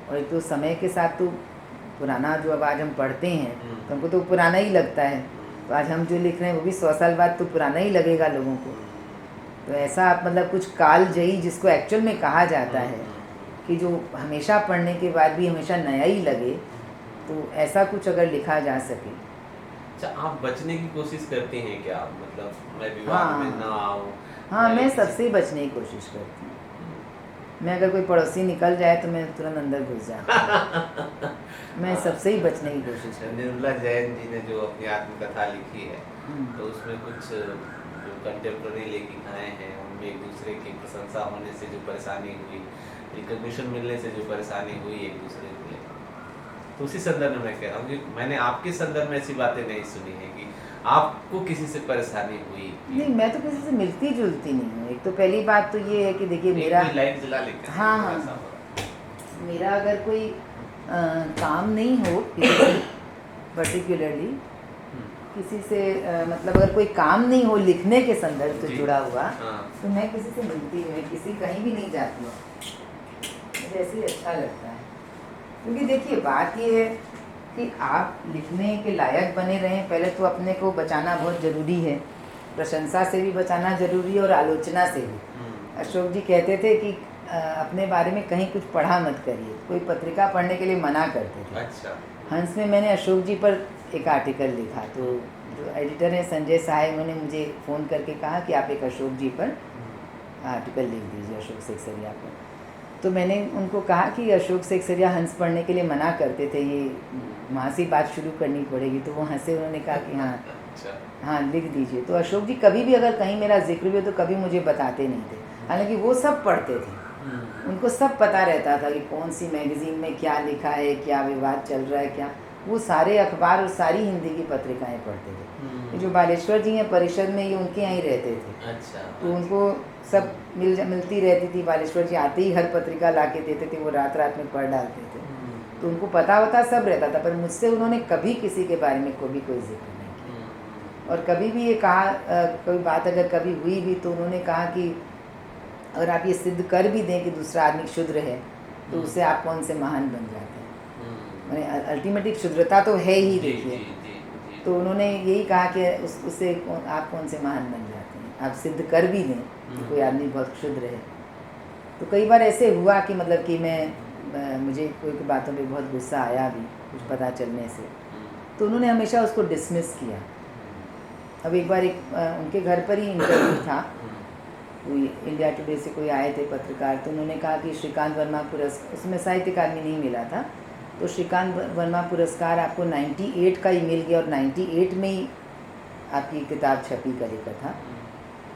और एक तो समय के साथ तो पुराना जो अब आज हम पढ़ते हैं तो हमको तो पुराना ही लगता है, तो आज हम जो लिख रहे हैं वो भी 100 साल बाद तो पुराना ही लगेगा लोगों को। तो ऐसा आप मतलब कुछ कालजयी जिसको एक्चुअल में कहा जाता है कि जो हमेशा पढ़ने के बाद भी हमेशा नया ही लगे, तो ऐसा कुछ अगर लिखा जा सके। अच्छा, आप बचने की कोशिश करते हैं क्या? मतलब मैं विवाद में ना आऊँ। हाँ, मैं किसी- सबसे ही बचने की कोशिश करती हूँ। मैं अगर कोई पड़ोसी निकल जाए तो मैं तुरंत अंदर घुस जाती हूँ। मैं सबसे ही बचने की कोशिश करती निर्मला जैन जी ने जो अपनी आत्मकथा लिखी है, हूँ। तो उसमें कुछ जो कंटेम्प्रेरी लेखिकाएं हैं उनमें एक दूसरे की प्रशंसा होने से जो परेशानी हुई, रिकॉग्निशन मिलने से जो परेशानी हुई एक दूसरे को लेकर, तो उसी संदर्भ में मैं कह रहा हूँ कि मैंने आपके संदर्भ में ऐसी बातें नहीं सुनी है कि आपको किसी से परेशानी हुई। नहीं, मैं तो किसी से मिलती जुलती नहीं हूँ। एक तो पहली बात तो ये है कि देखिए मेरा, लाइट जला लेकर हाँ, हाँ। ऐसा हो रहा है। मेरा अगर कोई काम नहीं हो किसी पर्टिकुलरली किसी से मतलब अगर कोई काम नहीं हो लिखने के संदर्भ से जी। जुड़ा हुआ, हाँ। तो मैं किसी से मिलती नहीं, मैं किसी कहीं भी नहीं जाती हूँ, मुझे ऐसे ही अच्छा लगता है। क्योंकि देखिए बात ये है कि आप लिखने के लायक बने रहें, पहले तो अपने को बचाना बहुत ज़रूरी है, प्रशंसा से भी बचाना ज़रूरी है और आलोचना से भी। अशोक जी कहते थे कि अपने बारे में कहीं कुछ पढ़ा मत करिए, कोई पत्रिका पढ़ने के लिए मना करते थे। अच्छा। हंस में मैंने अशोक जी पर एक आर्टिकल लिखा, तो जो एडिटर हैं संजय साहब, उन्होंने मुझे फ़ोन करके कहा कि आप एक अशोक जी पर आर्टिकल लिख दीजिए, अशोक सेक्सरिया पर। तो मैंने उनको कहा कि अशोक सेक्सरिया हंस पढ़ने के लिए मना करते थे, ये वहाँ से बात शुरू करनी पड़ेगी। तो वो हंसे, उन्होंने कहा कि हाँ अच्छा। हाँ लिख दीजिए। तो अशोक जी कभी भी अगर कहीं मेरा जिक्र भी हो तो कभी मुझे बताते नहीं थे, हालांकि वो सब पढ़ते थे, उनको सब पता रहता था कि कौन सी मैगज़ीन में क्या लिखा है, क्या विवाद चल रहा है, क्या, वो सारे अखबार और सारी हिंदी की पत्रिकाएं पढ़ते थे। ये जो बालेश्वर जी हैं परिषद में, ये उनके यहाँ ही रहते थे, अच्छा। तो उनको सब मिलती रहती थी। बालेश्वर जी आते ही हर पत्रिका ला के देते थे, वो रात रात में पढ़ डालते थे, तो उनको पता होता सब रहता था। पर मुझसे उन्होंने कभी किसी के बारे में कोई जिक्र नहीं किया। और कभी भी ये कहा, कोई बात अगर कभी हुई भी तो उन्होंने कहा कि अगर आप ये सिद्ध कर भी दें कि दूसरा आदमी क्षुद्र है, तो उससे आप कौन से महान बन जाते हैं। मैंने अल्टीमेटली क्षुद्रता तो है ही, देखिए। तो उन्होंने यही कहा कि उससे आप कौन से महान बन जाते हैं, आप सिद्ध कर भी दें कि कोई आदमी बहुत क्षुद्र है। तो कई बार ऐसे हुआ कि मतलब कि मुझे कोई बातों पे बहुत गुस्सा आया भी, कुछ पता चलने से, तो उन्होंने हमेशा उसको डिसमिस किया। अब एक बार उनके घर पर ही इंटरव्यू था, कोई इंडिया टुडे से कोई आए थे पत्रकार, तो उन्होंने कहा कि श्रीकांत वर्मा पुरस्कार, उसमें साहित्य अकादमी नहीं मिला था, तो श्रीकांत वर्मा पुरस्कार आपको 98 का ही मिल गया, और 98 में ही आपकी किताब छपी कलिकथा।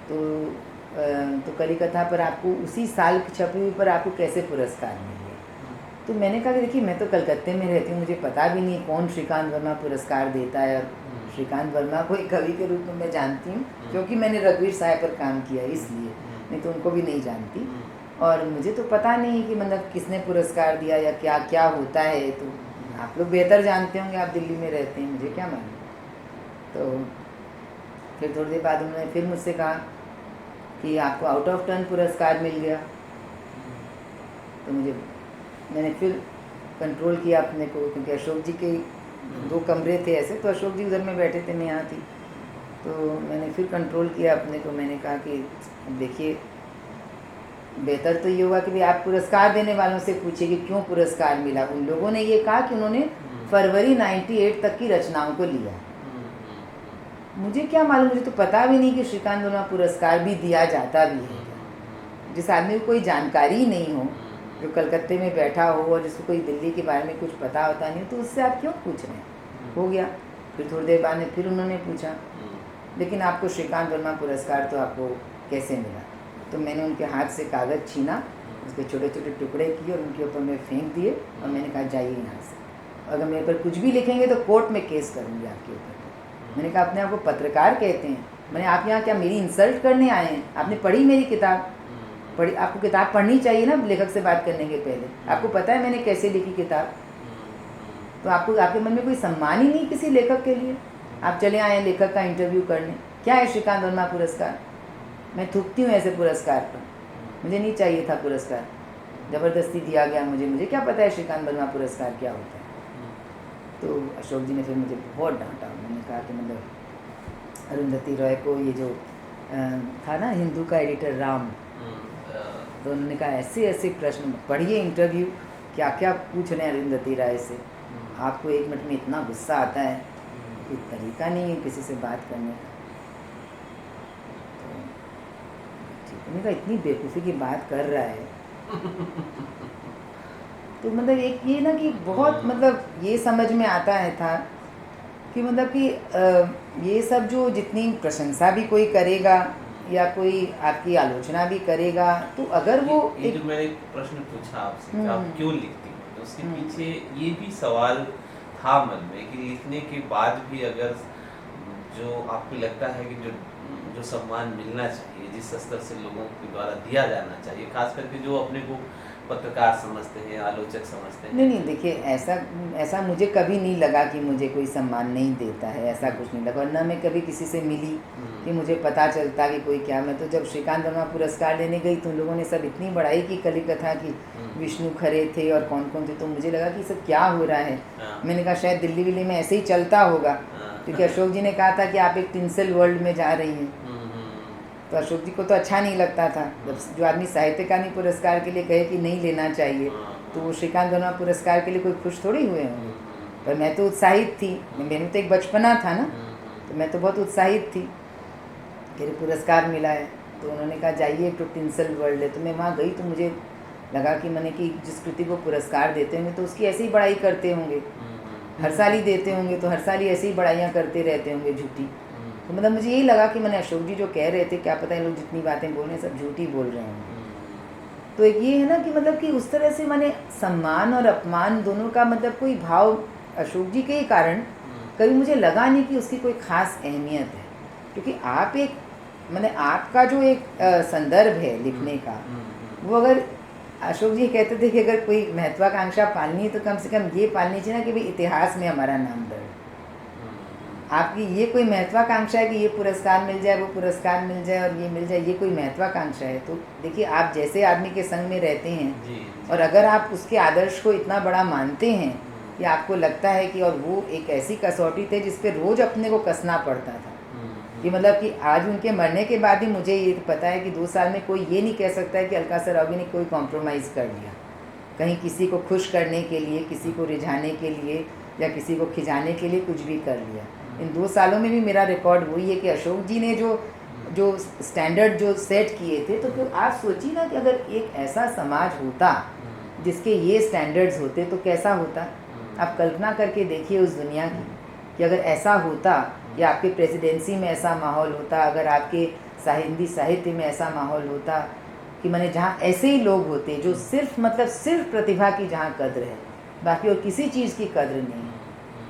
तो कलिकथा पर आपको उसी साल छपी हुई पर आपको कैसे पुरस्कार मिल गया? तो मैंने कहा कि देखिए मैं तो कलकत्ते में रहती हूँ, मुझे पता भी नहीं कौन श्रीकांत वर्मा पुरस्कार देता है, और श्रीकांत वर्मा को एक कवि के रूप में मैं जानती हूँ क्योंकि मैंने रघुवीर साहब पर काम किया, इसलिए, नहीं तो उनको भी नहीं जानती। और मुझे तो पता नहीं कि मतलब किसने पुरस्कार दिया या क्या क्या होता है, तो आप लोग बेहतर जानते होंगे, आप दिल्ली में रहते हैं, मुझे क्या मालूम। तो फिर थोड़ी देर बाद उन्होंने फिर मुझसे कहा कि आपको आउट ऑफ टर्न पुरस्कार मिल गया। तो मैंने फिर कंट्रोल किया अपने को, क्योंकि अशोक जी के 2 कमरे थे ऐसे, तो अशोक जी उधर में बैठे थे, मैं यहाँ थी, तो मैंने फिर कंट्रोल किया अपने को। मैंने कहा कि देखिए बेहतर तो ये हुआ कि भाई आप पुरस्कार देने वालों से पूछिए कि क्यों पुरस्कार मिला। उन लोगों ने ये कहा कि उन्होंने फरवरी 98 तक की रचनाओं को लिया। मुझे क्या मालूम, मुझे तो पता भी नहीं कि श्रीकांत वर्मा पुरस्कार भी दिया जाता भी है। जिस आदमी को कोई जानकारी ही नहीं हो, जो कलकत्ते में बैठा हो और जिसको कोई दिल्ली के बारे में कुछ पता होता नहीं, तो उससे आप क्यों पूछ रहे हैं? हो गया। फिर थोड़ी देर बाद में फिर उन्होंने पूछा, लेकिन आपको श्रीकांत वर्मा पुरस्कार तो आपको कैसे मिला? तो मैंने उनके हाथ से कागज़ छीना, उसके छोटे छोटे टुकड़े किए और उनके ऊपर में फेंक दिए, और मैंने कहा जाइए यहाँ से। अगर मेरे पर कुछ भी लिखेंगे तो कोर्ट में केस करूँगी आपके ऊपर। मैंने कहा अपने आप को पत्रकार कहते हैं, मैंने आप यहाँ क्या मेरी इंसल्ट करने आए हैं? आपने पढ़ी मेरी किताब? पढ़ी? आपको किताब पढ़नी चाहिए ना लेखक से बात करने के पहले। आपको पता है मैंने कैसे लिखी किताब? तो आपको आपके मन में कोई सम्मान ही नहीं किसी लेखक के लिए। आप चले आए हैं लेखक का इंटरव्यू करने। क्या है श्रीकांत वर्मा पुरस्कार? मैं थूकती हूँ ऐसे पुरस्कार पर, मुझे नहीं चाहिए था पुरस्कार, ज़बरदस्ती दिया गया मुझे क्या पता है श्रीकांत वर्मा पुरस्कार क्या होता है। तो अशोक जी ने फिर मुझे बहुत डांटा। मैंने कहा कि मतलब अरुंधति रॉय को ये जो था ना हिंदू का एडिटर राम, तो उन्होंने कहा ऐसे ऐसे प्रश्न, पढ़िए इंटरव्यू क्या क्या पूछ रहे हैं अरुंधति राय से, आपको 1 मिनट में इतना गुस्सा आता है, कोई तरीका नहीं है किसी से बात करने का। तो ठीक, उन्होंने कहा इतनी बेवकूफ़ी की बात कर रहा है। तो मतलब एक ये ना कि बहुत मतलब ये समझ में आता है था कि मतलब कि ये सब जो जितनी प्रशंसा भी कोई करेगा या कोई आपकी आलोचना भी करेगा, तो अगर वो ये जो मैंने एक प्रश्न पूछा आपसे कि आप क्यों लिखती हैं, तो उसके पीछे ये भी सवाल था मन में कि लिखने के बाद भी अगर जो आपको लगता है कि जो सम्मान मिलना चाहिए, जिस स्तर से लोगों के द्वारा दिया जाना चाहिए, खास करके जो अपने को पत्रकार समझते हैं, आलोचक समझते हैं। नहीं देखिए, ऐसा मुझे कभी नहीं लगा कि मुझे कोई सम्मान नहीं देता है, ऐसा कुछ नहीं लगा। और ना मैं कभी किसी से मिली कि मुझे पता चलता कि कोई क्या। मैं तो जब श्रीकांत वर्मा पुरस्कार लेने गई तो लोगों ने सब इतनी बड़ाई की कली कथा की, विष्णु खरे थे और कौन कौन थे, तो मुझे लगा कि सब क्या हो रहा है। मैंने कहा शायद दिल्ली विल्ली में ऐसे ही चलता होगा, क्योंकि अशोक जी ने कहा था कि आप एक टिंसल वर्ल्ड में जा रही हैं। तो अशोक जी को तो अच्छा नहीं लगता था जब जो आदमी साहित्य अकादमी पुरस्कार के लिए कहे कि नहीं लेना चाहिए, तो वो श्रीकांत वर्मा पुरस्कार के लिए कोई खुश थोड़ी हुए होंगे। पर मैं तो उत्साहित थी, मेरे तो एक बचपना था ना, तो मैं तो बहुत उत्साहित थी कि पुरस्कार मिला है। तो उन्होंने कहा जाइए एक तो टिंसल वर्ल्ड है। तो मैं वहाँ गई तो मुझे लगा कि मैंने कि जिस कृति को पुरस्कार देते होंगे तो उसकी ऐसे ही बड़ाई करते होंगे, हर साल ही देते होंगे, तो हर साल ही ऐसे ही बड़ाइयाँ करते रहते होंगे झूठी। तो मतलब मुझे यही लगा कि मैंने अशोक जी जो कह रहे थे, क्या पता है लोग जितनी बातें बोल रहे हैं सब झूठी बोल रहे होंगे। तो एक ये है ना कि मतलब कि उस तरह से मैंने सम्मान और अपमान दोनों का मतलब कोई भाव अशोक जी के ही कारण कभी मुझे लगा नहीं कि उसकी कोई ख़ास अहमियत है। क्योंकि आप एक मैंने आपका जो एक संदर्भ है लिखने का, वो अगर अशोक जी कहते थे कि अगर कोई महत्वाकांक्षा पालनी है तो कम से कम ये पालनी चाहिए ना कि भाई इतिहास में हमारा नाम दर्ज। आपकी ये कोई महत्वाकांक्षा है कि ये पुरस्कार मिल जाए, वो पुरस्कार मिल जाए और ये मिल जाए, ये कोई महत्वाकांक्षा है? तो देखिए, आप जैसे आदमी के संग में रहते हैं और अगर आप उसके आदर्श को इतना बड़ा मानते हैं कि आपको लगता है कि, और वो एक ऐसी कसौटी थे जिस पे रोज़ अपने को कसना पड़ता था कि मतलब कि आज उनके मरने के बाद भी मुझे ये पता है कि 2 साल में कोई ये नहीं कह सकता है कि अलका सरावगी ने कोई कॉम्प्रोमाइज़ कर लिया, कहीं किसी को खुश करने के लिए, किसी को रिझाने के लिए या किसी को खिंचाने के लिए कुछ भी कर लिया। इन 2 सालों में भी मेरा रिकॉर्ड वही है कि अशोक जी ने जो स्टैंडर्ड जो सेट किए थे, तो आप सोचिए ना कि अगर एक ऐसा समाज होता जिसके ये स्टैंडर्ड्स होते तो कैसा होता। आप कल्पना करके देखिए उस दुनिया की कि अगर ऐसा होता, या आपके प्रेसिडेंसी में ऐसा माहौल होता, अगर आपके हिंदी साहित्य में ऐसा माहौल होता कि मैंने जहाँ ऐसे ही लोग होते जो सिर्फ प्रतिभा की जहाँ कद्र है, बाकी और किसी चीज़ की कद्र नहीं है।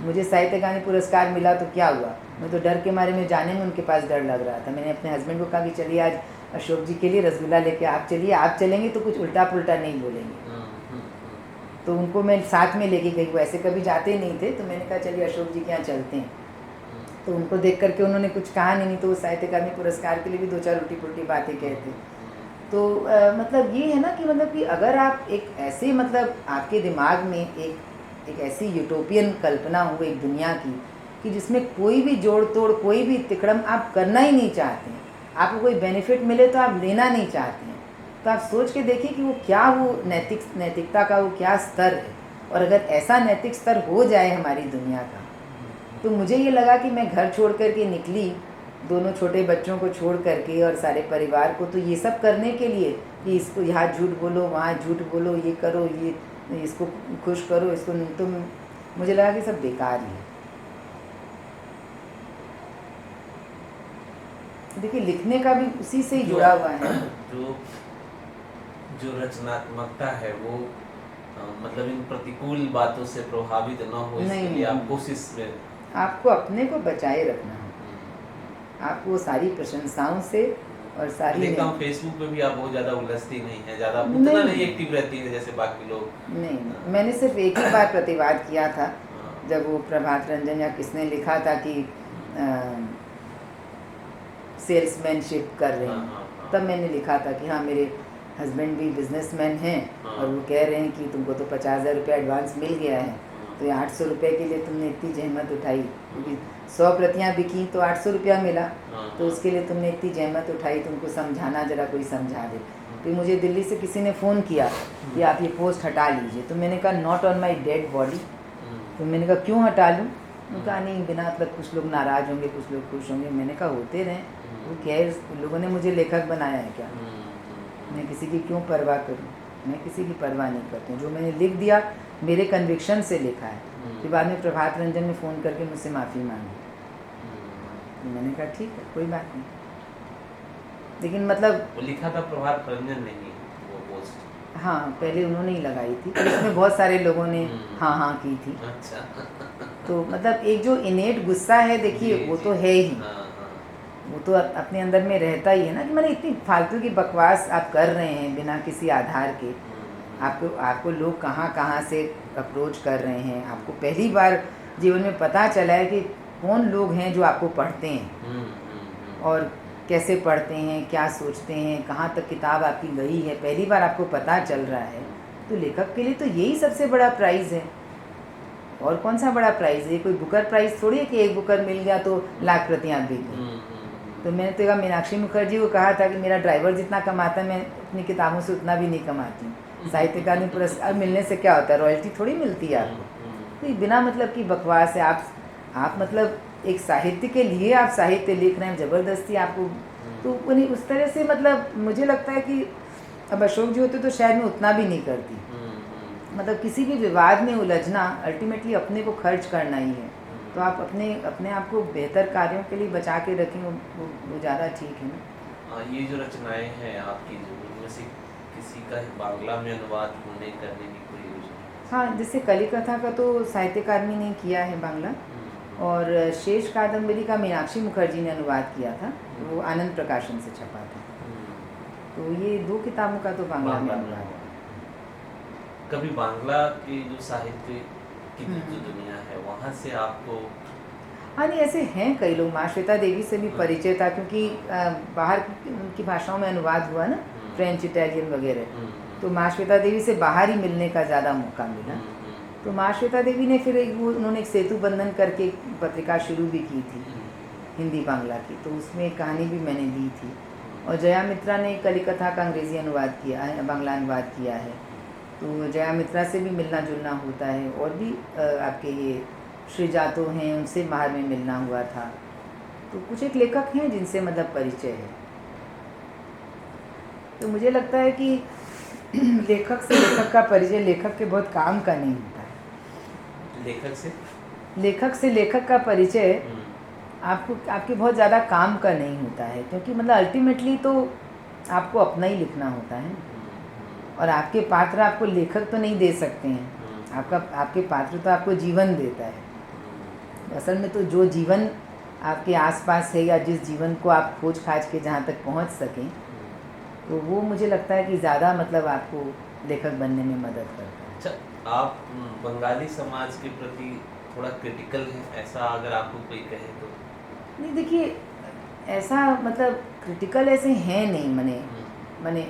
मुझे साहित्य अकादमी पुरस्कार मिला तो क्या हुआ, मैं तो डर के मारे में जाने में उनके पास डर लग रहा था। मैंने अपने हस्बैंड को कहा कि चलिए आज अशोक जी के लिए रसगुल्ला लेके आप चलिए, आप चलेंगे तो कुछ उल्टा पुल्टा नहीं बोलेंगे। तो उनको मैं साथ में लेके गई, वो ऐसे कभी जाते नहीं थे, तो मैंने कहा चलिए अशोक जी के यहाँ चलते हैं। तो उनको देख करके उन्होंने कुछ कहा नहीं, तो वो साहित्य अकादमी पुरस्कार के लिए भी 2-4 उल्टी पुल्टी बातें कहते। तो मतलब ये है ना कि मतलब कि अगर आप एक ऐसे मतलब आपके दिमाग में एक ऐसी यूटोपियन कल्पना हो एक दुनिया की कि जिसमें कोई भी जोड़ तोड़, कोई भी तिकड़म आप करना ही नहीं चाहते हैं, आपको कोई बेनिफिट मिले तो आप लेना नहीं चाहते हैं, तो आप सोच के देखिए कि वो क्या, वो नैतिकता का वो क्या स्तर है। और अगर ऐसा नैतिक स्तर हो जाए हमारी दुनिया का, तो मुझे ये लगा कि मैं घर छोड़ कर के निकली, दोनों छोटे बच्चों को छोड़ करके और सारे परिवार को, तो ये सब करने के लिए कि इसको यहाँ झूठ बोलो, वहाँ झूठ बोलो, ये करो, ये इसको खुश करो, इसको तुम, मुझे लगा कि सब बेकार ही है। देखिए, लिखने का भी उसी से ही जुड़ा हुआ है। जो रचनात्मकता है वो मतलब इन प्रतिकूल बातों से प्रभावित न हो, इसके नहीं, लिए आप नहीं। कोशिश में। आपको अपने को बचाए रखना है, आपको सारी प्रशंसाओं से और सारी देखता हूँ फेसबुक पे भी आप बहुत ज्यादा उलझती नहीं है, ज्यादा नहीं, उतना नहीं। नहीं एक्टिव रहती है जैसे बाकी लोग। नहीं, मैंने सिर्फ एक ही बार प्रतिवाद किया था, हाँ, जब वो प्रभात रंजन या किसने लिखा था कि सेल्समैनशिप कर रहे हाँ, हैं, हाँ, तब मैंने लिखा था कि हाँ मेरे हस्बैंड भी बिजनेसमैन हैं हाँ। और वो कह रहे हैं कि तुमको तो 50,000 रुपये एडवांस मिल गया है, तो ये 800 रुपये के लिए तुमने इतनी जहमत उठाई, क्योंकि 100 प्रतियाँ बिकी तो 800 रुपया मिला, हाँ, तो उसके लिए तुमने इतनी जहमत उठाई, तुमको समझाना, जरा कोई समझा दे। फिर मुझे दिल्ली से किसी ने फ़ोन किया कि आप ये पोस्ट हटा लीजिए, तो मैंने कहा not on my dead body. तो मैंने कहा क्यों हटा लूँ? उन्होंने कहा नहीं, बिना मतलब कुछ लोग नाराज़ होंगे, कुछ लोग खुश होंगे। मैंने कहा होते रहें, वो क्या है, उन लोगों ने मुझे लेखक बनाया है क्या? मैं किसी की क्यों परवाह करूं? मैं किसी की परवाह नहीं करती हूँ। जो मैंने लिख दिया मेरे कन्विक्शन से लिखा है। फिर बाद में प्रभात रंजन ने फ़ोन करके मुझसे माफ़ी मांगी, तो मैंने कहा ठीक है, कोई बात नहीं। लेकिन मतलब वो लिखा था प्रभात रंजन ने ही वो पोस्ट। हाँ, पहले उन्होंने ही लगाई थी, पर इसमें बहुत सारे लोगों ने हाँ हाँ की थी। अच्छा। तो मतलब एक जो इनेट गुस्सा है, देखिए जी, वो जी। तो है ही, हाँ, हाँ। वो तो अपने अंदर में रहता ही है ना, कि मैंने इतनी फालतू की बकवास आप कर रहे हैं बिना किसी आधार के। आपको लोग कहाँ कहाँ से अप्रोच कर रहे हैं, आपको पहली बार जीवन में पता चला है कि कौन लोग हैं जो आपको पढ़ते हैं और कैसे पढ़ते हैं, क्या सोचते हैं, कहाँ तक किताब आपकी गई है, पहली बार आपको पता चल रहा है। तो लेखक के लिए तो यही सबसे बड़ा प्राइज़ है, और कौन सा बड़ा प्राइज़ है? कोई बुकर प्राइज़ थोड़ी है कि एक बुकर मिल गया तो लाख प्रतियाँ बिक गई। तो मैंने तो कहा, मीनाक्षी मुखर्जी को कहा था कि मेरा ड्राइवर जितना कमाता है, मैं अपनी किताबों से उतना भी नहीं कमाती हूँ। साहित्य अकादमी पुरस्कार मिलने से क्या होता है? रॉयल्टी थोड़ी मिलती है आपको। तो ये बिना मतलब की बकवास है। आप मतलब एक साहित्य के लिए आप साहित्य लिख रहे हैं, ज़बरदस्ती आपको, तो नहीं उस तरह से, मतलब मुझे लगता है कि अब अशोक जी होते तो शायद मैं उतना भी नहीं करती। मतलब किसी भी विवाद में उलझना अल्टीमेटली अपने को खर्च करना ही है, तो आप अपने आप को बेहतर कार्यों के लिए बचा के रखें, वो ज़्यादा ठीक है ना। ये जो रचनाएं हैं आपकी, जो उनमें से किसी का बांग्ला में अनुवाद होने करने की कोई योजना? हाँ, जैसे कलिकथा का तो साहित्य अकादमी ने किया है बांग्ला, और शेष कादम्बरी का मीनाक्षी मुखर्जी ने अनुवाद किया था, वो आनंद प्रकाशन से छपा था। तो ये 2 किताबों का तो बांग्ला में अनुवाद है। कभी बांग्ला की जो साहित्य की जो दुनिया है, वहाँ से आपको? हाँ नहीं, ऐसे हैं कई लोग। माँ श्वेता देवी से भी परिचय था, क्योंकि बाहर की भाषाओं में अनुवाद हुआ ना, फ्रेंच, इटालियन वगैरह, तो माँ श्वेता देवी से बाहर ही मिलने का ज़्यादा मौका मिला। तो माँ श्वेता देवी ने फिर उन्होंने एक सेतु बंधन करके पत्रिका शुरू भी की थी, हिंदी बांग्ला की, तो उसमें एक कहानी भी मैंने दी थी। और जया मित्रा ने कलिकथा का अंग्रेज़ी अनुवाद किया है, बांग्ला अनुवाद किया है। तो जया मित्रा से भी मिलना जुलना होता है, और भी आपके ये श्रीजातो हैं, उनसे बाहर में मिलना हुआ था। तो कुछ एक लेखक हैं जिनसे मतलब परिचय है। तो मुझे लगता है कि लेखक से लेखक का परिचय लेखक के बहुत काम का नहीं होता है। लेखक से लेखक का परिचय आपके बहुत ज़्यादा काम का नहीं होता है, क्योंकि मतलब अल्टीमेटली तो आपको अपना ही लिखना होता है, और आपके पात्र आपको लेखक तो नहीं दे सकते हैं। आपके पात्र तो आपको जीवन देता है। असल में तो जो जीवन आपके आसपास है, या जिस जीवन को आप खोज खाज के जहाँ तक पहुँच सकें, तो वो मुझे लगता है कि ज़्यादा मतलब आपको लेखक बनने में मदद करता है। अच्छा, आप बंगाली समाज के प्रति थोड़ा क्रिटिकल हैं, ऐसा अगर आपको कोई कहे तो? नहीं, देखिए ऐसा मतलब क्रिटिकल ऐसे हैं नहीं, मने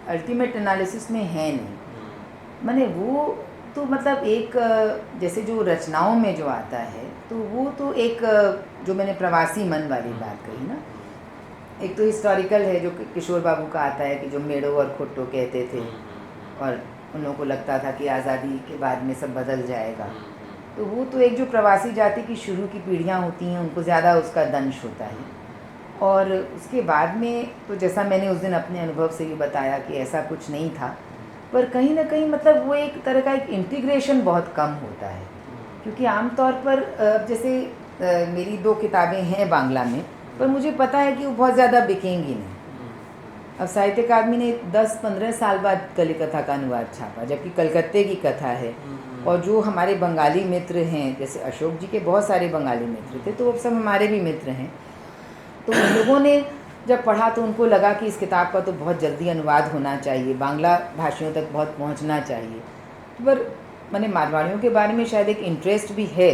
अल्टीमेट एनालिसिस में है नहीं। मने वो तो मतलब एक जैसे जो रचनाओं में जो आता है, तो वो तो एक जो मैंने प्रवासी मन वाली बात कही ना, एक तो हिस्टोरिकल है जो किशोर बाबू का आता है कि जो मेड़ो और खुट्टो कहते थे, और उन लोगों को लगता था कि आज़ादी के बाद में सब बदल जाएगा। तो वो तो एक जो प्रवासी जाति की शुरू की पीढ़ियाँ होती हैं, उनको ज़्यादा उसका दंश होता है। और उसके बाद में तो जैसा मैंने उस दिन अपने अनुभव से भी बताया कि ऐसा कुछ नहीं था, पर कहीं ना कहीं मतलब वो एक तरह का एक इंटीग्रेशन बहुत कम होता है, क्योंकि आमतौर पर जैसे मेरी 2 किताबें हैं बांग्ला में, पर मुझे पता है कि वो बहुत ज़्यादा बिकेंगी नहीं। अब साहित्य अकादमी ने 10-15 साल बाद कलिकथा का अनुवाद छापा, जबकि कलकत्ते की कथा है। और जो हमारे बंगाली मित्र हैं, जैसे अशोक जी के बहुत सारे बंगाली मित्र थे, तो वो सब हमारे भी मित्र हैं। तो उन लोगों ने जब पढ़ा तो उनको लगा कि इस किताब का तो बहुत जल्दी अनुवाद होना चाहिए, बांग्ला भाषियों तक बहुत पहुंचना चाहिए। पर माने मारवाड़ियों के बारे में शायद एक इंटरेस्ट भी है,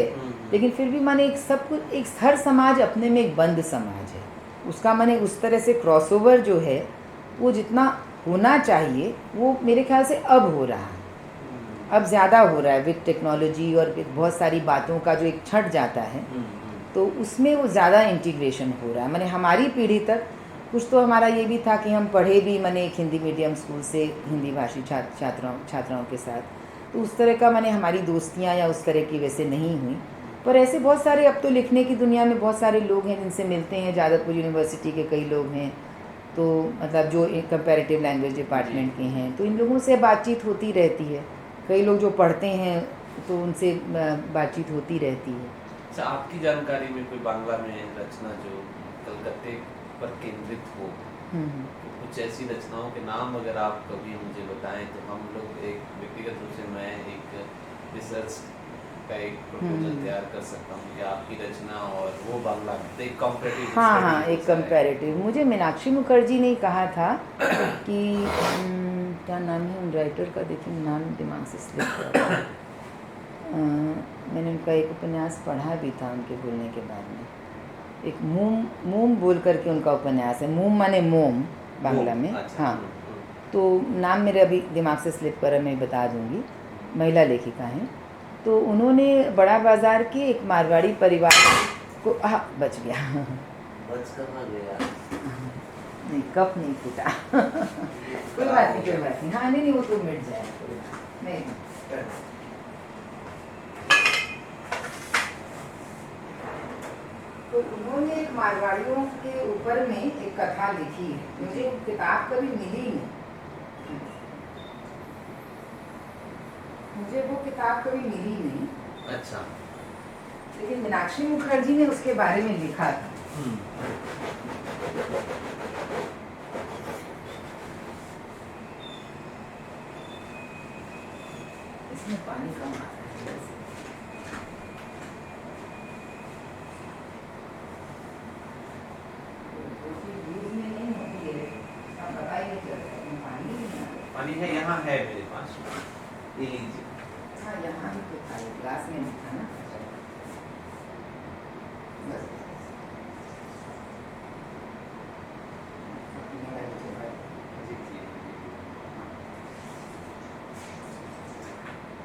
लेकिन फिर भी माने एक सब कुछ, एक हर समाज अपने में एक बंद समाज है। उसका माने उस तरह से क्रॉसओवर जो है वो जितना होना चाहिए वो मेरे ख्याल से अब हो रहा है, अब ज़्यादा हो रहा है विद टेक्नोलॉजी और विद बहुत सारी बातों का जो एक छट जाता है, तो उसमें वो ज़्यादा इंटीग्रेशन हो रहा है। माने हमारी पीढ़ी तक कुछ तो हमारा ये भी था कि हम पढ़े भी माने एक हिंदी मीडियम स्कूल से हिंदी भाषी छात्राओं के साथ, तो उस तरह का माने हमारी दोस्तियाँ या उस तरह की वैसे नहीं हुई। पर ऐसे बहुत सारे अब तो लिखने की दुनिया में बहुत सारे लोग हैं जिनसे मिलते हैं, जादवपुर यूनिवर्सिटी के कई लोग हैं, तो मतलब जो कंपैरेटिव लैंग्वेज डिपार्टमेंट के हैं, तो इन लोगों से बातचीत होती रहती है। कई लोग जो पढ़ते हैं तो उनसे बातचीत होती रहती है। अच्छा, आपकी जानकारी में कोई बांग्ला में रचना जो कलकत्ते पर केंद्रित हो, तो कुछ ऐसी रचनाओं के नाम अगर आप कभी मुझे बताएं तो हम लोग एक व्यक्तिगत रूप से मैं एक रिसर्च का एक प्रपोजल तैयार कर सकता हूँ कि आपकी रचना और वो बांग्ला में एक कंपैरेटिव। हाँ, एक कंपैरेटिव। मुझे मीनाक्षी मुखर्जी ने कहा था कि क्या नाम है उन राइटर का, देखिए नाम दिमाग से स्लिप कर रहा है। मैंने उनका एक उपन्यास पढ़ा भी था उनके बोलने के बाद में, एक मोम बोल करके उनका उपन्यास है। मोम माने मोम बांग्ला में। अच्छा, हाँ, तो नाम मेरे अभी दिमाग से स्लिप कर, मैं बता दूंगी। महिला लेखिका हैं। तो उन्होंने बड़ा बाजार के एक मारवाड़ी परिवार को बच गया बच कहाँ गया? नहीं, कप नहीं फूटा कोई बात नहीं, कोई बात नहीं। हाँ, नहीं वो तो मिट जाए, नहीं तो उन्होंने एक मारवाड़ियों के ऊपर में एक कथा लिखी है। मुझे किताब कभी मिली नहीं, मुझे वो किताब कभी मिली नहीं। अच्छा, लेकिन मीनाक्षी मुखर्जी ने उसके बारे में लिखा था। इसमें पानी कम आ रहा है, पानी है यहाँ है मेरे पास, ये लीजिए। हाँ, यहाँ भी तो था, ग्लास में नहीं था ना। बस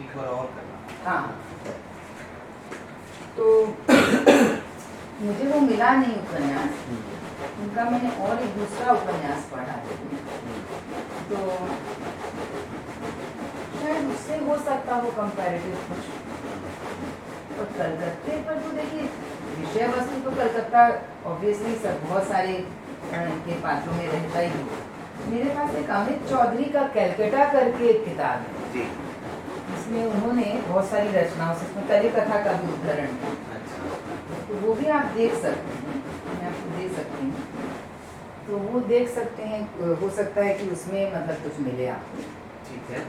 एक बार और करना। हाँ, तो मुझे वो मिला नहीं उपन्यास उनका। मैंने और एक दूसरा उपन्यास पढ़ा, तो शायद उससे हो सकता हो कंपैरेटिव कुछ। और कलकत्ते पर तो देखिए विषय वस्तु तो कलकत्ता ऑब्वियसली सब बहुत सारे के पात्रों में रहता ही है। मेरे पास एक अमित चौधरी का कैलकटा करके एक किताब है, जिसमें उन्होंने बहुत सारी रचनाओं से, उसमें कलिकथा का भी उदाहरण है। तो वो भी आप देख सकते हैं, मैं आपको दे सकती हूँ, तो वो देख सकते हैं। हो सकता है कि उसमें मतलब कुछ मिले आपको। ठीक है।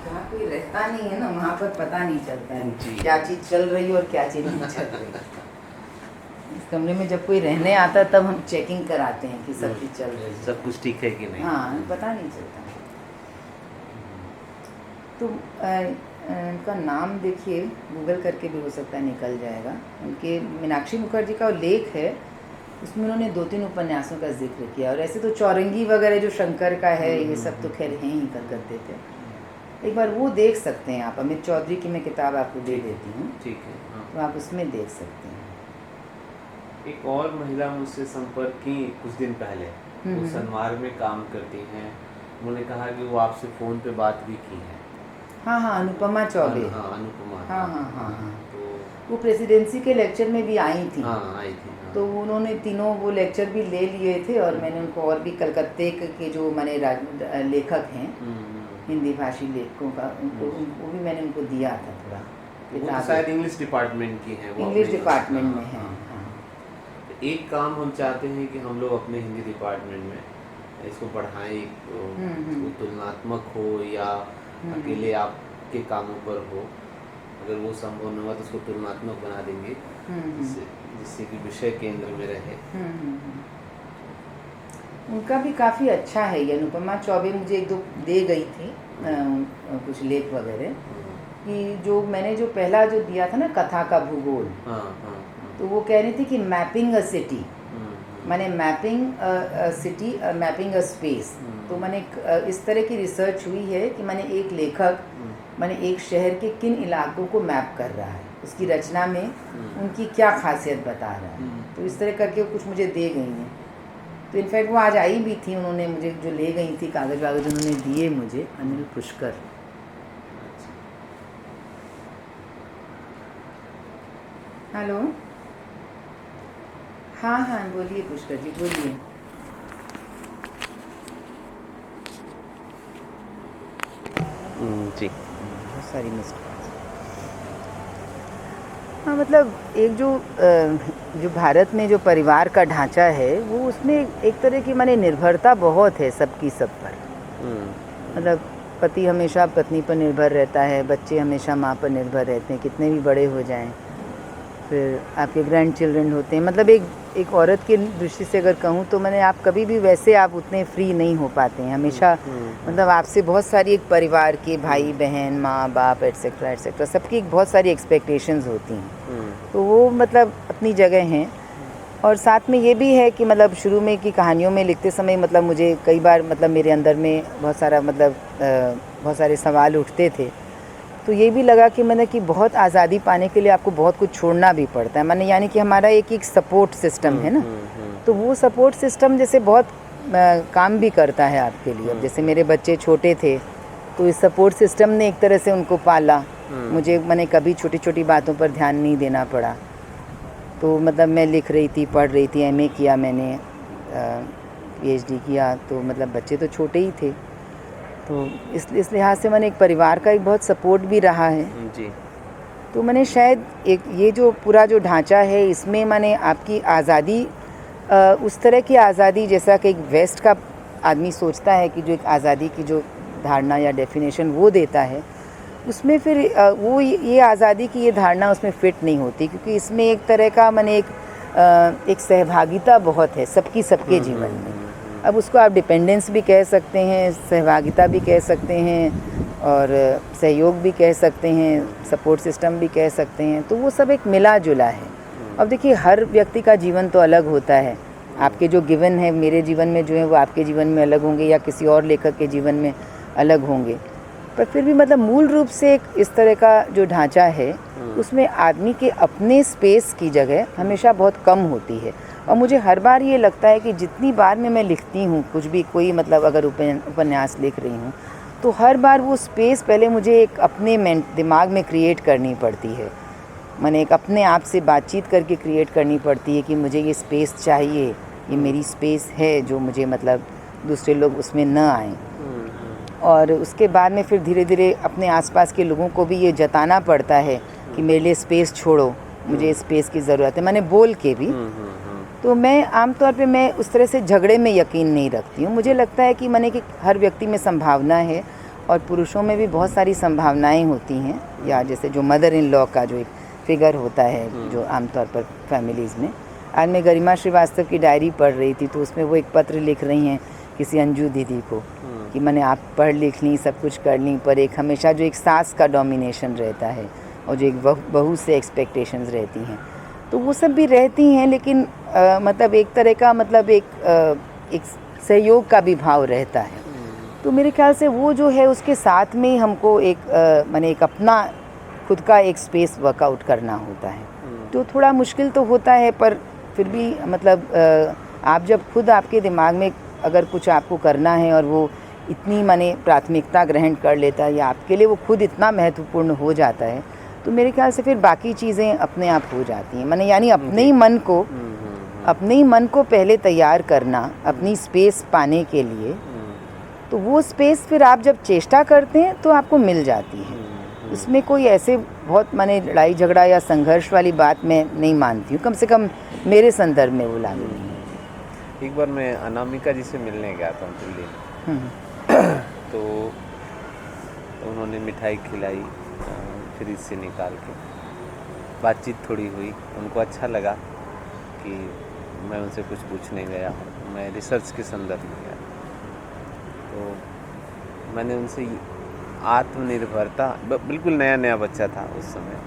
जहाँ कोई रहता नहीं है ना, वहाँ पर पता नहीं चलता है जी। क्या चीज़ चल रही है और क्या चीज़ नहीं चल रही है। इस कमरे में जब कोई रहने आता है तब हम चेकिंग कराते हैं कि सब चीज़ चल रही है, सब कुछ ठीक है कि नहीं। हाँ, पता नहीं चलता। तो इनका नाम देखिए, गूगल करके भी हो सकता है निकल जाएगा। उनके मीनाक्षी मुखर्जी का लेख है, उसमें उन्होंने 2-3 उपन्यासों का जिक्र किया। और ऐसे तो चौरंगी वगैरह जो शंकर का है, ये सब तो खैर हैं ही कलकत्ते थे। एक बार वो देख सकते हैं आप। अमित चौधरी की मैं किताब आपको दे देती हूँ, ठीक है। हाँ। तो आप उसमें देख सकते हैं। एक और महिला मुझसे संपर्क की कुछ दिन पहले, वो सनवार में काम करती हैं। उन्होंने कहा कि वो आपसे फ़ोन पे बात भी की है। हाँ हाँ, अनुपमा चौबे। हाँ, अनुपमा। हाँ हाँ हाँ हाँ, तो वो प्रेसिडेंसी के लेक्चर में भी आई थी। हाँ, आई थी। हाँ। तो उन्होंने तीनों वो लेक्चर भी ले लिए थे। और मैंने उनको और भी कलकत्ते के जो मैंने लेखक हैं हिंदी भाषी लेखकों का, उनको वो भी मैंने उनको दिया था थोड़ा। वो तो किताबें। शायद इंग्लिश डिपार्टमेंट की हैं, वो इंग्लिश अपने- डिपार्टमेंट हाँ, में है। हाँ। हाँ। एक काम हम चाहते हैं कि हम लोग अपने हिंदी डिपार्टमेंट में इसको बढ़ाएं, वो तुलनात्मक हो या अकेले आपके कामों पर हो। अगर वो संभव न हुआ तो उसको तुलनात्मक बना देंगे, जिससे कि विषय केंद्र में रहे। उनका भी काफ़ी अच्छा है ये। अनुपमा चौबे मुझे एक दो दे गई थी कुछ लेख वगैरह, कि जो मैंने जो पहला जो दिया था ना कथा का भूगोल, हाँ, हाँ, तो वो कह रही थी कि मैपिंग अ सिटी, मैंने mapping a city mapping a space. तो मैंने इस तरह की रिसर्च हुई है कि मैंने एक लेखक मैंने एक शहर के किन इलाकों को मैप कर रहा है, उसकी रचना में उनकी क्या खासियत बता रहा है। तो इस तरह करके कुछ मुझे दे गई हैं। तो इनफैक्ट वो आज आई भी थी, उन्होंने मुझे जो ले गई थी कागज़ वागज़ उन्होंने दिए मुझे, अनिल पुष्कर। हेलो, हाँ हाँ बोलिए पुष्कर जी, बोलिए। जी, बहुत सारी मिस्ड कॉल्स। हाँ, मतलब एक जो भारत में जो परिवार का ढांचा है वो उसमें एक तरह की माने निर्भरता बहुत है सबकी सब पर। मतलब पति हमेशा पत्नी पर निर्भर रहता है, बच्चे हमेशा माँ पर निर्भर रहते हैं, कितने भी बड़े हो जाएं। फिर आपके ग्रैंड चिल्ड्रन होते हैं। मतलब एक औरत की दृष्टि से अगर कहूँ तो मैंने आप कभी भी वैसे आप उतने फ्री नहीं हो पाते हैं हमेशा। मतलब आपसे बहुत सारी एक परिवार के भाई बहन माँ बाप एट्सेट्रा एट्सेट्रा सबकी एक बहुत सारी एक्सपेक्टेशंस होती हैं। तो वो मतलब अपनी जगह हैं। और साथ में ये भी है कि मतलब शुरू में की कहानियों में लिखते समय मतलब मुझे कई बार मतलब मेरे अंदर में बहुत सारा मतलब बहुत सारे सवाल उठते थे। तो ये भी लगा कि मैंने कि बहुत आज़ादी पाने के लिए आपको बहुत कुछ छोड़ना भी पड़ता है। मैंने यानी कि हमारा एक सपोर्ट सिस्टम है ना, तो वो सपोर्ट सिस्टम जैसे बहुत काम भी करता है आपके लिए। अब जैसे मेरे बच्चे छोटे थे तो इस सपोर्ट सिस्टम ने एक तरह से उनको पाला। मुझे मैंने कभी छोटी छोटी बातों पर ध्यान नहीं देना पड़ा। तो मतलब मैं लिख रही थी, पढ़ रही थी, MA किया मैंने, PhD किया, तो मतलब बच्चे तो छोटे ही थे। तो इस लिहाज से मैंने एक परिवार का एक बहुत सपोर्ट भी रहा है जी। तो मैंने शायद एक ये जो पूरा जो ढांचा है इसमें मैंने आपकी आज़ादी उस तरह की आज़ादी जैसा कि एक वेस्ट का आदमी सोचता है कि जो एक आज़ादी की जो धारणा या डेफिनेशन वो देता है, उसमें फिर वो ये आज़ादी की ये धारणा उसमें फिट नहीं होती, क्योंकि इसमें एक तरह का मैंने एक सहभागिता बहुत है सबकी सबके जीवन में। अब उसको आप डिपेंडेंस भी कह सकते हैं, सहभागिता भी कह सकते हैं, और सहयोग भी कह सकते हैं, सपोर्ट सिस्टम भी कह सकते हैं। तो वो सब एक मिला जुला है। अब देखिए हर व्यक्ति का जीवन तो अलग होता है। आपके जो गिवन है मेरे जीवन में जो है वो आपके जीवन में अलग होंगे या किसी और लेखक के जीवन में अलग होंगे, पर फिर भी मतलब मूल रूप से एक इस तरह का जो ढांचा है उसमें आदमी के अपने स्पेस की जगह हमेशा बहुत कम होती है। और मुझे हर बार ये लगता है कि जितनी बार मैं लिखती हूँ कुछ भी, कोई मतलब अगर उपन्यास लिख रही हूँ, तो हर बार वो स्पेस पहले मुझे एक अपने दिमाग में क्रिएट करनी पड़ती है। मैंने एक अपने आप से बातचीत करके क्रिएट करनी पड़ती है कि मुझे ये स्पेस चाहिए, ये मेरी स्पेस है, जो मुझे मतलब दूसरे लोग उसमें न आएँ। और उसके बाद में फिर धीरे धीरे अपने आसपास के लोगों को भी ये जताना पड़ता है कि मेरे लिए स्पेस छोड़ो, मुझे स्पेस की ज़रूरत है, मैंने बोल के भी। तो मैं आमतौर पे मैं उस तरह से झगड़े में यकीन नहीं रखती हूँ। मुझे लगता है कि मैंने कि हर व्यक्ति में संभावना है और पुरुषों में भी बहुत सारी संभावनाएं होती हैं, या जैसे जो मदर इन लॉ का जो एक फिगर होता है जो आमतौर पर फैमिलीज़ में। आज मैं गरिमा श्रीवास्तव की डायरी पढ़ रही थी, तो उसमें वो एक पत्र लिख रही हैं किसी अंजू दीदी को कि मैंने आप पढ़ लिख ली, सब कुछ कर ली, पर एक हमेशा जो एक सास का डोमिनेशन रहता है और जो एक बहू से एक्सपेक्टेशंस रहती हैं, तो वो सब भी रहती हैं। लेकिन मतलब एक तरह का मतलब एक सहयोग का भी भाव रहता है। तो मेरे ख्याल से वो जो है उसके साथ में हमको माने एक अपना खुद का एक स्पेस वर्कआउट करना होता है। तो थोड़ा मुश्किल तो होता है, पर फिर भी मतलब आप जब खुद आपके दिमाग में अगर कुछ आपको करना है और वो इतनी माने प्राथमिकता ग्रहण कर लेता है या आपके लिए वो खुद इतना महत्वपूर्ण हो जाता है, तो मेरे ख्याल से फिर बाकी चीज़ें अपने आप हो जाती हैं। माने यानी अपने ही मन को पहले तैयार करना अपनी स्पेस पाने के लिए, तो वो स्पेस फिर आप जब चेष्टा करते हैं तो आपको मिल जाती है। इसमें कोई ऐसे बहुत माने लड़ाई झगड़ा या संघर्ष वाली बात मैं नहीं मानती हूँ, कम से कम मेरे संदर्भ में वो लागू नहीं है। एक बार मैं अनामिका जी से मिलने गया था दिल्ली में, तो उन्होंने मिठाई खिलाई फ्रिज से निकाल के, बातचीत थोड़ी हुई, उनको अच्छा लगा कि मैं उनसे कुछ पूछने गया, मैं रिसर्च के संदर्भ में गया। तो मैंने उनसे आत्मनिर्भरता, बिल्कुल नया नया बच्चा था उस समय,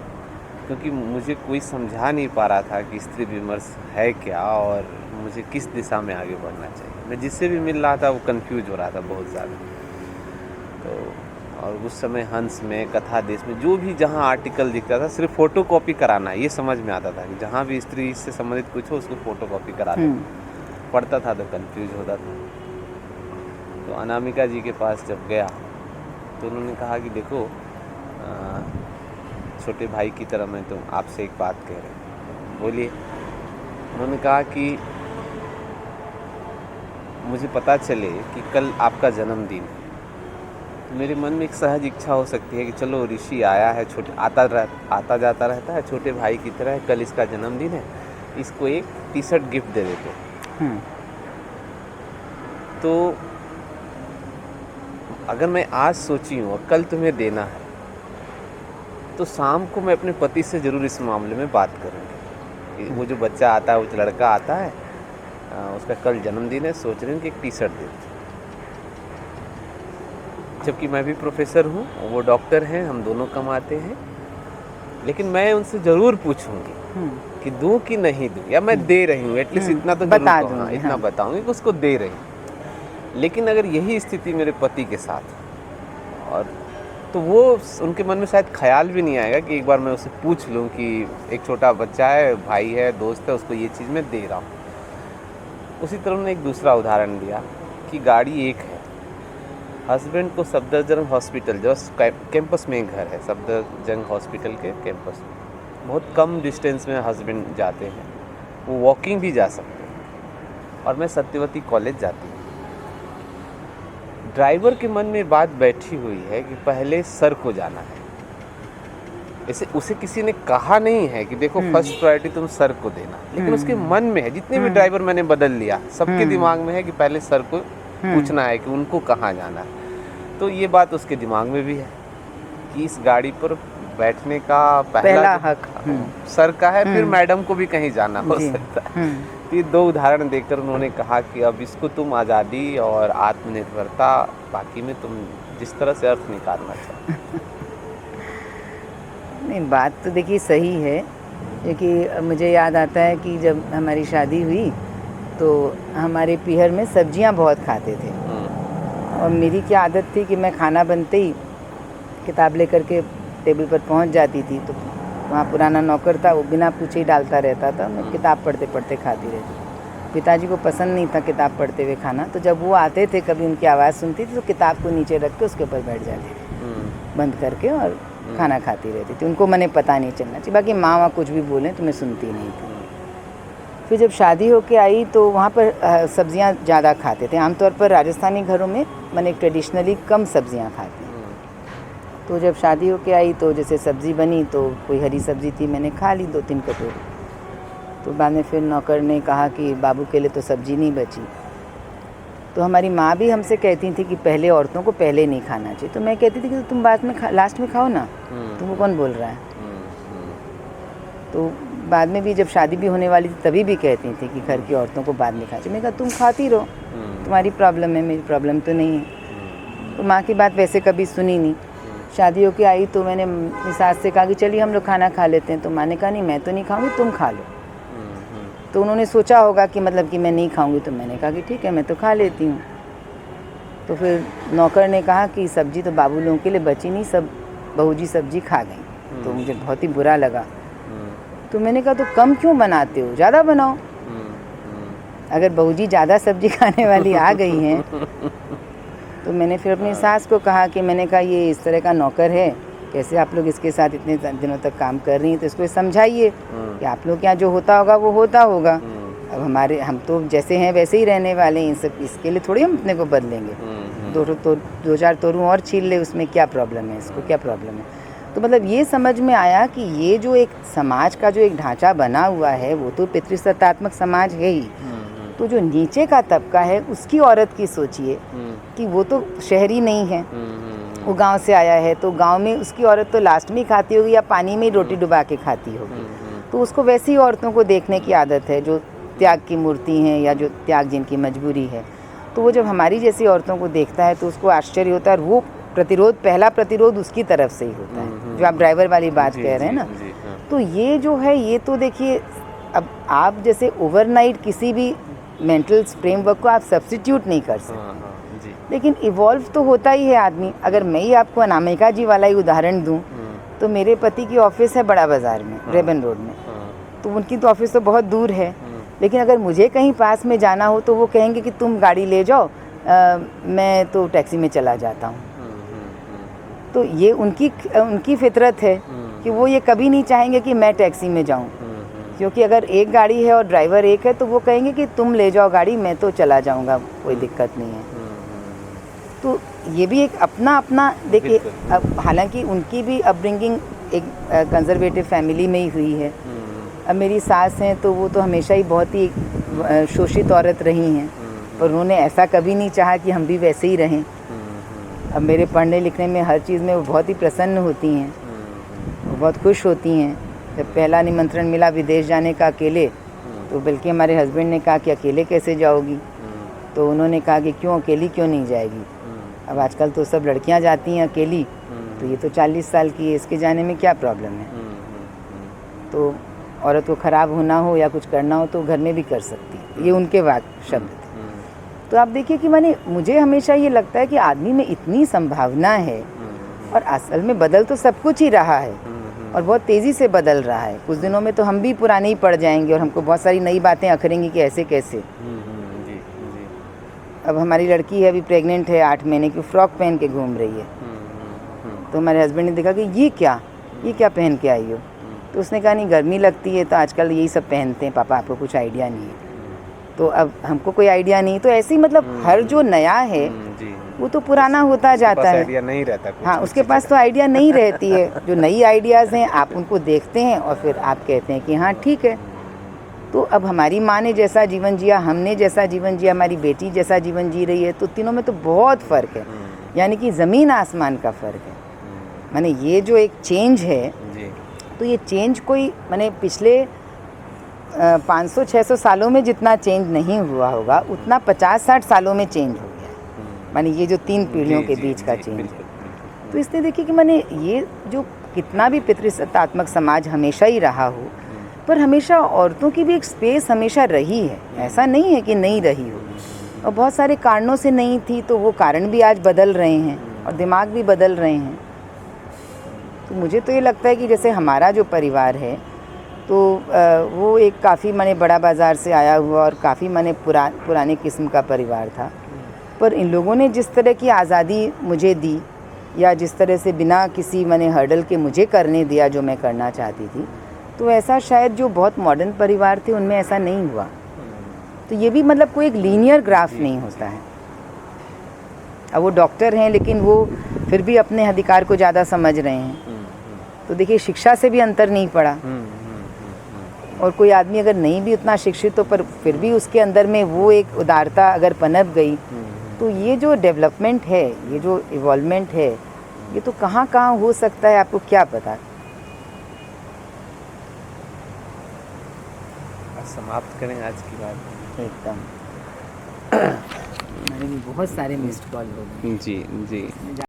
क्योंकि मुझे कोई समझा नहीं पा रहा था कि स्त्री विमर्श है क्या और मुझे किस दिशा में आगे बढ़ना चाहिए। मैं जिससे भी मिल रहा था वो कंफ्यूज हो रहा था बहुत ज़्यादा। तो और उस समय हंस में, कथा देश में, जो भी जहाँ आर्टिकल दिखता था सिर्फ फ़ोटो कॉपी कराना है, ये समझ में आता था कि जहाँ भी स्त्री से संबंधित कुछ हो उसको फ़ोटो कॉपी करा दो। पढ़ता था तो कंफ्यूज होता था। तो अनामिका जी के पास जब गया तो उन्होंने कहा कि देखो, छोटे भाई की तरह मैं तो आपसे एक बात कह रहे हैं, बोलिए। उन्होंने कहा कि मुझे पता चले कि कल आपका जन्मदिन है, तो मेरे मन में एक सहज इच्छा हो सकती है कि चलो ऋषि आया है, छोटे आता जाता रहता है, छोटे भाई की तरह है, कल इसका जन्मदिन है, इसको एक टी शर्ट गिफ्ट दे देते। तो अगर मैं आज सोची हूँ और कल तुम्हें देना है, तो शाम को मैं अपने पति से ज़रूर इस मामले में बात करूँगी। वो जो बच्चा आता है, वो जो लड़का आता है, उसका कल जन्मदिन है, सोच रहे हैं कि एक टी शर्ट दे दें। जबकि मैं भी प्रोफेसर हूँ, वो डॉक्टर हैं, हम दोनों कमाते हैं, लेकिन मैं उनसे ज़रूर पूछूंगी कि दूँ कि नहीं दूँ, या मैं दे रही हूँ, एटलीस्ट इतना तो बता जरूर दूँगी, इतना बताऊंगी कि उसको दे रही हूँ। लेकिन अगर यही स्थिति मेरे पति के साथ, और तो वो उनके मन में शायद ख्याल भी नहीं आएगा कि एक बार मैं उससे पूछ लूँ कि एक छोटा बच्चा है, भाई है, दोस्त है, उसको ये चीज़ मैं दे रहा हूँ। उसी तरह उन्होंने एक दूसरा उदाहरण दिया कि गाड़ी एक है, हस्बैंड को सफदरजंग हॉस्पिटल, जो कैंपस में घर है, सफदरजंग हॉस्पिटल के कैंपस में, बहुत कम डिस्टेंस में हस्बैंड जाते हैं, वो वॉकिंग भी जा सकते हैं, और मैं सत्यवती कॉलेज जाती हूँ। ड्राइवर के मन में बात बैठी हुई है कि पहले सर को जाना है। ऐसे उसे किसी ने कहा नहीं है कि देखो फर्स्ट प्रायोरिटी तुम सर को देना, लेकिन उसके मन में है। जितने भी ड्राइवर मैंने बदल लिया, सबके दिमाग में है कि पहले सर को पूछना है कि उनको कहाँ जाना है। तो ये बात उसके दिमाग में भी है कि इस गाड़ी पर बैठने का पहला हक सर का है, फिर मैडम को भी कहीं जाना हो सकता है। तो ये दो उदाहरण देकर उन्होंने कहा कि अब इसको तुम आज़ादी और आत्मनिर्भरता, बाकी में तुम जिस तरह से अर्थ निकालना चाहो। नहीं, बात तो देखिए सही है, क्योंकि मुझे याद आता है कि जब हमारी शादी हुई तो हमारे पीहर में सब्जियां बहुत खाते थे, और मेरी क्या आदत थी कि मैं खाना बनते ही किताब लेकर के टेबल पर पहुंच जाती थी। तो वहाँ पुराना नौकर था, वो बिना पूछे ही डालता रहता था, मैं किताब पढ़ते पढ़ते खाती रहती। पिताजी को पसंद नहीं था किताब पढ़ते हुए खाना, तो जब वो आते थे, कभी उनकी आवाज़ सुनती थी तो किताब को नीचे रख के उसके ऊपर बैठ जाती थी बंद करके, और खाना खाती रहती थी। उनको मैंने पता नहीं चलना चाहिए, बाकी माँ वहाँ कुछ भी बोलें तो मैं सुनती नहीं थी। फिर जब शादी होके आई तो वहाँ पर सब्जियाँ ज़्यादा खाते थे। आमतौर पर राजस्थानी घरों में मैंने ट्रेडिशनली कम सब्जियाँ खाती। तो जब शादी होके आई तो जैसे सब्ज़ी बनी तो कोई हरी सब्ज़ी थी, मैंने खा ली 2-3 कटोरी। तो बाद में फिर नौकर ने कहा कि बाबू के लिए तो सब्ज़ी नहीं बची। तो हमारी माँ भी हमसे कहती थी कि पहले औरतों को पहले नहीं खाना चाहिए। तो मैं कहती थी कि तुम बाद में लास्ट में खाओ ना, तुमको कौन बोल रहा है। तो बाद में भी जब शादी भी होने वाली थी तभी भी कहती थी कि घर की औरतों को बाद में खाना चाहिए। मैंने कहा तुम खाती रहो, तुम्हारी प्रॉब्लम है, मेरी प्रॉब्लम तो नहीं है। तो माँ की बात वैसे कभी सुनी नहीं। शादी होके आई तो मैंने अपनी सास से कहा कि चलिए हम लोग खाना खा लेते हैं। तो माँ ने कहा नहीं, मैं तो नहीं खाऊंगी, तुम खा लो। तो उन्होंने सोचा होगा कि मतलब कि मैं नहीं खाऊंगी, तो मैंने कहा कि ठीक है, मैं तो खा लेती हूँ। तो फिर नौकर ने कहा कि सब्जी तो बाबू लोगों के लिए बची नहीं, सब बहू जी सब्जी खा गई। तो मुझे बहुत ही बुरा लगा। तो मैंने कहा तो कम क्यों बनाते हो, ज़्यादा बनाओ। अगर बहू जी ज़्यादा सब्जी खाने वाली आ गई हैं, तो मैंने फिर अपनी सास को कहा कि मैंने कहा ये इस तरह का नौकर है, कैसे आप लोग इसके साथ इतने दिनों तक काम कर रही हैं, तो इसको समझाइए कि आप लोग के यहाँ जो होता होगा वो होता होगा। अब हम तो जैसे हैं वैसे ही रहने वाले हैं, इसके लिए थोड़ी हम अपने को बदलेंगे। 2-4 तोरू और छील ले, उसमें क्या प्रॉब्लम है, इसको क्या प्रॉब्लम है। तो मतलब ये समझ में आया कि ये जो एक समाज का जो एक ढांचा बना हुआ है वो तो पितृसत्तात्मक समाज है ही, तो जो नीचे का तबका है उसकी औरत की सोचिए कि वो तो शहरी नहीं है, वो गांव से आया है, तो गांव में उसकी औरत तो लास्ट में ही खाती होगी या पानी में ही रोटी डुबा के खाती होगी। तो उसको वैसी औरतों को देखने की आदत है जो त्याग की मूर्ति हैं या जो त्याग जिनकी मजबूरी है। तो वो जब हमारी जैसी औरतों को देखता है तो उसको आश्चर्य होता है, और वो प्रतिरोध, पहला प्रतिरोध उसकी तरफ से ही होता है, जो आप ड्राइवर वाली बात कह रहे हैं ना। तो ये जो है, ये तो देखिए, अब आप जैसे ओवरनाइट किसी भी मेंटल फ्रेमवर्क को आप सब्स्टिट्यूट नहीं कर सकते, लेकिन इवॉल्व तो होता ही है आदमी। अगर मैं ही आपको अनामिका जी वाला ही उदाहरण दूं, तो मेरे पति की ऑफिस है बड़ा बाज़ार में, रेबन रोड में, तो उनकी तो ऑफिस तो बहुत दूर है, लेकिन अगर मुझे कहीं पास में जाना हो तो वो कहेंगे कि तुम गाड़ी ले जाओ, मैं तो टैक्सी में चला जाता हूँ। तो ये उनकी फितरत है कि वो ये कभी नहीं चाहेंगे कि मैं टैक्सी में जाऊँ, क्योंकि अगर एक गाड़ी है और ड्राइवर एक है तो वो कहेंगे कि तुम ले जाओ गाड़ी, मैं तो चला जाऊँगा, कोई दिक्कत नहीं है। तो ये भी एक अपना अपना देखिए, अब हालांकि उनकी भी अपब्रिंगिंग एक कंजर्वेटिव फैमिली में ही हुई है। अब मेरी सास हैं तो वो तो हमेशा ही बहुत ही शोषित औरत रही हैं, पर उन्होंने ऐसा कभी नहीं चाहा कि हम भी वैसे ही रहें। अब मेरे पढ़ने लिखने में, हर चीज़ में वो बहुत ही प्रसन्न होती हैं, वो बहुत खुश होती हैं। जब पहला निमंत्रण मिला विदेश जाने का अकेले, तो बल्कि हमारे हस्बैंड ने कहा कि अकेले कैसे जाओगी, तो उन्होंने कहा कि क्यों अकेली क्यों नहीं जाएगी। अब आजकल तो सब लड़कियां जाती हैं अकेली, तो ये तो 40 साल की है, इसके जाने में क्या प्रॉब्लम है। तो औरत को ख़राब होना हो या कुछ करना हो तो घर में भी कर सकती है, ये उनके शब्द थे। तो आप देखिए कि मुझे हमेशा ये लगता है कि आदमी में इतनी संभावना है, और असल में बदल तो सब कुछ ही रहा है और बहुत तेज़ी से बदल रहा है। कुछ दिनों में तो हम भी पुराने ही पड़ जाएंगे और हमको बहुत सारी नई बातें अखरेंगी कि ऐसे कैसे। अब हमारी लड़की है, अभी प्रेग्नेंट है, 8 महीने की, फ्रॉक पहन के घूम रही है। तो हमारे हस्बैंड ने देखा कि ये क्या पहन के आई हो, तो उसने कहा नहीं गर्मी लगती है तो आजकल यही सब पहनते हैं, पापा आपको कुछ आइडिया नहीं है। तो अब हमको कोई आइडिया नहीं, तो ऐसे ही मतलब हर जो नया है वो तो पुराना होता जाता है, आइडिया नहीं रहता। हाँ, उसके पास तो आइडिया नहीं रहती है। जो नई आइडियाज़ हैं आप उनको देखते हैं और फिर आप कहते हैं कि हाँ ठीक है। तो अब हमारी माँ ने जैसा जीवन जिया, हमने जैसा जीवन जिया, हमारी बेटी जैसा जीवन जी रही है, तो तीनों में तो बहुत फ़र्क है, यानी कि ज़मीन आसमान का फ़र्क है। माने ये जो एक चेंज है, तो ये चेंज कोई पिछले 500-600 सालों में जितना चेंज नहीं हुआ होगा, उतना 50-60 सालों में चेंज हो गया। माने ये जो 3 पीढ़ियों के बीच का चेंज है। तो इसलिए देखिए कि ये जो कितना भी पितृसत्तात्मक समाज हमेशा ही रहा हो, पर हमेशा औरतों की भी एक स्पेस हमेशा रही है, ऐसा नहीं है कि नहीं रही हो। और बहुत सारे कारणों से नहीं थी, तो वो कारण भी आज बदल रहे हैं और दिमाग भी बदल रहे हैं। तो मुझे तो ये लगता है कि जैसे हमारा जो परिवार है, तो वो एक काफ़ी बड़ा बाज़ार से आया हुआ और काफ़ी पुराने किस्म का परिवार था। पर इन लोगों ने जिस तरह की आज़ादी मुझे दी, या जिस तरह से बिना किसी हर्डल के मुझे करने दिया जो मैं करना चाहती थी, तो ऐसा शायद जो बहुत मॉडर्न परिवार थे उनमें ऐसा नहीं हुआ। तो ये भी कोई एक लीनियर ग्राफ नहीं होता है। अब वो डॉक्टर हैं, लेकिन वो फिर भी अपने अधिकार को ज़्यादा समझ रहे हैं। तो देखिए, शिक्षा से भी अंतर नहीं पड़ा। और कोई आदमी अगर नहीं भी उतना शिक्षित हो, पर फिर भी उसके अंदर में वो एक उदारता अगर पनप गई, तो ये जो डेवलपमेंट है, ये जो इवॉल्वमेंट है, ये तो कहाँ कहाँ हो सकता है, आपको क्या पता। समाप्त करें आज की बात एकदम। बहुत सारे मिस्ड कॉल हो गए। जी।